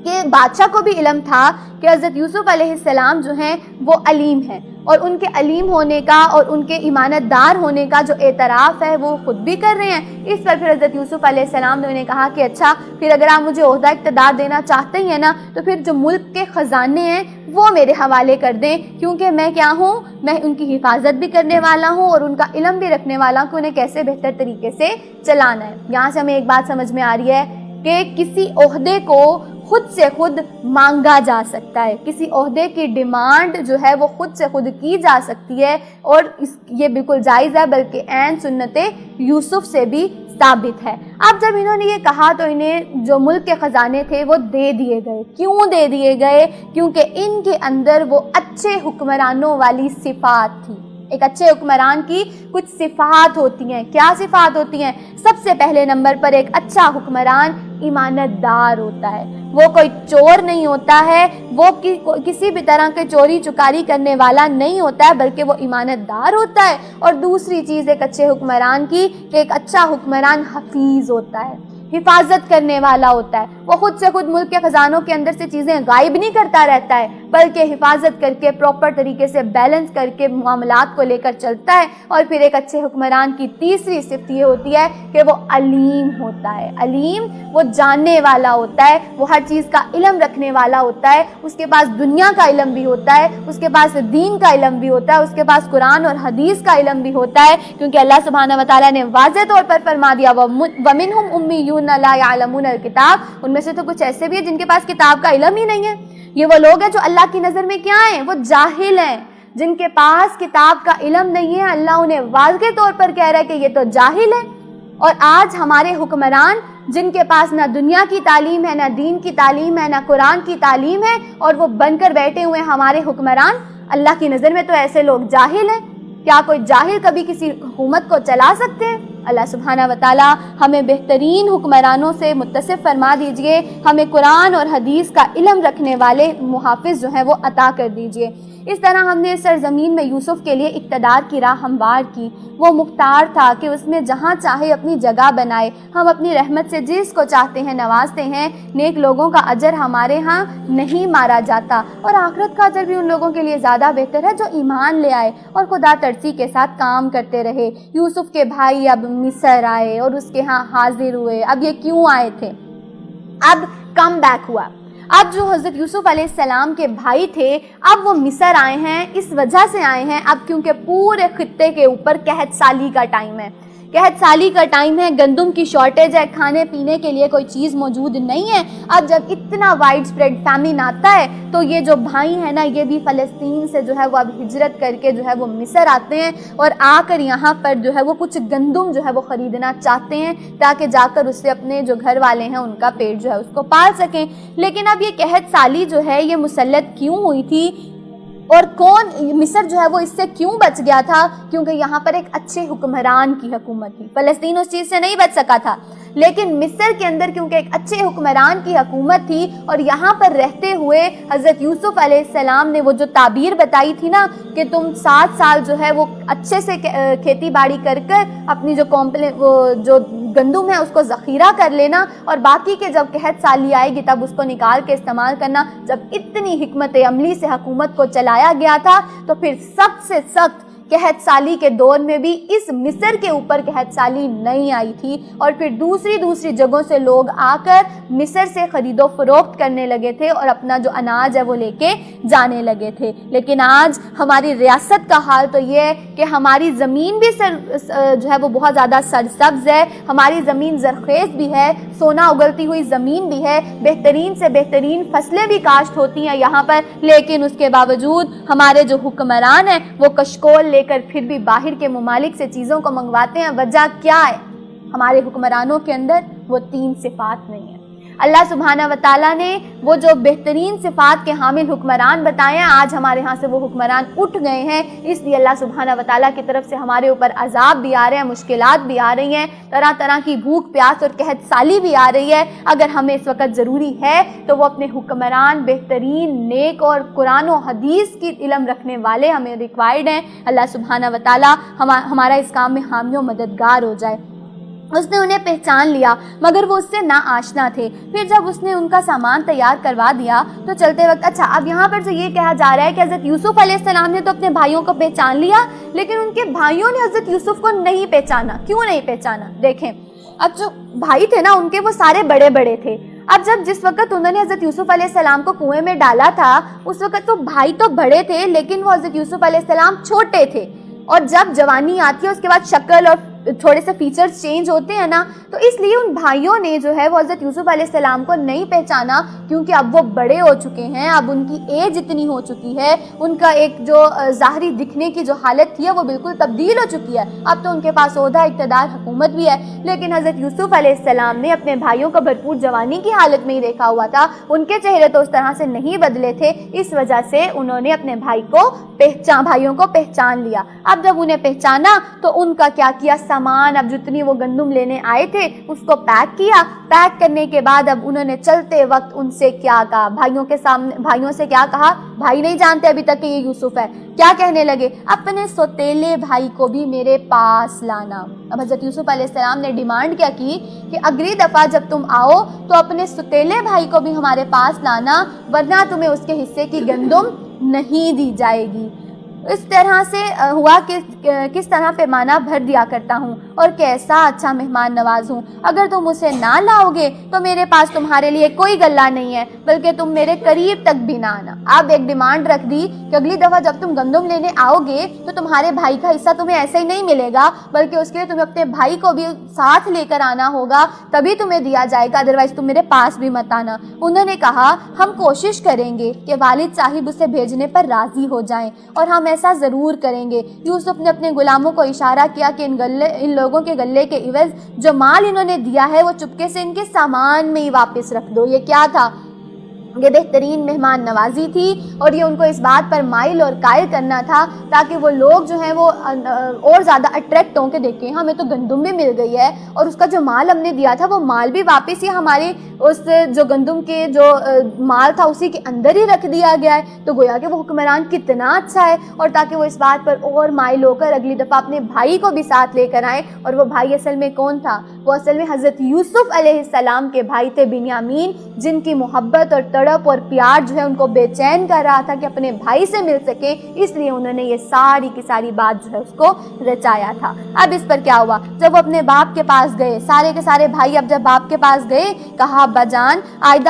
کہ بادشاہ کو بھی علم تھا کہ حضرت یوسف علیہ السلام جو ہیں وہ علیم ہیں، اور ان کے علیم ہونے کا اور ان کے ایمانت دار ہونے کا جو اعتراف ہے وہ خود بھی کر رہے ہیں۔ اس پر پھر حضرت یوسف علیہ السلام نے انہیں کہا کہ اچھا پھر اگر آپ مجھے عہدہ اقتدار دینا چاہتے ہی ہیں نا تو پھر جو ملک کے خزانے ہیں وہ میرے حوالے کر دیں، کیونکہ میں کیا ہوں، میں ان کی حفاظت بھی کرنے والا ہوں اور ان کا علم بھی رکھنے والا ہوں کہ انہیں کیسے بہتر طریقے سے چلانا ہے۔ یہاں سے ہمیں ایک بات سمجھ میں آ رہی ہے کہ کسی عہدے کو خود سے خود مانگا جا سکتا ہے، کسی عہدے کی ڈیمانڈ جو ہے وہ خود سے خود کی جا سکتی ہے، اور یہ بالکل جائز ہے، بلکہ عین سنت یوسف سے بھی ثابت ہے۔ اب جب انہوں نے یہ کہا تو انہیں جو ملک کے خزانے تھے وہ دے دیے گئے۔ کیوں دے دیے گئے؟ کیونکہ ان کے اندر وہ اچھے حکمرانوں والی صفات تھی۔ ایک اچھے حکمران کی کچھ صفات ہوتی ہیں۔ کیا صفات ہوتی ہیں؟ سب سے پہلے نمبر پر ایک اچھا حکمران ایمانت دار ہوتا ہے، وہ کوئی چور نہیں ہوتا ہے، وہ کسی بھی طرح کے چوری چکاری کرنے والا نہیں ہوتا ہے، بلکہ وہ ایمانت دار ہوتا ہے۔ اور دوسری چیز ایک اچھے حکمران کی کہ ایک اچھا حکمران حفیظ ہوتا ہے، حفاظت کرنے والا ہوتا ہے۔ وہ خود سے خود ملک کے خزانوں کے اندر سے چیزیں غائب نہیں کرتا رہتا ہے، بلکہ حفاظت کر کے پراپر طریقے سے بیلنس کر کے معاملات کو لے کر چلتا ہے۔ اور پھر ایک اچھے حکمران کی تیسری صفت یہ ہوتی ہے کہ وہ علیم ہوتا ہے۔ علیم، وہ جاننے والا ہوتا ہے، وہ ہر چیز کا علم رکھنے والا ہوتا ہے، اس کے پاس دنیا کا علم بھی ہوتا ہے، اس کے پاس دین کا علم بھی ہوتا ہے، اس کے پاس قرآن اور حدیث کا علم بھی ہوتا ہے، کیونکہ اللہ سبحانہ و تعالیٰ نے واضح طور پر فرما دیا وَمِنْهُمْ أُمِّيُّونَ لَا يَعْلَمُونَ الْكِتَابَ، ان میں سے تو کچھ ایسے بھی ہیں جن کے پاس کتاب کا علم ہی نہیں ہے۔ یہ وہ لوگ ہیں جو اللہ کی نظر میں کیا ہیں؟ وہ جاہل ہیں، جن کے پاس کتاب کا علم نہیں ہے۔ اللہ انہیں واضح طور پر کہہ رہا ہے کہ یہ تو جاہل ہے۔ اور آج ہمارے حکمران جن کے پاس نہ دنیا کی تعلیم ہے، نہ دین کی تعلیم ہے، نہ قرآن کی تعلیم ہے، اور وہ بن کر بیٹھے ہوئے ہمارے حکمران، اللہ کی نظر میں تو ایسے لوگ جاہل ہیں۔ کیا کوئی جاہل کبھی کسی حکومت کو چلا سکتے ہیں؟ اللہ سبحانہ و تعالی ہمیں بہترین حکمرانوں سے متصف فرما دیجئے، ہمیں قرآن اور حدیث کا علم رکھنے والے محافظ جو ہیں وہ عطا کر دیجئے۔ اس طرح ہم نے سرزمین میں یوسف کے لیے اقتدار کی راہ ہموار کی۔ وہ مختار تھا کہ اس میں جہاں چاہے اپنی جگہ بنائے۔ ہم اپنی رحمت سے جس کو چاہتے ہیں نوازتے ہیں۔ نیک لوگوں کا اجر ہمارے ہاں نہیں مارا جاتا، اور آخرت کا اجر بھی ان لوگوں کے لیے زیادہ بہتر ہے جو ایمان لے آئے اور خدا ترسی کے ساتھ کام کرتے رہے۔ یوسف کے بھائی اب مصر آئے اور اس کے ہاں حاضر ہوئے۔ اب یہ کیوں آئے تھے؟ اب کم بیک ہوا۔ اب جو حضرت یوسف علیہ السلام کے بھائی تھے اب وہ مصر آئے ہیں، اس وجہ سے آئے ہیں اب کیونکہ پورے خطے کے اوپر قحط سالی کا ٹائم ہے۔ قحط سالی کا ٹائم ہے، گندم کی شارٹیج ہے، کھانے پینے کے لیے کوئی چیز موجود نہیں ہے۔ اب جب اتنا وائڈ سپریڈ فیمن آتا ہے تو یہ جو بھائی ہیں نا یہ بھی فلسطین سے جو ہے وہ اب ہجرت کر کے جو ہے وہ مصر آتے ہیں، اور آ کر یہاں پر جو ہے وہ کچھ گندم جو ہے وہ خریدنا چاہتے ہیں تاکہ جا کر اس سے اپنے جو گھر والے ہیں ان کا پیٹ جو ہے اس کو پال سکیں۔ لیکن اب یہ قحط سالی جو ہے یہ مسلط کیوں ہوئی تھی، اور کون مصر جو ہے وہ اس سے کیوں بچ گیا تھا؟ کیونکہ یہاں پر ایک اچھے حکمران کی حکومت تھی۔ فلسطین اس چیز سے نہیں بچ سکا تھا، لیکن مصر کے اندر کیونکہ ایک اچھے حکمران کی حکومت تھی، اور یہاں پر رہتے ہوئے حضرت یوسف علیہ السلام نے وہ جو تعبیر بتائی تھی نا کہ تم 7 سال جو ہے وہ اچھے سے کھیتی باڑی کر اپنی جو گندم ہے اس کو ذخیرہ کر لینا، اور باقی کے جب قحط سالی آئے گی تب اس کو نکال کے استعمال کرنا۔ جب اتنی حکمت عملی سے حکومت کو چلایا گیا تھا تو پھر سخت سے سخت قحط سالی کے دور میں بھی اس مصر کے اوپر قحط سالی نہیں آئی تھی، اور پھر دوسری جگہوں سے لوگ آ کر مصر سے خرید و فروخت کرنے لگے تھے اور اپنا جو اناج ہے وہ لے کے جانے لگے تھے۔ لیکن آج ہماری ریاست کا حال تو یہ ہے کہ ہماری زمین بھی جو ہے وہ بہت زیادہ سرسبز ہے، ہماری زمین زرخیز بھی ہے، سونا اگلتی ہوئی زمین بھی ہے، بہترین سے بہترین فصلیں بھی کاشت ہوتی ہیں یہاں پر، لیکن اس کے باوجود ہمارے جو حکمران ہیں وہ کشکول لے کر پھر بھی باہر کے ممالک سے چیزوں کو منگواتے ہیں۔ وجہ کیا ہے؟ ہمارے حکمرانوں کے اندر وہ 3 صفات نہیں ہیں۔ اللہ سبحانہ و تعالیٰ نے وہ جو بہترین صفات کے حامل حکمران بتائے ہیں، آج ہمارے ہاں سے وہ حکمران اٹھ گئے ہیں، اس لیے اللہ سبحانہ و تعالیٰ کی طرف سے ہمارے اوپر عذاب بھی آ رہے ہیں، مشکلات بھی آ رہی ہیں، طرح طرح کی بھوک پیاس اور قحط سالی بھی آ رہی ہے۔ اگر ہمیں اس وقت ضروری ہے تو وہ اپنے حکمران بہترین، نیک اور قرآن و حدیث کی علم رکھنے والے ہمیں ریکوائرڈ ہیں۔ اللہ سبحانہ و تعالیٰ ہمارا اس کام میں حامی و مددگار ہو جائے۔ اس نے انہیں پہچان لیا مگر وہ اس سے نا آشنا تھے۔ پھر جب اس نے ان کا سامان تیار کروا دیا تو چلتے وقت اب یہاں پر جو یہ کہا جا رہا ہے کہ حضرت یوسف علیہ السلام نے تو اپنے بھائیوں کو پہچان لیا، لیکن ان کے بھائیوں نے حضرت یوسف کو نہیں پہچانا۔ کیوں نہیں پہچانا؟ دیکھیں، اب جو بھائی تھے نا ان کے، وہ سارے بڑے بڑے تھے۔ اب جس وقت انہوں نے حضرت یوسف علیہ السلام کو کنویں میں ڈالا تھا، اس وقت تو بھائی تو بڑے تھے لیکن وہ حضرت یوسف علیہ السلام چھوٹے تھے، اور جب جوانی آتی ہے اس کے بعد شکل اور تھوڑے سے فیچرز چینج ہوتے ہیں نا، تو اس لیے ان بھائیوں نے جو ہے وہ حضرت یوسف علیہ السلام کو نہیں پہچانا، کیونکہ اب وہ بڑے ہو چکے ہیں، اب ان کی ایج اتنی ہو چکی ہے، ان کا ایک جو ظاہری دکھنے کی جو حالت تھی وہ بالکل تبدیل ہو چکی ہے۔ اب تو ان کے پاس عہدہ، اقتدار، حکومت بھی ہے، لیکن حضرت یوسف علیہ السلام نے اپنے بھائیوں کو بھرپور جوانی کی حالت میں ہی دیکھا ہوا تھا، ان کے چہرے تو اس طرح سے نہیں بدلے تھے، اس وجہ سے انہوں نے اپنے بھائیوں کو پہچان لیا۔ اب جب انہیں پہچانا تو ان کا کیا کیا، سامان، اب جتنی وہ گندم لینے آئے تھے اس کو پیک کیا۔ پیک کرنے کے بعد اب انہوں نے چلتے وقت ان سے کیا کہا، بھائیوں سے کیا کہا؟ بھائی نہیں جانتے ابھی تک کہ یہ یوسف ہے۔ کیا کہنے لگے؟ اپنے سوتیلے بھائی کو بھی میرے پاس لانا۔ اب حضرت یوسف علیہ السلام نے ڈیمانڈ کیا کی کہ اگلی دفعہ جب تم آؤ تو اپنے سوتیلے بھائی کو بھی ہمارے پاس لانا، ورنہ تمہیں اس کے حصے کی گندم نہیں دی جائے گی۔ اس طرح سے ہوا کہ کس طرح پیمانہ بھر دیا کرتا ہوں اور کیسا اچھا مہمان نواز ہوں۔ اگر تم اسے نہ لاؤ گے تو میرے پاس تمہارے لیے کوئی غلہ نہیں ہے، بلکہ تم میرے قریب تک بھی نہ آنا۔ اب ایک ڈیمانڈ رکھ دی کہ اگلی دفعہ جب تم گندم لینے آؤ گے تو تمہارے بھائی کا حصہ تمہیں ایسے ہی نہیں ملے گا، بلکہ اس کے لیے تمہیں اپنے بھائی کو بھی ساتھ لے کر آنا ہوگا، تبھی تمہیں دیا جائے گا، ادروائز تم میرے پاس بھی مت آنا۔ انہوں نے کہا ہم کوشش کریں گے کہ والد صاحب اسے بھیجنے پر راضی ہو جائیں، اور ہم ایسا ضرور کریں گے۔ یوسف نے اپنے غلاموں کو اشارہ کیا کہ ان لوگوں کے غلے کے عوض جو مال انہوں نے دیا ہے وہ چپکے سے ان کے سامان میں ہی واپس رکھ دو۔ یہ کیا تھا؟ یہ بہترین مہمان نوازی تھی، اور یہ ان کو اس بات پر مائل اور قائل کرنا تھا تاکہ وہ لوگ جو ہیں وہ اور زیادہ اٹریکٹ ہوں کہ دیکھیں ہمیں تو گندم بھی مل گئی ہے، اور اس کا جو مال ہم نے دیا تھا وہ مال بھی واپس ہی ہماری اس جو گندم کے جو مال تھا اسی کے اندر ہی رکھ دیا گیا ہے، تو گویا کہ وہ حکمران کتنا اچھا ہے، اور تاکہ وہ اس بات پر اور مائل ہو کر اگلی دفعہ اپنے بھائی کو بھی ساتھ لے کر آئیں۔ اور وہ بھائی اصل میں کون تھا؟ وہ اصل میں حضرت یوسف علیہ السلام کے بھائی تھے بنیامین، جن کی محبت اور تڑپ اور پیار جو ہے ان کو بے چین کر رہا تھا کہ اپنے بھائی سے مل سکے، اس لیے انہوں نے یہ ساری کی ساری بات جو ہے اس کو رچایا تھا۔ اب اس پر کیا ہوا؟ جب وہ اپنے باپ کے پاس گئے، سارے کے سارے بھائی اب جب باپ کے پاس گئے، کہا ابا جان آئندہ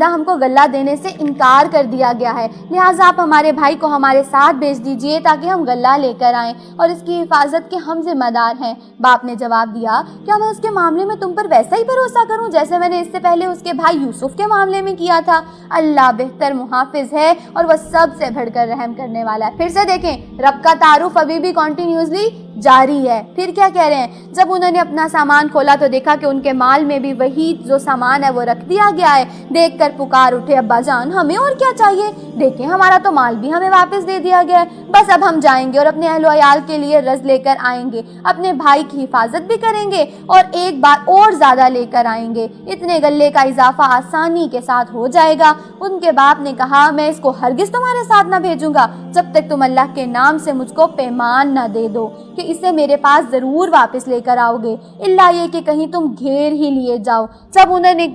ہم کو غلہ دینے سے انکار کر دیا گیا ہے، لہٰذا آپ ہمارے بھائی کو ہمارے ساتھ بھیج دیجئے تاکہ ہم غلہ لے کر آئیں، اور اس کی حفاظت کے ہم ذمہ دار ہیں۔ باپ نے جواب دیا کیا میں اس کے معاملے میں تم پر ویسا ہی بھروسہ کروں جیسے میں نے اس سے پہلے اس کے بھائی یوسف کے معاملے میں کیا تھا؟ اللہ بہتر محافظ ہے اور وہ سب سے بڑھ کر رحم کرنے والا ہے۔ پھر سے دیکھیں، رب کا تعارف ابھی بھی کنٹینیوسلی جاری ہے۔ پھر کیا کہہ رہے ہیں؟ جب انہوں نے اپنا سامان کھولا تو دیکھا کہ ان کے مال میں بھی وہی جو سامان ہے وہ رکھ دیا گیا ہے۔ دیکھ کر پکار اٹھے ابا جان ہمیں اور کیا چاہیے، دیکھیں ہمارا تو مال بھی ہمیں واپس دے دیا گیا ہے، بس اب ہم جائیں گے اور اپنے اہل و عیال کے لیے رزق لے کر آئیں گے، اپنے بھائی کی حفاظت بھی کریں گے اور ایک بار اور زیادہ لے کر آئیں گے، اتنے غلے کا اضافہ آسانی کے ساتھ ہو جائے گا۔ ان کے باپ نے کہا میں اس کو ہرگز تمہارے ساتھ نہ بھیجوں گا جب تک تم اللہ کے نام سے مجھ کو پیمان نہ دے دو کہ اسے میرے پاس ضرور واپس لے کر آؤ گے، الا یہ کہ کہیں تم گھیر ہی لیے جاؤ۔ جب انہوں نے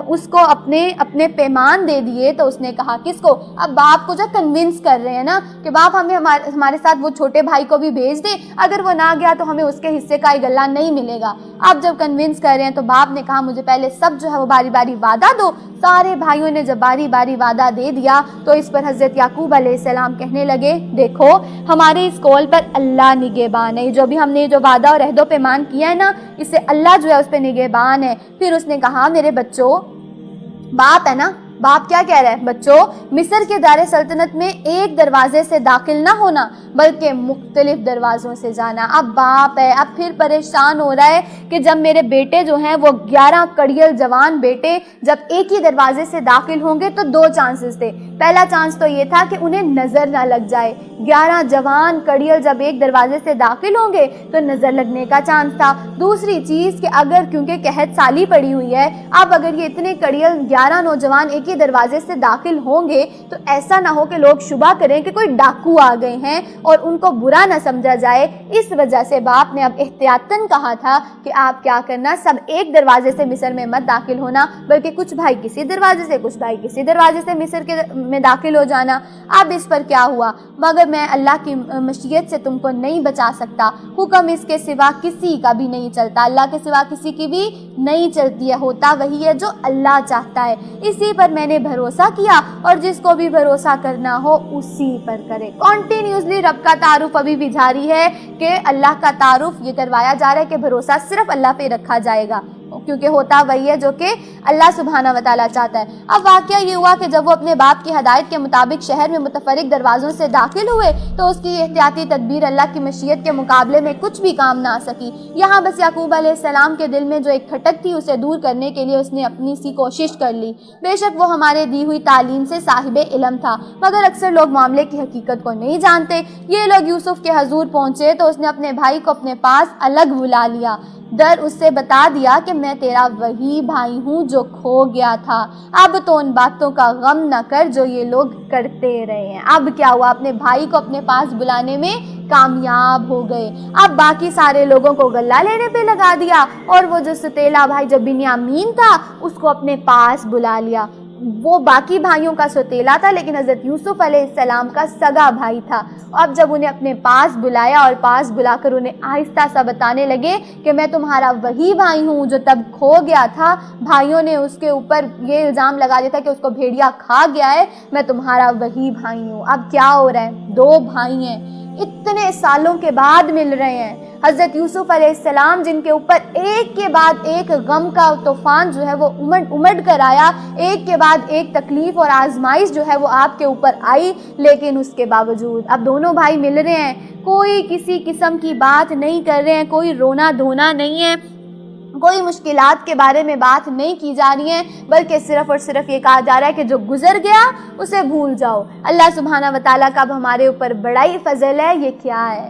اس کو اپنے پیمان دے دیے تو اس نے کہا کس کو؟ اب باپ کو جو کنونس کر رہے ہیں نا کہ باپ ہمیں ہمارے ساتھ وہ چھوٹے بھائی کو بھی بھیج دے، اگر وہ نہ گیا تو ہمیں اس کے حصے کا ہی غلہ نہیں ملے گا۔ اب جب کنونس کر رہے ہیں تو باپ نے کہا مجھے پہلے سب جو ہے وہ باری باری وعدہ دو۔ سارے بھائیوں نے جب باری باری وعدہ دے دیا تو اس پر حضرت یعقوب علیہ السلام کہنے لگے دیکھو ہمارے اس قول پر اللہ نگہبان ہے، جو بھی ہم نے جو وعدہ اور عہد و پیمان کیا ہے نا اس سے اللہ جو ہے اس پہ نگہبان ہے۔ پھر اس نے کہا میرے بچوں، باپ ہے نا، باپ کیا کہہ رہا ہے؟ بچوں، مصر کے دار سلطنت میں ایک دروازے سے داخل نہ ہونا بلکہ مختلف دروازوں سے جانا۔ اب باپ ہے، اب پھر پریشان ہو رہا ہے کہ جب میرے بیٹے جو ہیں وہ 11 کڑیل جوان بیٹے جب ایک ہی دروازے سے داخل ہوں گے تو 2 چانسز تھے۔ پہلا چانس تو یہ تھا کہ انہیں نظر نہ لگ جائے، 11 جوان کڑیل جب ایک دروازے سے داخل ہوں گے تو نظر لگنے کا چانس تھا۔ دوسری چیز کہ اگر کیونکہ قحط سالی پڑی ہوئی ہے، اب اگر یہ اتنے کڑیل 11 نوجوان ایک ہی دروازے سے داخل ہوں گے تو ایسا نہ ہو کہ لوگ شبہ کریں کہ کوئی ڈاکو آ گئے ہیں اور ان کو برا نہ سمجھا جائے۔ اس وجہ سے باپ نے اب احتیاطاً کہا تھا کہ آپ کیا کرنا، سب ایک دروازے سے مصر میں مت داخل ہونا بلکہ کچھ بھائی کسی دروازے سے، کچھ بھائی کسی دروازے سے مصر میں داخل ہو جانا۔ اب اس پر کیا ہوا؟ مگر میں اللہ کی مشیت سے تم کو نہیں بچا سکتا، حکم اس کے سوا کسی کا بھی نہیں چلتا، اللہ کے سوا کسی کی بھی نہیں چلتی ہے، ہوتا وہی ہے جو اللہ چاہتا ہے۔ اسی پر میں نے بھروسہ کیا اور جس کو بھی بھروسہ کرنا ہو اسی پر کرے۔ کنٹینیوسلی رب کا تعارف ابھی بھی جاری ہے کہ اللہ کا تعارف یہ کروایا جا رہا ہے کہ بھروسہ صرف اللہ پہ رکھا جائے گا، کیونکہ ہوتا وہی ہے جو کہ اللہ سبحانہ و تعالیٰ چاہتا ہے۔ اب واقعہ یہ ہوا کہ جب وہ اپنے باپ کی ہدایت کے مطابق شہر میں متفرق دروازوں سے داخل ہوئے تو اس کی احتیاطی تدبیر اللہ کی مشیت کے مقابلے میں کچھ بھی کام نہ آ سکی۔ یہاں بس یعقوب علیہ السلام کے دل میں جو ایک کھٹک تھی اسے دور کرنے کے لیے اس نے اپنی سی کوشش کر لی۔ بے شک وہ ہمارے دی ہوئی تعلیم سے صاحب علم تھا، مگر اکثر لوگ معاملے کی حقیقت کو نہیں جانتے۔ یہ لوگ یوسف کے حضور پہنچے تو اس نے اپنے بھائی کو اپنے پاس الگ بلا لیا، اس سے بتا دیا کہ میں تیرا وہی بھائی ہوں جو کھو گیا تھا، اب تو ان باتوں کا غم نہ کر جو یہ لوگ کرتے رہے ہیں۔ اب کیا ہوا؟ اپنے بھائی کو اپنے پاس بلانے میں کامیاب ہو گئے۔ اب باقی سارے لوگوں کو غلہ لینے پہ لگا دیا اور وہ جو ستیلا بھائی جو بنیامین تھا اس کو اپنے پاس بلا لیا۔ وہ باقی بھائیوں کا ستیلا تھا لیکن حضرت یوسف علیہ السلام کا سگا بھائی تھا۔ اب جب انہیں اپنے پاس بلایا اور پاس بلا کر انہیں آہستہ سا بتانے لگے کہ میں تمہارا وہی بھائی ہوں جو تب کھو گیا تھا، بھائیوں نے اس کے اوپر یہ الزام لگا دیا تھا کہ اس کو بھیڑیا کھا گیا ہے، میں تمہارا وہی بھائی ہوں۔ اب کیا ہو رہا ہے؟ 2 بھائی ہیں، اتنے سالوں کے بعد مل رہے ہیں۔ حضرت یوسف علیہ السلام جن کے اوپر ایک کے بعد ایک غم کا طوفان جو ہے وہ امڑ کر آیا، ایک کے بعد ایک تکلیف اور آزمائش جو ہے وہ آپ کے اوپر آئی، لیکن اس کے باوجود اب دونوں بھائی مل رہے ہیں، کوئی کسی قسم کی بات نہیں کر رہے ہیں، کوئی رونا دھونا نہیں ہے، کوئی مشکلات کے بارے میں بات نہیں کی جا رہی ہے، بلکہ صرف اور صرف یہ کہا جا رہا ہے کہ جو گزر گیا اسے بھول جاؤ۔ اللہ سبحانہ و تعالیٰ کا اب ہمارے اوپر بڑا ہی فضل ہے۔ یہ کیا ہے؟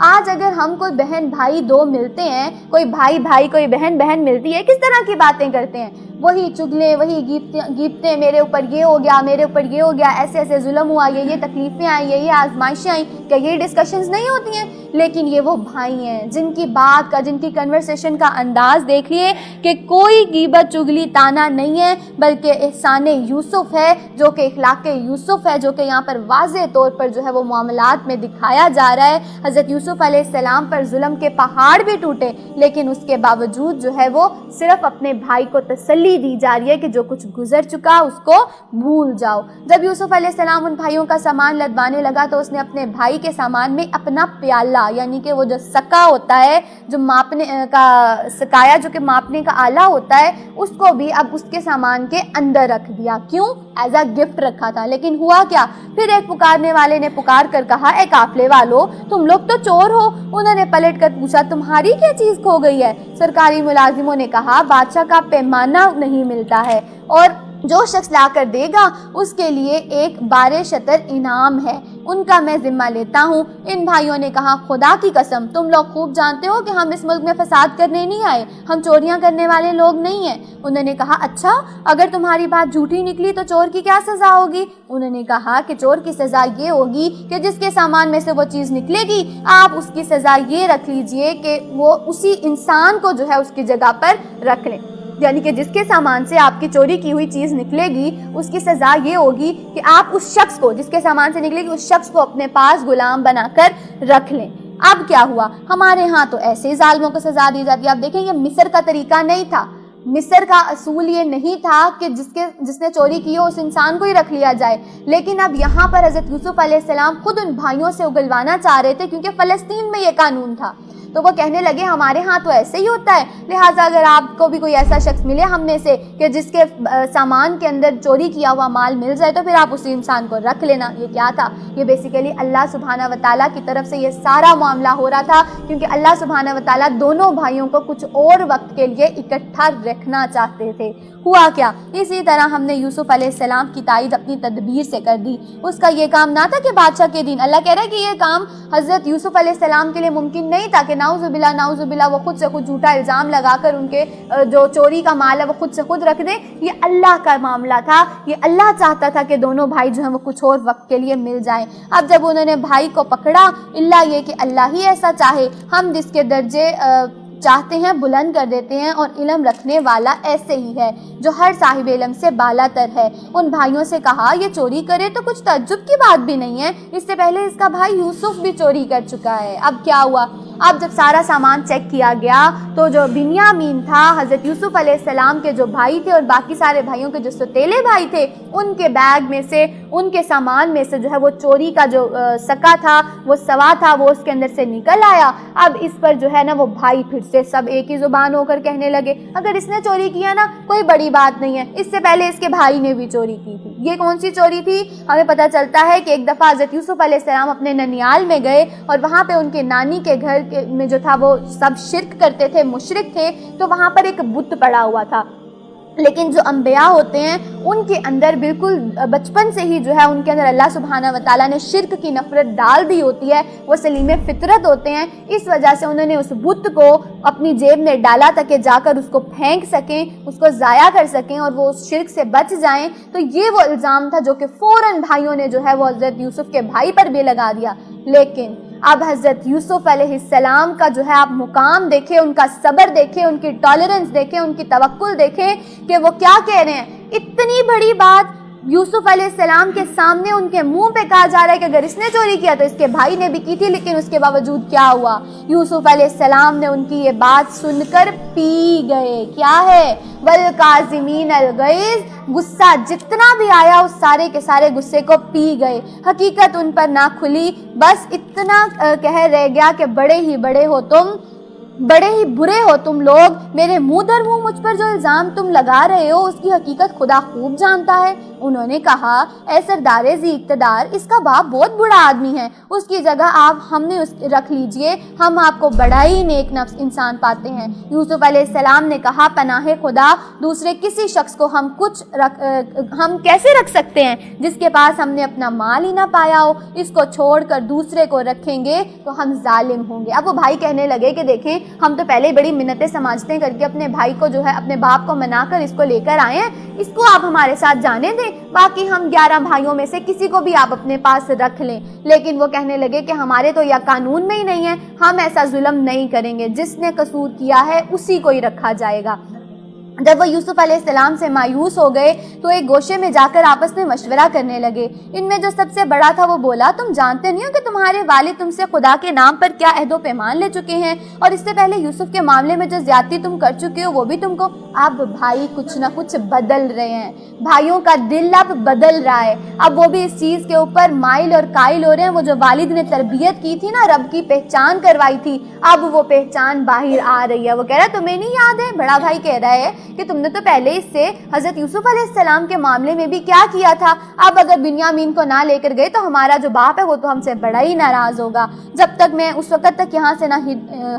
آج اگر ہم کوئی بہن بھائی 2 ملتے ہیں، کوئی بھائی کوئی بہن ملتی ہے، کس طرح کی باتیں کرتے ہیں؟ وہی چگلیں، وہی گیبتیں، میرے اوپر یہ ہو گیا، میرے اوپر یہ ہو گیا، ایسے ایسے ظلم ہوا، یہ تکلیفیں آئیں، یہ آزمائشیں آئیں، کیا یہ ڈسکشنز نہیں ہوتی ہیں؟ لیکن یہ وہ بھائی ہیں جن کی بات کا، جن کی کنورسیشن کا انداز دیکھیے کہ کوئی غیبت چگلی تانا نہیں ہے، بلکہ احسان یوسف ہے جو کہ اخلاق یوسف ہے، جو کہ یہاں پر واضح طور پر جو ہے وہ معاملات میں دکھایا جا رہا ہے۔ حضرت یوسف علیہ السلام پر ظلم کے پہاڑ بھی ٹوٹے، لیکن اس کے باوجود جو ہے وہ صرف اپنے بھائی کو تسلی دی جا رہی ہے کہ جو کچھ گزر چکا اس کو بھول جاؤ۔ جب یوسف علیہ السلام ان بھائیوں کا سامان لدوانے لگا تو اس نے اپنے بھائی کے سامان میں اپنا پیالہ، یعنی کہ وہ جو سکا ہوتا ہے، جو ماپنے کا سکایا، جو کہ ماپنے کا آلہ ہوتا ہے، اس کو بھی اب اس کے سامان کے اندر رکھ دیا۔ کیوں؟ ایز اے گفٹ رکھا تھا۔ لیکن ہوا کیا؟ پھر ایک پکارنے والے نے پکار کر کہا، اے قافلے والو، تم لوگ تو چور ہو۔ انہوں نے پلٹ کر پوچھا، تمہاری کیا چیز کھو گئی ہے؟ سرکاری ملازموں نے کہا، بادشاہ کا پیمانہ نہیں ملتا ہے اور جو شخص لا کر دے گا اس کے لیے ایک بارے شطر انعام ہے، ان کا میں ذمہ لیتا ہوں۔ ان بھائیوں نے کہا، خدا کی قسم تم لوگ خوب جانتے ہو کہ ہم اس ملک میں فساد کرنے نہیں آئے، ہم چوریاں کرنے والے لوگ نہیں ہیں۔ انہوں نے کہا، اچھا اگر تمہاری بات جھوٹی نکلی تو چور کی کیا سزا ہوگی؟ انہوں نے کہا کہ چور کی سزا یہ ہوگی کہ جس کے سامان میں سے وہ چیز نکلے گی آپ اس کی سزا یہ رکھ لیجئے کہ وہ اسی انسان کو جو ہے اس کی جگہ پر رکھ لیں، یعنی کہ جس کے سامان سے آپ کی چوری کی ہوئی چیز نکلے گی اس کی سزا یہ ہوگی کہ آپ اس شخص کو، جس کے سامان سے نکلے گی، اس شخص کو اپنے پاس غلام بنا کر رکھ لیں۔ اب کیا ہوا؟ ہمارے ہاں تو ایسے ہی ظالموں کو سزا دی جاتی ہے۔ آپ دیکھیں یہ مصر کا طریقہ نہیں تھا، مصر کا اصول یہ نہیں تھا کہ جس نے چوری کی ہو اس انسان کو ہی رکھ لیا جائے، لیکن اب یہاں پر حضرت یوسف علیہ السلام خود ان بھائیوں سے اگلوانا چاہ رہے تھے، کیونکہ فلسطین میں یہ قانون تھا۔ تو وہ کہنے لگے ہمارے ہاں تو ایسے ہی ہوتا ہے، لہٰذا اگر آپ کو بھی کوئی ایسا شخص ملے ہم میں سے کہ جس کے سامان کے اندر چوری کیا ہوا مال مل جائے تو پھر آپ اسی انسان کو رکھ لینا۔ یہ کیا تھا؟ یہ بیسیکلی اللہ سبحانہ و تعالیٰ کی طرف سے یہ سارا معاملہ ہو رہا تھا، کیونکہ اللہ سبحانہ و تعالیٰ دونوں بھائیوں کو کچھ اور وقت کے لیے اکٹھا رکھنا چاہتے تھے۔ ہوا کیا؟ اسی طرح ہم نے یوسف علیہ السلام کی تائید اپنی تدبیر سے کر دی۔ اس کا یہ کام نہ تھا کہ بادشاہ کے دین، اللہ کہہ رہا ہے کہ یہ کام حضرت یوسف علیہ السلام کے لیے ممکن نہیں تھا کہ نعوذ باللہ وہ خود سے خود جھوٹا الزام لگا کر ان کے جو چوری کا مال ہے وہ خود سے خود رکھ دیں۔ یہ اللہ کا معاملہ تھا، یہ اللہ چاہتا تھا کہ دونوں بھائی جو ہیں وہ کچھ اور وقت کے لیے مل جائیں۔ اب جب انہوں نے بھائی کو پکڑا، اللہ یہ کہ اللہ ہی ایسا چاہے، ہم جس کے درجے چاہتے ہیں بلند کر دیتے ہیں، اور علم رکھنے والا ایسے ہی ہے جو ہر صاحب علم سے بالا تر ہے۔ ان بھائیوں سے کہا یہ چوری کرے تو کچھ تعجب کی بات بھی نہیں ہے، اس سے پہلے اس کا بھائی یوسف بھی چوری کر چکا ہے۔ اب کیا ہوا؟ اب جب سارا سامان چیک کیا گیا تو جو بنیامین تھا، حضرت یوسف علیہ السلام کے جو بھائی تھے اور باقی سارے بھائیوں کے جو ستیلے بھائی تھے، ان کے بیگ میں سے، ان کے سامان میں سے جو ہے وہ چوری کا جو سکا تھا، وہ سوا تھا، وہ اس کے اندر سے نکل آیا۔ اب اس پر جو ہے نا وہ بھائی پھر سے سب ایک ہی زبان ہو کر کہنے لگے اگر اس نے چوری کیا نا کوئی بڑی بات نہیں ہے، اس سے پہلے اس کے بھائی نے بھی چوری کی تھی۔ یہ کون سی چوری تھی؟ ہمیں پتہ چلتا ہے کہ ایک دفعہ حضرت یوسف علیہ السلام اپنے ننیال میں گئے اور وہاں پہ ان کے نانی کے گھر میں جو تھا وہ سب شرک کرتے تھے، مشرک تھے، تو وہاں پر ایک بت پڑا ہوا تھا۔ لیکن جو انبیاء ہوتے ہیں ان کے اندر بالکل بچپن سے ہی جو ہے ان کے اندر اللہ سبحانہ و تعالیٰ نے شرک کی نفرت ڈال دی ہوتی ہے، وہ سلیم فطرت ہوتے ہیں، اس وجہ سے انہوں نے اس بت کو اپنی جیب میں ڈالا تاکہ جا کر اس کو پھینک سکیں، اس کو ضائع کر سکیں اور وہ اس شرک سے بچ جائیں۔ تو یہ وہ الزام تھا جو کہ فوراً بھائیوں نے جو ہے وہ حضرت یوسف کے بھائی پر بھی لگا دیا۔ لیکن اب حضرت یوسف علیہ السلام کا جو ہے آپ مقام دیکھیں، ان کا صبر دیکھیں، ان کی ٹالرنس دیکھیں، ان کی توکل دیکھیں کہ وہ کیا کہہ رہے ہیں۔ اتنی بڑی بات یوسف علیہ السلام کے سامنے ان کے منہ پہ کہا جا رہا ہے کہ اگر اس نے چوری کیا تو اس کے بھائی نے بھی کی تھی، لیکن اس کے باوجود کیا ہوا؟ یوسف علیہ السلام نے ان کی یہ بات سن کر پی گئے۔ کیا ہے؟ والکاظمین الغیظ، غصہ جتنا بھی آیا اس سارے کے سارے غصے کو پی گئے۔ حقیقت ان پر نہ کھلی، بس اتنا کہہ رہ گیا کہ بڑے ہی بڑے ہو تم، بڑے ہی برے ہو تم لوگ، میرے منہ در منہ مجھ پر جو الزام تم لگا رہے ہو اس کی حقیقت خدا خوب جانتا ہے۔ انہوں نے کہا اے سردار ذی اقتدار، اس کا باپ بہت بڑا آدمی ہے، اس کی جگہ آپ ہم نے رکھ لیجئے، ہم آپ کو بڑا ہی نیک نفس انسان پاتے ہیں۔ یوسف علیہ السلام نے کہا پناہ خدا، دوسرے کسی شخص کو ہم کیسے رکھ سکتے ہیں جس کے پاس ہم نے اپنا مال ہی نہ پایا ہو؟ اس کو چھوڑ کر دوسرے کو رکھیں گے تو ہم ظالم ہوں گے۔ اب وہ بھائی کہنے لگے کہ دیکھیں ہم تو پہلے بڑی منتیں سماجتیں کر کے اپنے بھائی کو جو ہے اپنے باپ کو منا کر اس کو لے کر آئے ہیں، اس کو آپ ہمارے ساتھ جانے دیں، باقی ہم 11 بھائیوں میں سے کسی کو بھی آپ اپنے پاس رکھ لیں۔ لیکن وہ کہنے لگے کہ ہمارے تو یہ قانون میں ہی نہیں ہے، ہم ایسا ظلم نہیں کریں گے، جس نے قصور کیا ہے اسی کو ہی رکھا جائے گا۔ جب وہ یوسف علیہ السلام سے مایوس ہو گئے تو ایک گوشے میں جا کر آپس میں مشورہ کرنے لگے۔ ان میں جو سب سے بڑا تھا وہ بولا تم جانتے نہیں ہو کہ تمہارے والد تم سے خدا کے نام پر کیا عہد و پیمان لے چکے ہیں، اور اس سے پہلے یوسف کے معاملے میں جو زیادتی تم کر چکے ہو وہ بھی تم کو۔ اب بھائی کچھ نہ کچھ بدل رہے ہیں، بھائیوں کا دل اب بدل رہا ہے، اب وہ بھی اس چیز کے اوپر مائل اور قائل ہو رہے ہیں۔ وہ جو والد نے تربیت کی تھی نا، رب کی پہچان کروائی تھی، اب وہ پہچان باہر آ رہی ہے۔ وہ کہہ رہا ہے تمہیں نہیں یاد ہے؟ بڑا بھائی کہہ رہا ہے کہ تم نے تو پہلے اس سے حضرت یوسف علیہ السلام کے معاملے میں بھی کیا کیا تھا، اب اگر بنیامین کو نہ لے کر گئے تو ہمارا جو باپ ہے وہ تو ہم سے بڑا ہی ناراض ہوگا۔ جب تک میں اس وقت تک یہاں سے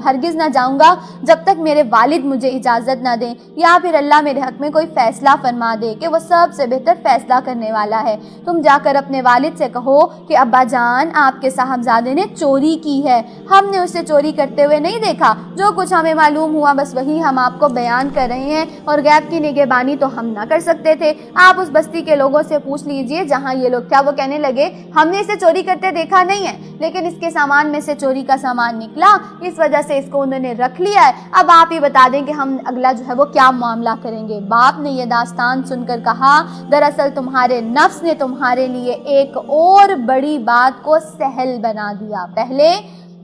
ہرگز نہ جاؤں گا جب تک میرے والد مجھے اجازت نہ دیں، یا پھر اللہ میرے حق میں کوئی فیصلہ فرما دے کہ وہ سب سے بہتر فیصلہ کرنے والا ہے۔ تم جا کر اپنے والد سے کہو کہ ابا جان آپ کے صاحبزادے نے چوری کی ہے، ہم نے اسے چوری کرتے ہوئے نہیں دیکھا، جو کچھ ہمیں معلوم ہوا بس وہی ہم آپ کو بیان کر رہے ہیں، اور غیب کی نگہبانی تو ہم نہ کر سکتے تھے۔ آپ اس بستی کے لوگوں سے پوچھ لیجئے جہاں یہ لوگ تھا۔ وہ کہنے لگے ہم نے اسے چوری کرتے دیکھا نہیں ہے، لیکن اس کے سامان میں سے چوری کا سامان نکلا، اس وجہ سے اس کو انہوں نے رکھ لیا ہے۔ اب آپ ہی بتا دیں کہ ہم اگلا جو ہے وہ کیا معاملہ کریں گے۔ باپ نے یہ داستان سن کر کہا دراصل تمہارے نفس نے تمہارے لیے ایک اور بڑی بات کو سہل بنا دیا۔ پہلے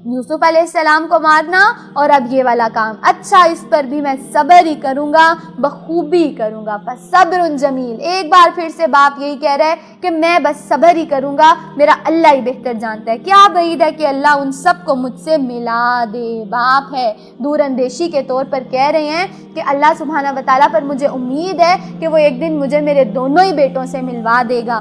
یوسف علیہ السلام کو مارنا اور اب یہ والا کام، اچھا اس پر بھی میں صبر ہی کروں گا، بخوبی کروں گا، بس صبر جمیل۔ ایک بار پھر سے باپ یہی کہہ رہا ہے کہ میں بس صبر ہی کروں گا، میرا اللہ ہی بہتر جانتا ہے۔ کیا بعید ہے کہ اللہ ان سب کو مجھ سے ملا دے۔ باپ ہے، دور اندیشی کے طور پر کہہ رہے ہیں کہ اللہ سبحانہ و تعالیٰ پر مجھے امید ہے کہ وہ ایک دن مجھے میرے دونوں ہی بیٹوں سے ملوا دے گا۔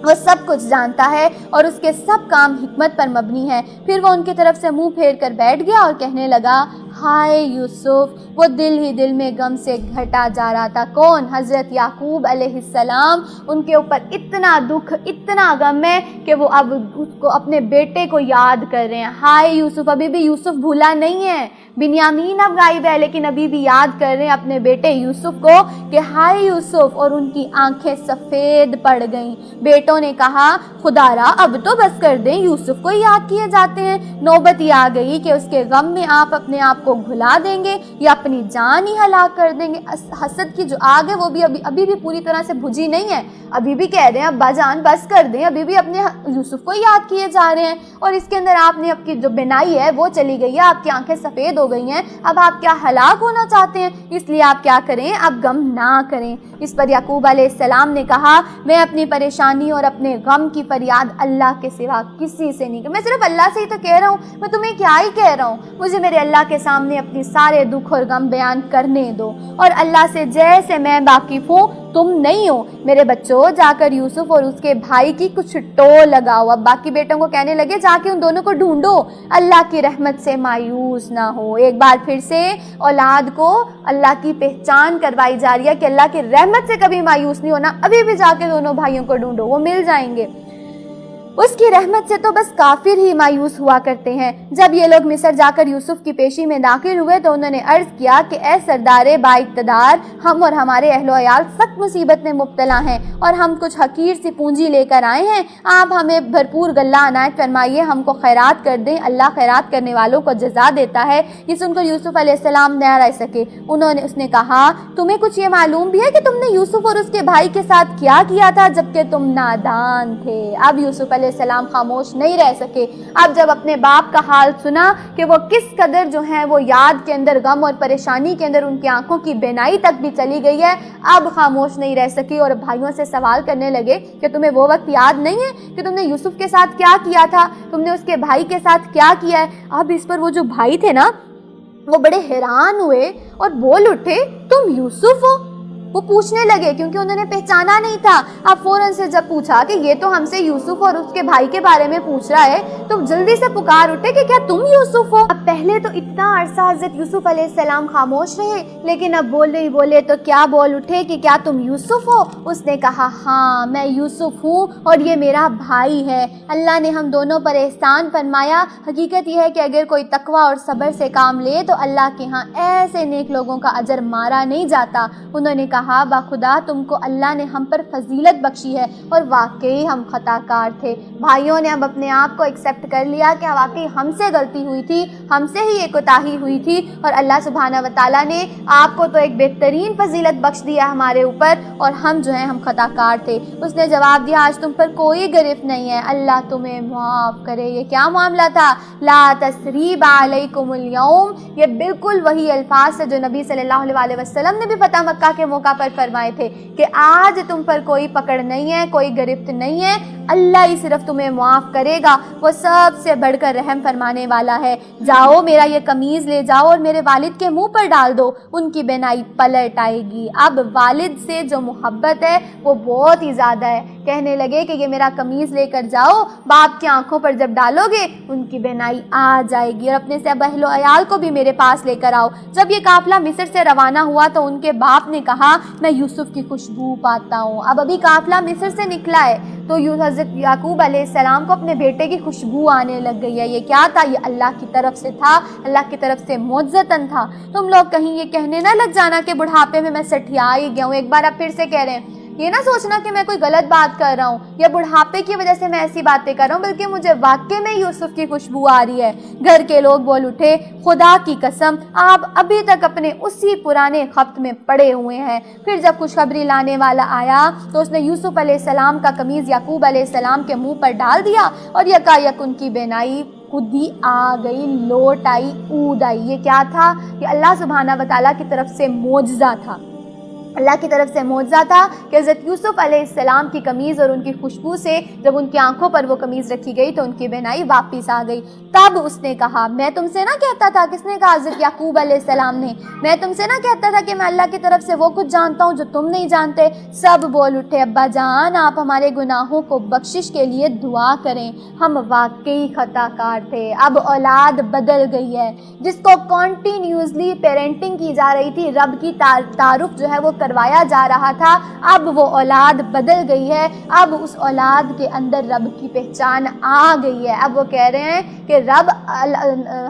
وہ سب کچھ جانتا ہے اور اس کے سب کام حکمت پر مبنی ہے۔ پھر وہ ان کی طرف سے منہ پھیر کر بیٹھ گیا اور کہنے لگا، ہائے یوسف۔ وہ دل ہی دل میں غم سے گھٹا جا رہا تھا۔ کون؟ حضرت یعقوب علیہ السلام۔ ان کے اوپر اتنا دکھ، اتنا غم ہے کہ وہ اب اس کو اپنے بیٹے کو یاد کر رہے ہیں۔ ہائے یوسف، ابھی بھی یوسف بھولا نہیں ہے۔ بنیامین اب غائب ہے لیکن ابھی بھی یاد کر رہے ہیں اپنے بیٹے یوسف کو کہ ہائے یوسف، اور ان کی آنکھیں سفید پڑ گئیں۔ بیٹوں نے کہا، خدا را اب تو بس کر دیں، یوسف کو یاد کیے جاتے ہیں۔ نوبت یہ آ گئی کہ اس کے غم میں آپ اپنے آپ کو بھلا دیں گے یا اپنی جان ہی ہلاک کر دیں گے۔ حسد کی جو آگ ہے وہ بھی ابھی بھی پوری طرح سے بجھی نہیں ہے۔ ابھی بھی کہہ رہے ہیں ابا جان بس کر دیں، ابھی بھی اپنے یوسف کو یاد کیے جا رہے ہیں، اور اس کے اندر آپ نے آپ کی جو بینائی ہے وہ چلی گئی ہے، آپ کی آنکھیں سفید ہو گئی ہیں۔ اب آپ کیا ہلاک ہونا چاہتے ہیں؟ اس لیے آپ کیا کریں، اب غم نہ کریں۔ اس پر یعقوب علیہ السلام نے کہا، میں اپنی پریشانی اور اپنے غم کی فریاد اللہ کے سوا کسی سے نہیں، میں صرف اللہ سے ہی تو کہہ رہا ہوں، میں تمہیں کیا ہی کہہ رہا ہوں۔ مجھے میرے اللہ کے سامنے اپنی سارے دکھ اور غم بیان کرنے دو، اور اللہ سے جیسے میں واقف ہوں تم نہیں ہو۔ میرے بچوں، جا کر یوسف اور اس کے بھائی کی کچھ ٹو لگاؤ۔ اب باقی بیٹوں کو کہنے لگے، جا کے ان دونوں کو ڈھونڈو، اللہ کی رحمت سے مایوس نہ ہو۔ ایک بار پھر سے اولاد کو اللہ کی پہچان کروائی جا رہی ہے کہ اللہ کی رحمت سے کبھی مایوس نہیں ہونا، ابھی بھی جا کے دونوں بھائیوں کو ڈھونڈو، وہ مل جائیں گے۔ اس کی رحمت سے تو بس کافر ہی مایوس ہوا کرتے ہیں۔ جب یہ لوگ مصر جا کر یوسف کی پیشی میں داخل ہوئے تو انہوں نے عرض کیا کہ اے سردار با اقتدار، ہم اور ہمارے اہل و عیال سخت مصیبت میں مبتلا ہیں اور ہم کچھ حقیر سی پونجی لے کر آئے ہیں۔ آپ ہمیں بھرپور غلہ عنایت فرمائیے، ہم کو خیرات کر دیں، اللہ خیرات کرنے والوں کو جزا دیتا ہے۔ یہ سن کر یوسف علیہ السلام نہ رہ سکے۔ اس نے کہا، تمہیں کچھ یہ معلوم بھی ہے کہ تم نے یوسف اور اس کے بھائی کے ساتھ کیا کیا تھا جبکہ تم نادان تھے؟ اب یوسف علیہ السلام خاموش نہیں رہ سکے۔ اب جب اپنے باپ کا حال سنا کہ وہ کس قدر جو ہے وہ یاد کے اندر، غم اور پریشانی کے اندر ان کی آنکھوں کی بینائی تک بھی چلی گئی ہے، اب خاموش نہیں رہ سکے اور بھائیوں سے سوال کرنے لگے کہ تمہیں وہ وقت یاد نہیں ہے کہ تم نے یوسف کے ساتھ کیا کیا تھا، تم نے اس کے بھائی کے ساتھ کیا کیا ہے؟ اب اس پر وہ جو بھائی تھے نا وہ بڑے حیران ہوئے اور بول اٹھے، تم یوسف ہو؟ وہ پوچھنے لگے کیونکہ انہوں نے پہچانا نہیں تھا۔ اب فوراً سے جب پوچھا کہ یہ تو ہم سے یوسف اور اس کے بھائی کے بارے میں پوچھ رہا ہے، تو جلدی سے پکار اٹھے کہ کیا تم یوسف ہو؟ اب پہلے تو اتنا عرصہ حضرت یوسف علیہ السلام خاموش رہے، لیکن اب بولے تو کیا بول اٹھے کہ کیا تم یوسف ہو؟ اس نے کہا، ہاں میں یوسف ہوں اور یہ میرا بھائی ہے، اللہ نے ہم دونوں پر احسان فرمایا۔ حقیقت یہ ہے کہ اگر کوئی تقوی اور صبر سے کام لے تو اللہ کے ہاں ایسے نیک لوگوں کا اجر مارا نہیں جاتا۔ انہوں نے کہا، باخدا تم کو اللہ نے ہم پر فضیلت بخشی ہے اور واقعی ہم خطا کار تھے۔ بھائیوں نے اب اپنے آپ کو ایکسیپٹ کر لیا کہ واقعی ہم سے غلطی ہوئی تھی، ہم سے ہی یہ کوتاہی ہوئی تھی، اور اللہ سبحانہ و تعالیٰ نے آپ کو تو ایک بہترین فضیلت بخش دیا ہمارے اوپر، اور ہم جو ہیں ہم خطا کار تھے۔ اس نے جواب دیا، آج تم پر کوئی گرفت نہیں ہے، اللہ تمہیں معاف کرے۔ یہ کیا معاملہ تھا؟ لا تثریب علیکم اليوم، یہ بالکل وہی الفاظ ہے جو نبی صلی اللہ علیہ وسلم نے بھی فتح مکہ کے موقع پر فرمائے تھے کہ آج تم پر کوئی پکڑ نہیں ہے، کوئی گرفت نہیں ہے، اللہ ہی صرف تمہیں معاف کرے گا، وہ سب سے بڑھ کر رحم فرمانے والا ہے۔ جاؤ میرا یہ قمیض لے جاؤ اور میرے والد کے منہ پر ڈال دو، ان کی بینائی پلٹ آئے گی۔ اب والد سے جو محبت ہے وہ بہت ہی زیادہ ہے۔ کہنے لگے کہ یہ میرا قمیض لے کر جاؤ، باپ کی آنکھوں پر جب ڈالو گے ان کی بینائی آ جائے گی، اور اپنے سے اہل و عیال کو بھی میرے پاس لے کر آؤ۔ جب یہ قافلہ مصر سے روانہ ہوا تو ان کے باپ نے کہا، میں یوسف کی خوشبو پاتا ہوں۔ اب ابھی قافلہ مصر سے نکلا ہے تو حضرت یعقوب علیہ السلام کو اپنے بیٹے کی خوشبو آنے لگ گئی ہے۔ یہ کیا تھا؟ یہ اللہ کی طرف سے تھا، اللہ کی طرف سے معجزتاً تھا۔ تم لوگ کہیں یہ کہنے نہ لگ جانا کہ بڑھاپے میں سٹھیا ہی گیا ہوں۔ ایک بار اب پھر سے کہہ رہے ہیں یہ نہ سوچنا کہ میں کوئی غلط بات کر رہا ہوں یا بڑھاپے کی وجہ سے میں ایسی باتیں کر رہا ہوں، بلکہ مجھے واقعی میں یوسف کی خوشبو آ رہی ہے۔ گھر کے لوگ بول اٹھے، خدا کی قسم آپ ابھی تک اپنے اسی پرانے خبط میں پڑے ہوئے ہیں۔ پھر جب خوشخبری لانے والا آیا تو اس نے یوسف علیہ السلام کا قمیض یعقوب علیہ السلام کے منہ پر ڈال دیا اور یکایک ان کی بینائی خود ہی آ گئی، لوٹ آئی، اود آئی۔ یہ کیا تھا؟ یہ اللہ سبحانہ و تعالیٰ کی طرف سے معجزہ تھا۔ اللہ کی طرف سے معجزہ تھا کہ حضرت یوسف علیہ السلام کی قمیض اور ان کی خوشبو سے جب ان کی آنکھوں پر وہ قمیض رکھی گئی تو ان کی بینائی واپس آ گئی۔ تب اس نے کہا، میں تم سے نہ کہتا تھا، کس نے کہا؟ حضرت یعقوب علیہ السلام نے، میں تم سے نہ کہتا تھا کہ میں اللہ کی طرف سے وہ کچھ جانتا ہوں جو تم نہیں جانتے؟ سب بول اٹھے، ابا جان آپ ہمارے گناہوں کو بخشش کے لیے دعا کریں، ہم واقعی خطا کار تھے۔ اب اولاد بدل گئی ہے، جس کو کنٹینیوسلی پیرنٹنگ کی جا رہی تھی، رب کی تعارف جو ہے وہ کروایا جا رہا تھا، اب وہ اولاد بدل گئی ہے، اب اس اولاد کے اندر رب کی پہچان آ گئی ہے۔ اب وہ کہہ رہے ہیں کہ رب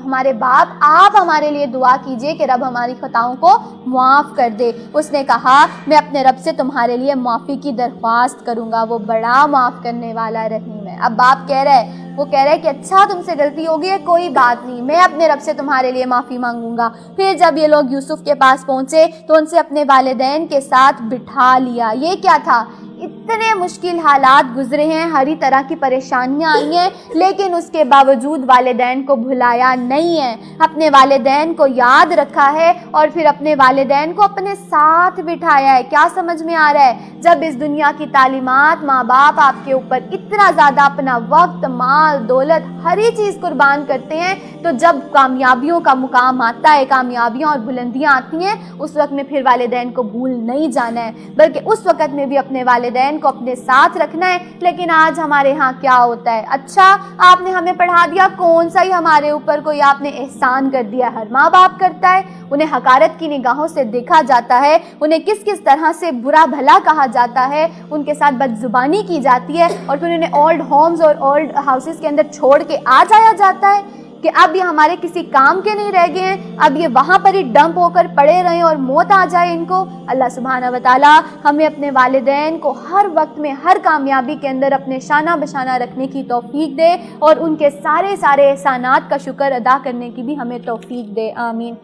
ہمارے باپ آپ ہمارے لیے دعا کیجئے کہ رب ہماری خطاؤں کو معاف کر دے۔ اس نے کہا میں اپنے رب سے تمہارے لیے معافی کی درخواست کروں گا، وہ بڑا معاف کرنے والا رحیم ہے۔ اب باپ کہہ رہا ہے، وہ کہہ رہے کہ اچھا تم سے غلطی ہوگی ہے، کوئی بات نہیں، میں اپنے رب سے تمہارے لیے معافی مانگوں گا۔ پھر جب یہ لوگ یوسف کے پاس پہنچے تو ان سے اپنے والدین کے ساتھ بٹھا لیا۔ یہ کیا تھا؟ اتنے مشکل حالات گزرے ہیں، ہر طرح کی پریشانیاں آئی ہیں، لیکن اس کے باوجود والدین کو بھلایا نہیں ہے، اپنے والدین کو یاد رکھا ہے اور پھر اپنے والدین کو اپنے ساتھ بٹھایا ہے۔ کیا سمجھ میں آ رہا ہے؟ جب اس دنیا کی تعلیمات، ماں باپ آپ کے اوپر اتنا زیادہ اپنا وقت، مال، دولت، ہر ہی چیز قربان کرتے ہیں، تو جب کامیابیوں کا مقام آتا ہے، کامیابیاں اور بلندیاں آتی ہیں، اس وقت میں پھر والدین کو بھول نہیں جانا ہے، بلکہ اس وقت میں بھی اپنے والدین کو اپنے ساتھ رکھنا ہے۔ لیکن آج ہمارے ہاں کیا ہوتا ہے؟ اچھا آپ نے ہمیں پڑھا دیا، کون سا ہی ہمارے اوپر کوئی آپ نے احسان کر دیا؟ ہر ماں باپ کرتا ہے، انہیں حقارت کی نگاہوں سے دیکھا جاتا ہے، انہیں کس کس طرح سے برا بھلا کہا جاتا ہے، ان کے ساتھ بد زبانی کی جاتی ہے، اور پھر انہیں اولڈ ہومز اور اولڈ ہاؤسز کے اندر چھوڑ کے آ جایا جاتا ہے کہ اب یہ ہمارے کسی کام کے نہیں رہ گئے ہیں، اب یہ وہاں پر ہی ڈمپ ہو کر پڑے رہیں اور موت آ جائے ان کو۔ اللہ سبحانہ و تعالی ہمیں اپنے والدین کو ہر وقت میں، ہر کامیابی کے اندر اپنے شانہ بشانہ رکھنے کی توفیق دے اور ان کے سارے احسانات کا شکر ادا کرنے کی بھی ہمیں توفیق دے، آمین۔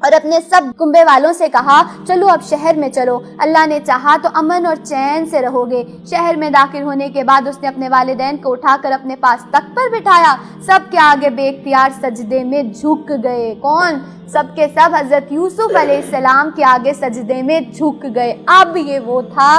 اور اپنے سب کنبے والوں سے کہا چلو اب شہر میں چلو، اللہ نے چاہا تو امن اور چین سے رہو گے۔ شہر میں داخل ہونے کے بعد اس نے اپنے والدین کو اٹھا کر اپنے پاس تخت پر بٹھایا، سب کے آگے بے اختیار سجدے میں جھک گئے۔ کون؟ سب کے سب حضرت یوسف علیہ السلام کے آگے سجدے میں جھک گئے۔ اب یہ وہ تھا،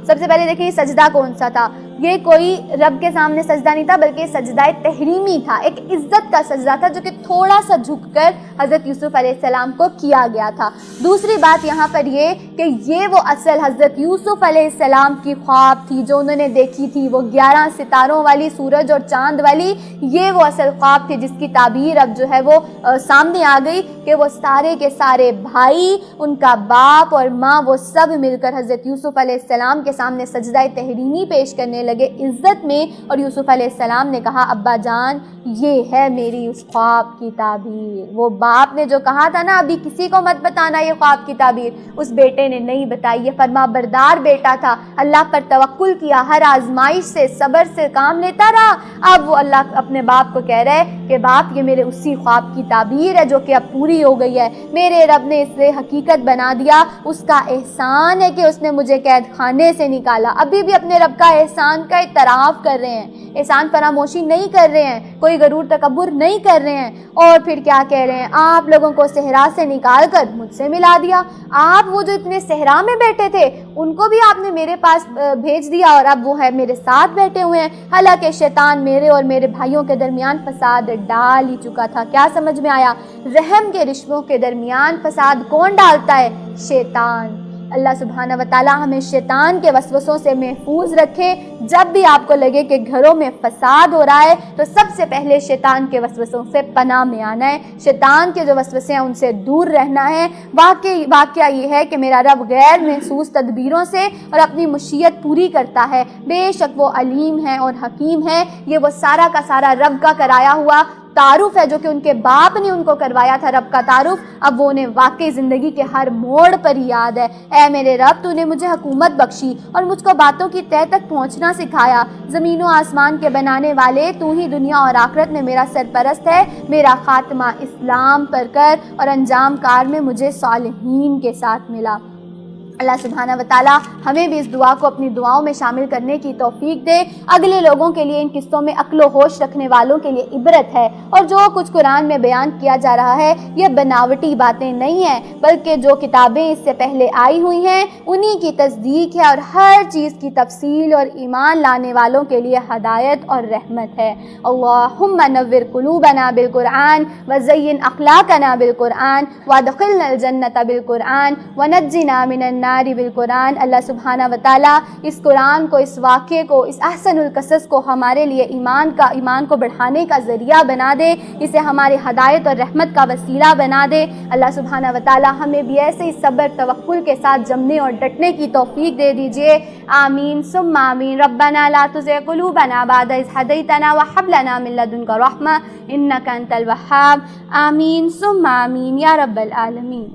سب سے پہلے دیکھیں یہ سجدہ کون سا تھا؟ یہ کوئی رب کے سامنے سجدہ نہیں تھا، بلکہ سجدہ تحریمی تھا، ایک عزت کا سجدہ تھا جو کہ تھوڑا سا جھک کر حضرت یوسف علیہ السلام کو کیا گیا تھا۔ دوسری بات یہاں پر یہ کہ یہ وہ اصل حضرت یوسف علیہ السلام کی خواب تھی جو انہوں نے دیکھی تھی، وہ 11 ستاروں والی، سورج اور چاند والی، یہ وہ اصل خواب تھی جس کی تعبیر اب جو ہے وہ سامنے آ گئی کہ وہ سارے کے سارے بھائی، ان کا باپ اور ماں، وہ سب مل کر حضرت یوسف علیہ السلام کے سامنے سجدہ تحریمی پیش کرنے لگے عزت میں، اور یوسف علیہ السلام نے کہا ابا جان یہ ہے میری اس خواب کی تعبیر۔ وہ باپ نے جو کہا تھا نا ابھی کسی کو مت بتانا یہ خواب کی تعبیر، اس بیٹے نے نہیں بتائی۔ یہ فرما بردار بیٹا تھا، اللہ پر توکل کیا، ہر آزمائش سے صبر سے کام لیتا رہا۔ اب وہ اللہ اپنے باپ کو کہہ رہے کہ باپ یہ میرے اسی خواب کی تعبیر ہے جو کہ اب پوری ہو گئی ہے، میرے رب نے اسے حقیقت بنا دیا، اس کا احسان ہے کہ اس نے مجھے قید خانے سے نکالا۔ ابھی بھی اپنے رب کا احسان کا اعتراف کر رہے ہیں، احسان فراموشی نہیں کر رہے ہیں، کوئی غرور تکبر نہیں کر رہے ہیں۔ اور پھر کیا کہہ رہے ہیں؟ آپ لوگوں کو صحرا سے نکال کر مجھ سے ملا دیا، آپ وہ جو اتنے صحرا میں بیٹھے تھے ان کو بھی آپ نے میرے پاس بھیج دیا، اور اب وہ ہے میرے ساتھ بیٹھے ہوئے ہیں۔ حالانکہ شیطان میرے اور میرے بھائیوں کے درمیان فساد ڈال ہی چکا تھا۔ کیا سمجھ میں آیا؟ رحم کے رشتوں کے درمیان فساد کون ڈالتا ہے؟ شیطان۔ اللہ سبحانہ و تعالی ہمیں شیطان کے وسوسوں سے محفوظ رکھے۔ جب بھی آپ کو لگے کہ گھروں میں فساد ہو رہا ہے تو سب سے پہلے شیطان کے وسوسوں سے پناہ میں آنا ہے، شیطان کے جو وسوسے ہیں ان سے دور رہنا ہے۔ واقعہ یہ ہے کہ میرا رب غیر محسوس تدبیروں سے اور اپنی مشیت پوری کرتا ہے، بے شک وہ علیم ہے اور حکیم ہے۔ یہ وہ سارا کا سارا رب کا کرایا ہوا تعارف ہے جو کہ ان کے باپ نے ان کو کروایا تھا رب کا تعارف، اب وہ انہیں واقعی زندگی کے ہر موڑ پر ہی یاد ہے۔ اے میرے رب، تو نے مجھے حکومت بخشی اور مجھ کو باتوں کی تہہ تک پہنچنا سکھایا۔ زمین و آسمان کے بنانے والے، تو ہی دنیا اور آخرت میں میرا سرپرست ہے۔ میرا خاتمہ اسلام پر کر اور انجام کار میں مجھے صالحین کے ساتھ ملا۔ اللہ سبحانہ وتعالی ہمیں بھی اس دعا کو اپنی دعاؤں میں شامل کرنے کی توفیق دے۔ اگلے لوگوں کے لیے ان قصوں میں عقل و ہوش رکھنے والوں کے لیے عبرت ہے، اور جو کچھ قرآن میں بیان کیا جا رہا ہے یہ بناوٹی باتیں نہیں ہیں، بلکہ جو کتابیں اس سے پہلے آئی ہوئی ہیں انہی کی تصدیق ہے، اور ہر چیز کی تفصیل اور ایمان لانے والوں کے لیے ہدایت اور رحمت ہے۔ اللہم نور قلوبنا بالقرآن وزین اخلاقنا بالقرآن وادخلنا الجنت بالقرآن ونجنا من النار بالقرآن۔ اللہ سبحانہ وتعالی اس قرآن کو، اس واقعے کو، اس احسن القصص کو ہمارے لیے ایمان کو بڑھانے کا ذریعہ بنا دے، اسے ہمارے ہدایت اور رحمت کا وسیلہ بنا دے۔ اللہ سبحانہ وتعالی ہمیں بھی ایسے ہی صبر توکل کے ساتھ جمنے اور ڈٹنے کی توفیق دے دیجئے، آمین ثم آمین۔ ربنا لا تزغ قلوبنا بعد إذ هديتنا وهب لنا من لدنك رحمة إنك أنت الوهاب، آمین ثم آمین یا رب العالمین۔